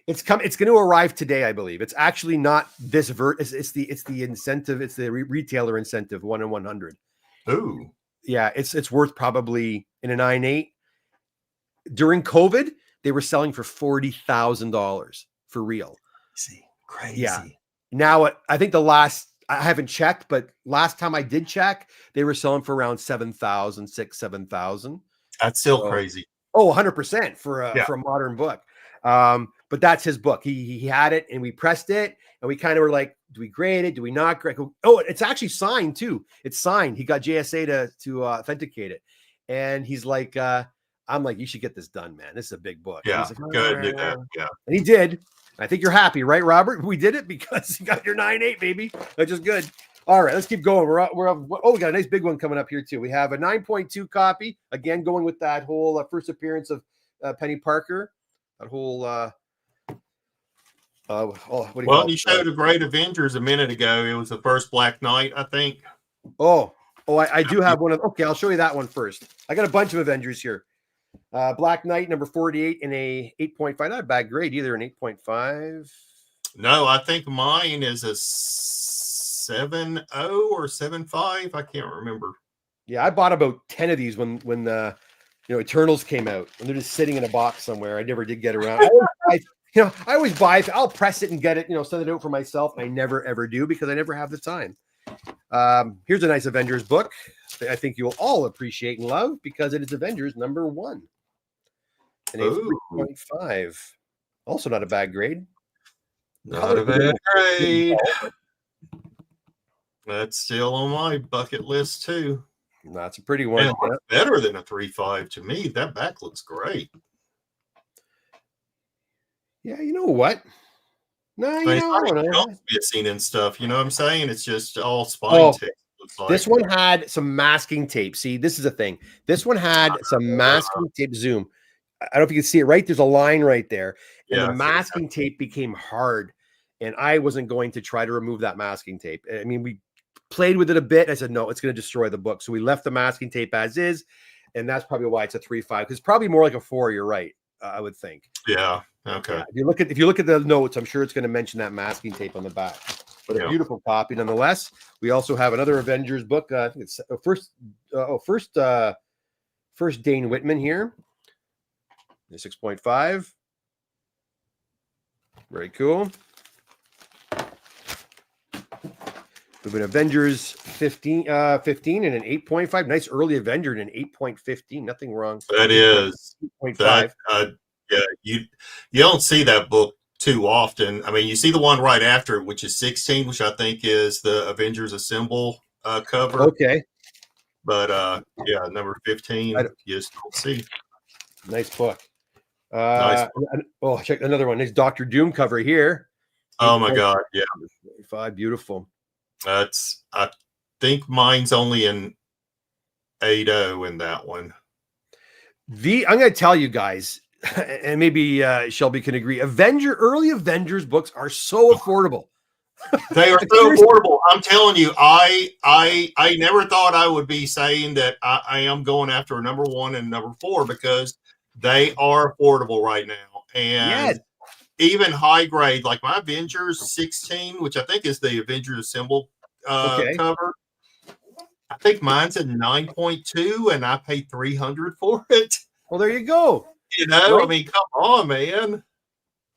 It's going to arrive today, I believe. It's actually not this it's the incentive. It's the retailer incentive 1 in 100. Ooh, yeah. It's worth probably in a 9.8. During COVID, they were selling for $40,000 for real. Crazy. Yeah. Now I think I haven't checked, but last time I did check, they were selling for around 7,000, 7,000. That's still crazy. Oh, 100% for a modern book. But that's his book. He had it and we pressed it and we kind of were like, do we grade it? Do we not grade it? Oh, it's actually signed too. It's signed. He got JSA to authenticate it. And he's like, I'm like, you should get this done, man. This is a big book. Yeah, like, go ahead and do that. Yeah. And he did. I think you're happy, right, Robert? We did it because you got your 9.8, baby. Which is good. All right, let's keep going. We got a nice big one coming up here too. We have a 9.2 copy. Again, going with that whole first appearance of Penny Parker. That whole you showed a Great Avengers a minute ago. It was the first Black Knight, I think. I do have one of. Okay, I'll show you that one first. I got a bunch of Avengers here. Black Knight number 48 in a 8.5. Not a bad grade either. An 8.5. No, I think mine is a 7.0 or 7.5. I can't remember. Yeah, I bought about 10 of these when the Eternals came out, and they're just sitting in a box somewhere. I never did get around. I always buy it. I'll press it and get it, send it out for myself. I never ever do because I never have the time. Here's a nice Avengers book that I think you'll all appreciate and love because it is Avengers number 1. And a 3.5. Also not a bad grade. Not a bad grade. That's still on my bucket list too. That's a pretty one. Man, better than a 3.5 to me. That back looks great. Yeah, you know what? No, it's missing and stuff. You know what I'm saying? It's just all spine tape. Like. This one had some masking tape. See, this is the thing. This one had some masking tape. Zoom. I don't know if you can see it. Right, there's a line right there, and the masking tape became hard, and I wasn't going to try to remove that masking tape. I mean, we played with it a bit. I said, no, it's going to destroy the book. So we left the masking tape as is. And that's probably why it's a 3.5. Because it's probably more like a 4. You're right. I would think. Yeah. Okay. Yeah. If you look at the notes, I'm sure it's going to mention that masking tape on the back. But a beautiful copy nonetheless. We also have another Avengers book. I think it's first Dane Whitman here. 6.5. Very cool. We've been Avengers 15 and an 8.5. Nice early Avenger and an 8.15. Nothing wrong. That is 8.5. Yeah, you don't see that book too often. I mean, you see the one right after it, which is 16, which I think is the Avengers Assemble cover. Okay. But number 15, you just don't see. Nice book. Nice book. Check another one. Nice Dr. Doom cover here. Oh my God. Yeah. 5, beautiful. I think mine's only an 8.0 in that one. I'm going to tell you guys, and maybe Shelby can agree. Early Avengers books are so affordable. They are so affordable. I'm telling you, I never thought I would be saying that I am going after a number 1 and number 4 because they are affordable right now. And Yes. even high grade, like my Avengers 16, which I think is the Avengers Assemble cover. I think mine's a 9.2 and I paid $300 for it. Well, there you go. You know, right? I mean, come on, man.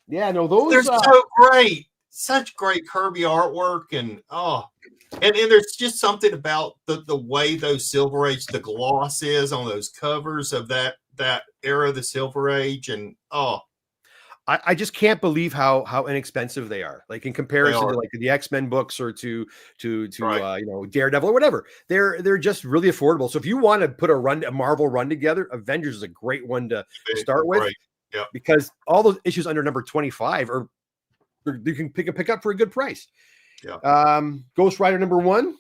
Yeah, no, those they're so great. Such great Kirby artwork, and and there's just something about the way those Silver Age, the gloss is on those covers of that era of the Silver Age, and I just can't believe how inexpensive they are. Like in comparison to like the X-Men books or to right. Daredevil or whatever. They're just really affordable. So if you want to put a Marvel run together, Avengers is a great one to start with. Right. Yeah. Because all those issues under number 25 you can pick up for a good price. Yeah. Ghost Rider number 1.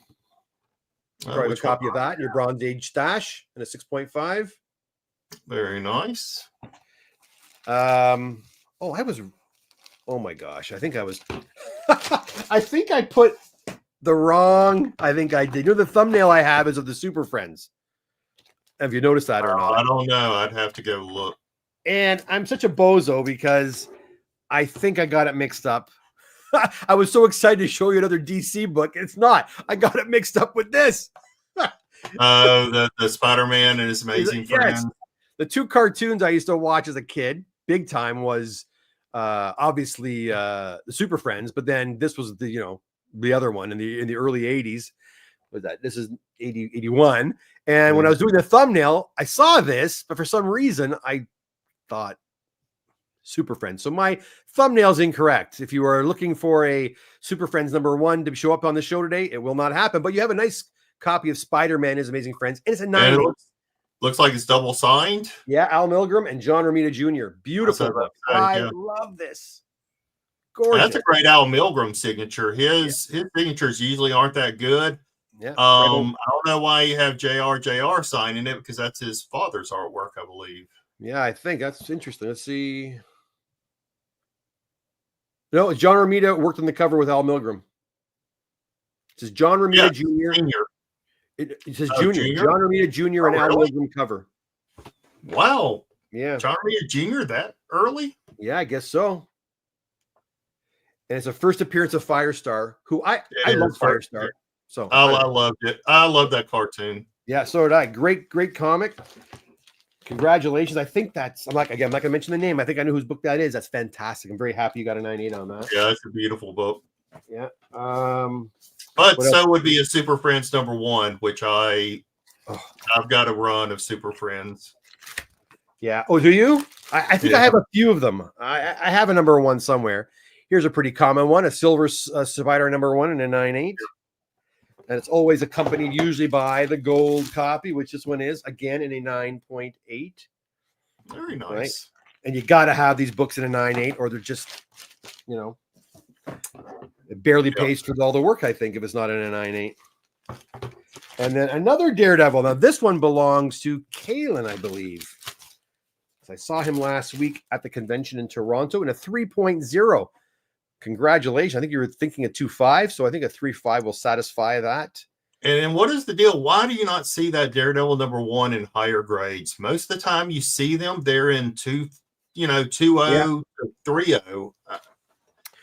Probably have a copy one? of that in your Bronze Age stash and a 6.5. Very nice. Oh my gosh. I think I was I think I put the wrong. I think I did. You know, the thumbnail I have is of the Super Friends. Have you noticed that or not? I don't know. I'd have to go look. And I'm such a bozo because I think I got it mixed up. I was so excited to show you another DC book. It's not. I got it mixed up with this. The Spider-Man and his amazing friends. The 2 cartoons I used to watch as a kid, big time, was obviously the Super Friends, but then this was the other one in the early 80s. Was that? This is 81. And when I was doing the thumbnail, I saw this, but for some reason I thought Super Friends. So my thumbnail's incorrect. If you are looking for a Super Friends number 1 to show up on the show today, it will not happen. But you have a nice copy of Spider-Man and His Amazing Friends, and it's a 9. Looks like it's double signed. Yeah, Al Milgrom and John Romita Jr. Beautiful book. I love this. Gorgeous. That's a great Al Milgrom signature. His signatures usually aren't that good. Yeah. I don't know why you have JR signing it because that's his father's artwork, I believe. Yeah, I think that's interesting. Let's see. No, John Romita worked on the cover with Al Milgrom. It says John Romita Jr. It says Junior. John Romita Jr. and Al Milgrom cover. Wow. Yeah. John Romita Jr. that early? Yeah, I guess so. And it's a first appearance of Firestar, who I love Firestar. So I loved it. I love that cartoon. Yeah, so did I. Great comic. Congratulations. I think I'm not going to mention the name. I think I know whose book that is. That's fantastic. I'm very happy you got a 9.8 on that. Yeah, it's a beautiful book. Yeah. But so would be a Super Friends number 1, which I've got a run of Super Friends. Yeah. Oh, do you? I think I have a few of them. I have a number 1 somewhere. Here's a pretty common one, a Silver Spider number 1 and a 9.8. And it's always accompanied usually by the gold copy, which this one is, again, in a 9.8. Very nice. Right? And you got to have these books in a 9.8 or they're just, it barely pays for all the work, I think, if it's not in a 9.8. And then another Daredevil. Now, this one belongs to Kalen, I believe. I saw him last week at the convention in Toronto in a 3.0. Congratulations. I think you were thinking a 2.5, so I think a 3.5 will satisfy that. And what is the deal? Why do you not see that Daredevil number 1 in higher grades? Most of the time you see them, they're in 2.0 to 3.0.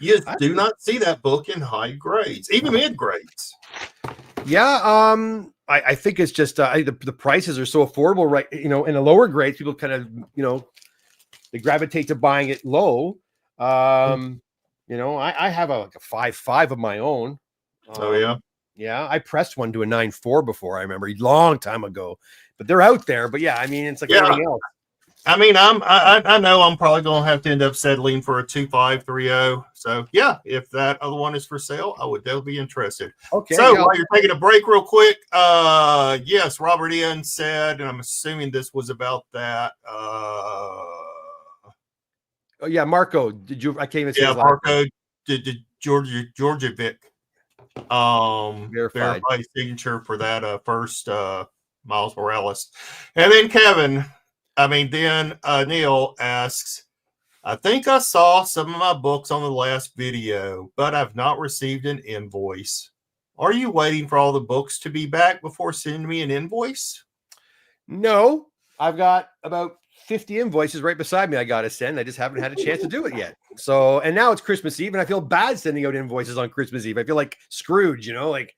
You do not see that book in high grades, even mid grades. Yeah, I think it's just the prices are so affordable, right? In the lower grades, people kind of they gravitate to buying it low. I have a 5.5 of my own. Yeah, I pressed one to a 9.4 before. I remember a long time ago, but they're out there. But yeah, I mean, it's like everything else. I mean, I know I'm probably going to have to end up settling for a 2.5, 3.0. So yeah, if that other one is for sale, I would definitely be interested. Okay. So while you're taking a break real quick, yes, Robert Ian said, and I'm assuming this was about that. Oh yeah, Marco. Did you? I can't even say. Yeah, Marco. Did Georgia Vic. Verified. signature for that first Miles Morales. And then Neil asks, I think I saw some of my books on the last video, but I've not received an invoice. Are you waiting for all the books to be back before sending me an invoice? No, I've got about 50 invoices right beside me I got to send. I just haven't had a chance to do it yet. So, and now it's Christmas Eve, and I feel bad sending out invoices on Christmas Eve. I feel like Scrooge, like,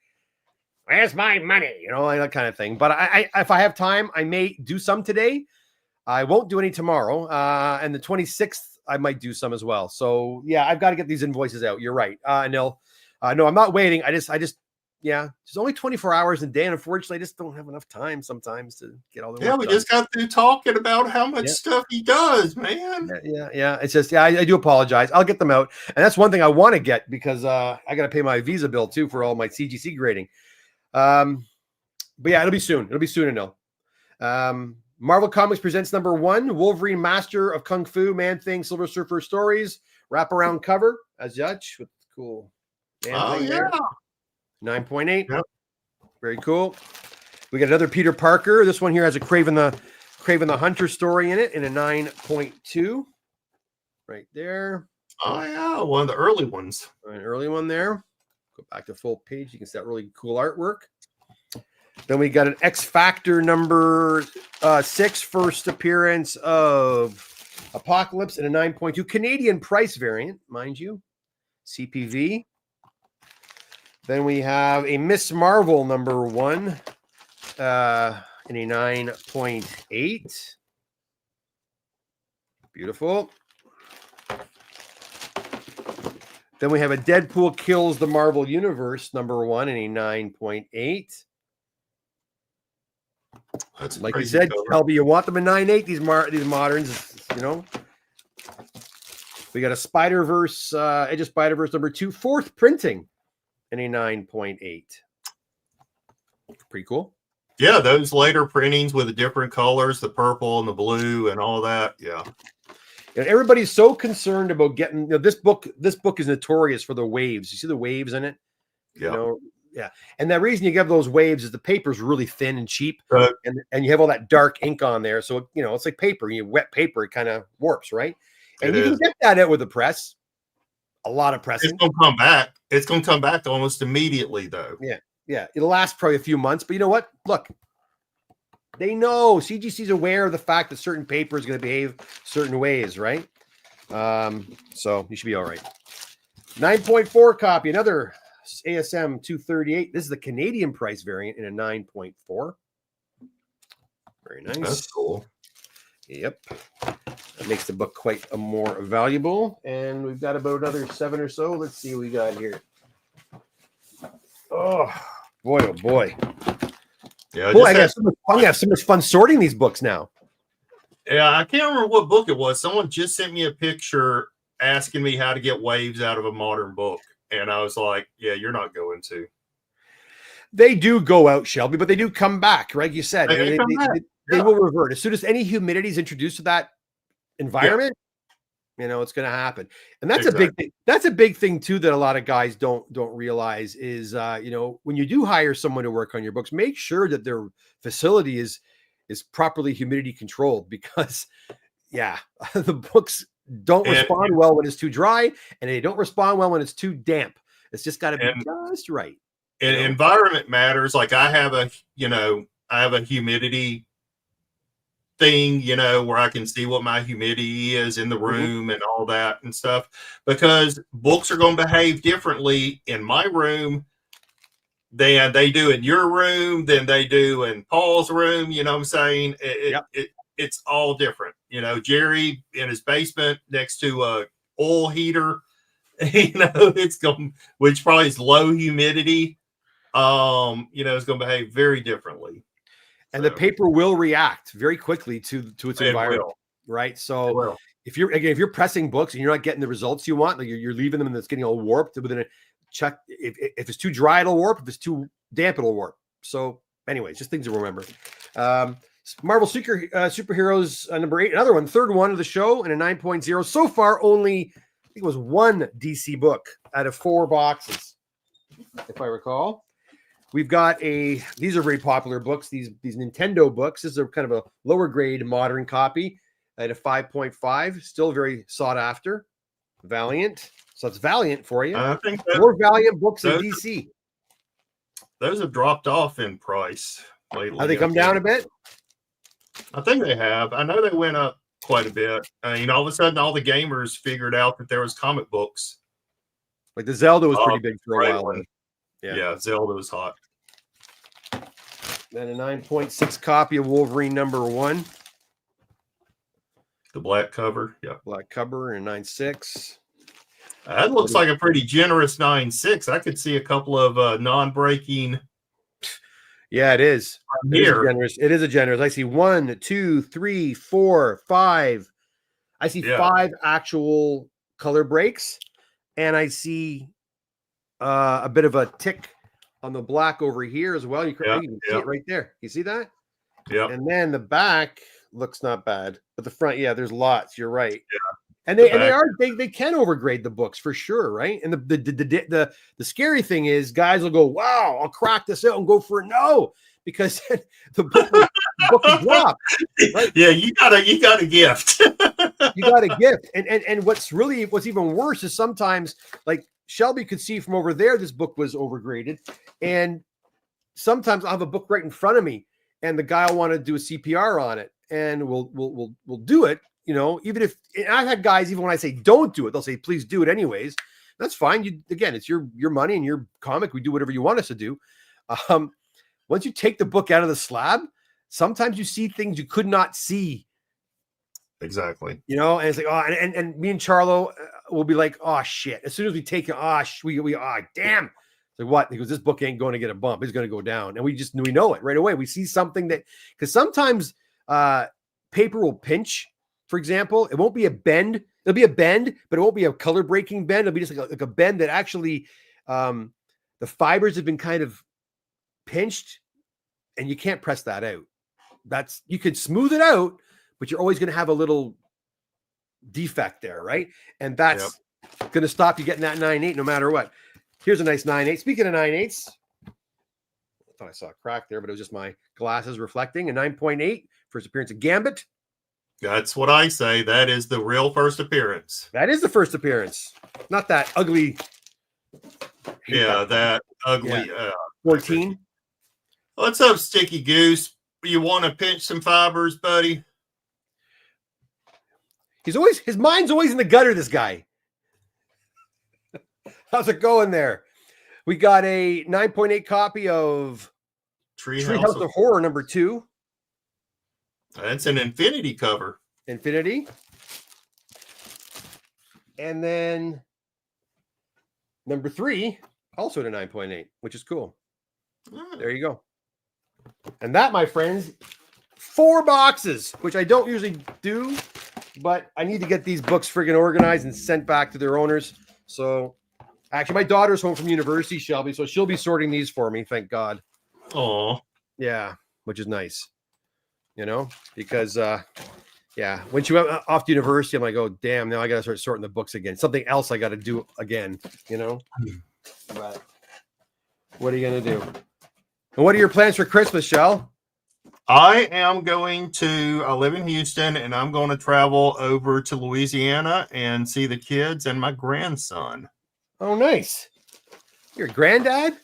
where's my money? Like that kind of thing. But I if I have time, I may do some today. I won't do any tomorrow. And the 26th, I might do some as well. So yeah, I've got to get these invoices out. You're right. No, I'm not waiting. I just, there's only 24 hours a day. And unfortunately, I just don't have enough time sometimes to get all the work we done. just got through talking about how much stuff he does, man. Yeah. It's just, I do apologize. I'll get them out. And that's one thing I want to get because I got to pay my Visa bill too for all my CGC grading. But yeah, it'll be soon. It'll be soon enough. Marvel Comics presents #1, Wolverine Master of Kung Fu, Man-Thing, Silver Surfer Stories, wraparound cover as Judge with cool Man-Thing there. 9.8. Yep. Very cool. We got another Peter Parker. This one here has a Craven the Hunter story in it in a 9.2. Right there. Oh, yeah. One of the early ones. An early one there. Go back to full page. You can see that really cool artwork. Then we got an X Factor #6, first appearance of Apocalypse in a 9.2 Canadian price variant, mind you, CPV. Then we have a Miss Marvel #1 in a 9.8. Beautiful. Then we have a Deadpool Kills the Marvel Universe #1 in a 9.8. That's like you said, Shelby, you want them in 9.8, these moderns, We got a Spider-Verse, Edge of Spider-Verse #2, fourth printing in a 9.8. Pretty cool. Yeah, those later printings with the different colors, the purple and the blue and all that. Yeah. And everybody's so concerned about getting this book. This book is notorious for the waves. You see the waves in it? Yeah. Yeah. And the reason you get those waves is the paper's really thin and cheap, and you have all that dark ink on there. So, it's like paper. You wet paper, it kind of warps, right? And you can get that out with the press. A lot of pressing. It's going to come back. It's going to come back almost immediately, though. Yeah. It'll last probably a few months, but you know what? Look, they know CGC's aware of the fact that certain paper is going to behave certain ways, right? So you should be all right. 9.4 copy, another ASM 238. This is the Canadian price variant in a 9.4. Very nice. That's cool. Yep. That makes the book quite more valuable. And we've got about another 7 or so. Let's see what we got here. Oh boy. Yeah, boy, I'm gonna have so much fun sorting these books now. Yeah, I can't remember what book it was. Someone just sent me a picture asking me how to get waves out of a modern book. And I was like, yeah, you're not going to. They do go out, Shelby, but they do come back, right? You said they will revert. As soon as any humidity is introduced to that environment, it's going to happen. And that's a big thing. That's a big thing too that a lot of guys don't realize is when you do hire someone to work on your books, make sure that their facility is properly humidity controlled, because the books don't respond well when it's too dry, and they don't respond well when it's too damp. It's just got to be just right. And environment matters. Like I have a humidity thing, where I can see what my humidity is in the room and all that and stuff, because books are going to behave differently in my room than they do in your room, than they do in Paul's room. You know what I'm saying? It's all different. Jerry in his basement next to a oil heater, it's going, which probably is low humidity. It's going to behave very differently. And the paper will react very quickly to its environment, right? So if you're pressing books and you're not getting the results you want, like you're leaving them and it's getting all warped, within a check, if it's too dry, it'll warp. If it's too damp, it'll warp. So anyways, just things to remember. Marvel Superheroes #8, another one, third one of the show, and a 9.0. So far, only I think it was one DC book out of 4 boxes. if I recall. We've got these are very popular books, these Nintendo books. This is a kind of a lower grade modern copy at a 5.5, still very sought after. Valiant. So it's Valiant for you. I think More Valiant books in DC. Those have dropped off in price lately. Have they come down a bit? I think they have. I know they went up quite a bit. All of a sudden, all the gamers figured out that there was comic books. Like the Zelda was pretty big for a while. Yeah, Zelda was hot. Then a 9.6 copy of Wolverine #1. The black cover. Yeah. Black cover and 9.6. That looks like a pretty generous 9.6. I could see a couple of non-breaking. Yeah, it is. Here. It is a generous. I see 1, 2, 3, 4, 5. I see 5 actual color breaks, and I see a bit of a tick on the black over here as well. You can see it right there. You see that? Yeah. And then the back looks not bad, but the front, there's lots. You're right. Yeah. And they can overgrade the books for sure, right? And the scary thing is, guys will go, "Wow, I'll crack this out and go for it." No, because the book will drop. Right? Yeah, you got a gift. You got a gift, and what's even worse is sometimes, like Shelby could see from over there, this book was overgraded, and sometimes I'll have a book right in front of me, and the guy will want to do a CPR on it, and we'll do it. Even if I've had guys, even when I say don't do it, they'll say, please do it anyways. That's fine. Again, it's your money and your comic. We do whatever you want us to do. Once you take the book out of the slab, sometimes you see things you could not see. Exactly. And it's like, and me and Charlo will be like, oh shit. As soon as we take it, damn. It's like, what? Because this book ain't going to get a bump. It's going to go down. And we know it right away. We see something because sometimes paper will pinch. For example, it won't be a bend. It'll be a bend, but it won't be a color breaking bend. It'll be just like a bend that actually the fibers have been kind of pinched, and you can't press that out. You could smooth it out, but you're always going to have a little defect there, right? And that's going to stop you getting that 9.8 no matter what. Here's a nice 9.8. Speaking of 9.8s, I thought I saw a crack there, but it was just my glasses reflecting. A 9.8 first appearance of Gambit. That's what I say. That is the real first appearance. That is the first appearance. Not that ugly. That ugly. 14. What's up, Sticky Goose? You want to pinch some fibers, buddy? His mind's always in the gutter, this guy. How's it going there? We got a 9.8 copy of Treehouse of Horror #2. That's an Infinity cover. Infinity. And then #3, also at a 9.8, which is cool. There you go. And that, my friends, 4 boxes, which I don't usually do, but I need to get these books friggin' organized and sent back to their owners. So actually, my daughter's home from university, Shelby, so she'll be sorting these for me, thank God. Oh. Yeah, which is nice. Because when she went off to university, I'm like, oh damn, now I gotta start sorting the books again. Something else I gotta do again, But what are you gonna do? And what are your plans for Christmas, Shell? I am going to live in Houston, and I'm going to travel over to Louisiana and see the kids and my grandson. Oh, nice. You're a granddad?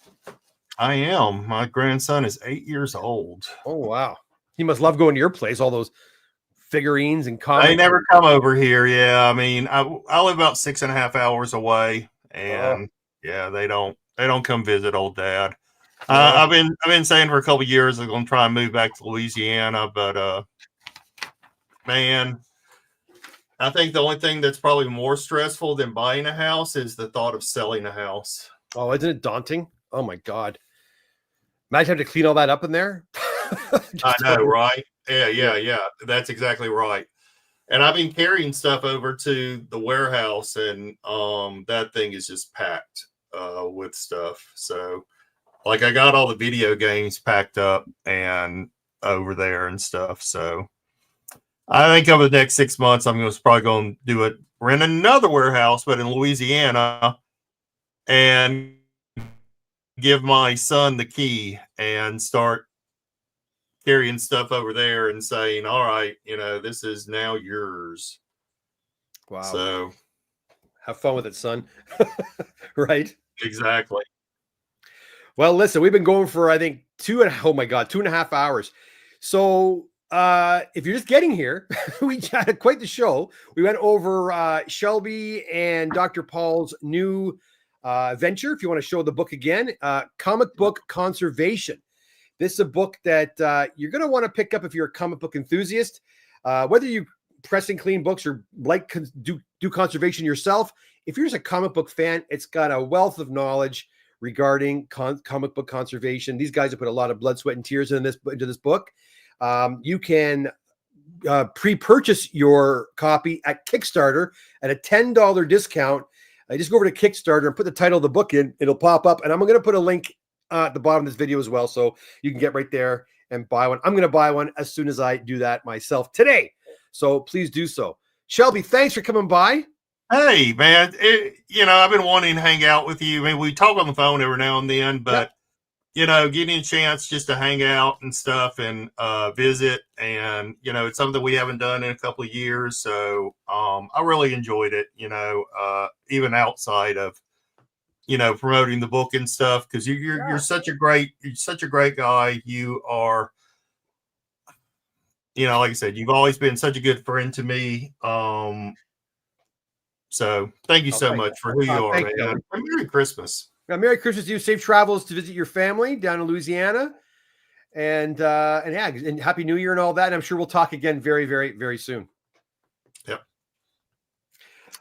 I am. My grandson is 8 years old. Oh, wow. He must love going to your place, all those figurines and comics. They never come over here. Yeah, I mean, I live about 6.5 hours away, and they don't come visit old dad. I've been saying for a couple of years I'm going to try and move back to Louisiana, but man, I think the only thing that's probably more stressful than buying a house is the thought of selling a house. Oh, isn't it daunting? Oh my God. Imagine having to clean all that up in there. I know, right? Yeah. That's exactly right. And I've been carrying stuff over to the warehouse, and that thing is just packed with stuff. So, like, I got all the video games packed up and over there and stuff. So, I think over the next 6 months, I'm probably going to do it, rent another warehouse, but in Louisiana, and give my son the key and start carrying stuff over there and saying, all right, this is now yours. Wow. So have fun with it, son. Right? Exactly. Well, listen, we've been going for, I think, 2.5 hours. So if you're just getting here, we had quite the show. We went over Shelby and Dr. Paul's new venture. If you want to show the book again, Comic Book Conservation. This is a book that you're going to want to pick up if you're a comic book enthusiast. Whether you press and clean books or do conservation yourself, if you're just a comic book fan, it's got a wealth of knowledge regarding comic book conservation. These guys have put a lot of blood, sweat, and tears into this book. You can pre-purchase your copy at Kickstarter at a $10 discount. Just go over to Kickstarter and put the title of the book in. It'll pop up, and I'm going to put a link at the bottom of this video as well, so you can get right there and buy one. I'm going to buy one as soon as I do that myself today, so please do so. Shelby, thanks for coming by. Hey, man, I've been wanting to hang out with you. I mean, we talk on the phone every now and then, but getting a chance just to hang out and stuff and visit, and it's something we haven't done in a couple of years. So I really enjoyed it. Even outside of promoting the book and stuff, because you're such a great guy. You are, like I said, you've always been such a good friend to me. So thank you so much for who you are, man. And Merry Christmas. Merry Christmas to you. Safe travels to visit your family down in Louisiana, and Happy New Year and all that. And I'm sure we'll talk again very, very, very soon. Yep.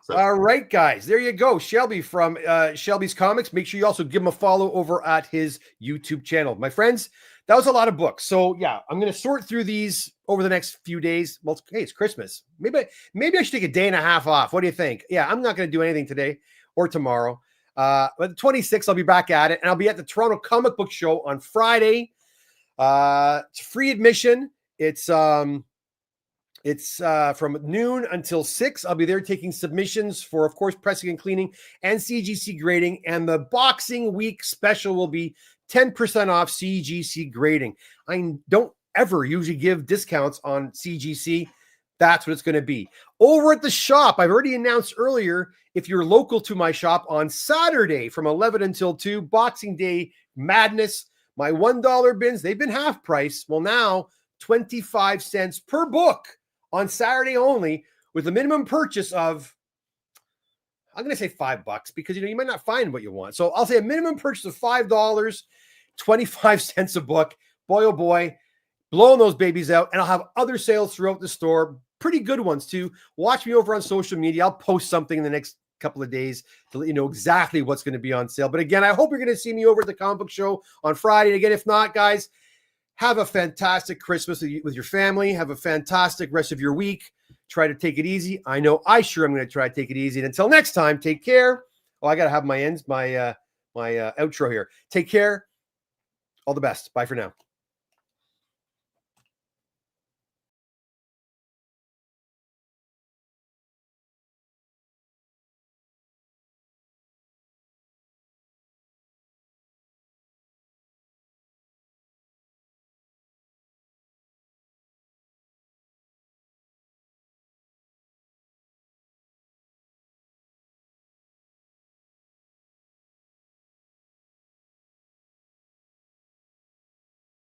So. All right, guys, there you go. Shelby from Shelby's Comics. Make sure you also give him a follow over at his YouTube channel. My friends, that was a lot of books. So yeah, I'm going to sort through these over the next few days. Well, hey, it's Christmas. Maybe I should take a day and a half off. What do you think? Yeah, I'm not going to do anything today or tomorrow. But the 26th, I'll be back at it, and I'll be at the Toronto Comic Book Show on Friday. It's free admission. It's from noon until 6. I'll be there taking submissions for, of course, pressing and cleaning and CGC grading. And the Boxing Week special will be 10% off CGC grading. I don't ever usually give discounts on CGC. That's what it's going to be. Over at the shop, I've already announced earlier, if you're local to my shop on Saturday from 11 until 2, Boxing Day Madness, my $1 bins, they've been half price. Well, now 25 cents per book on Saturday only, with a minimum purchase of, I'm going to say $5 because, you might not find what you want. So I'll say a minimum purchase of $5, 25 cents a book. Boy, oh boy, blowing those babies out. And I'll have other sales throughout the store, pretty good ones too. Watch me over on social media. I'll post something in the next couple of days to let you know exactly what's going to be on sale. But again, I hope you're going to see me over at the comic book show on Friday. And again, if not, guys, have a fantastic Christmas with your family. Have a fantastic rest of your week. Try to take it easy. I know I sure am going to try to take it easy. And until next time, take care. Oh, I got to have my outro here. Take care. All the best. Bye for now.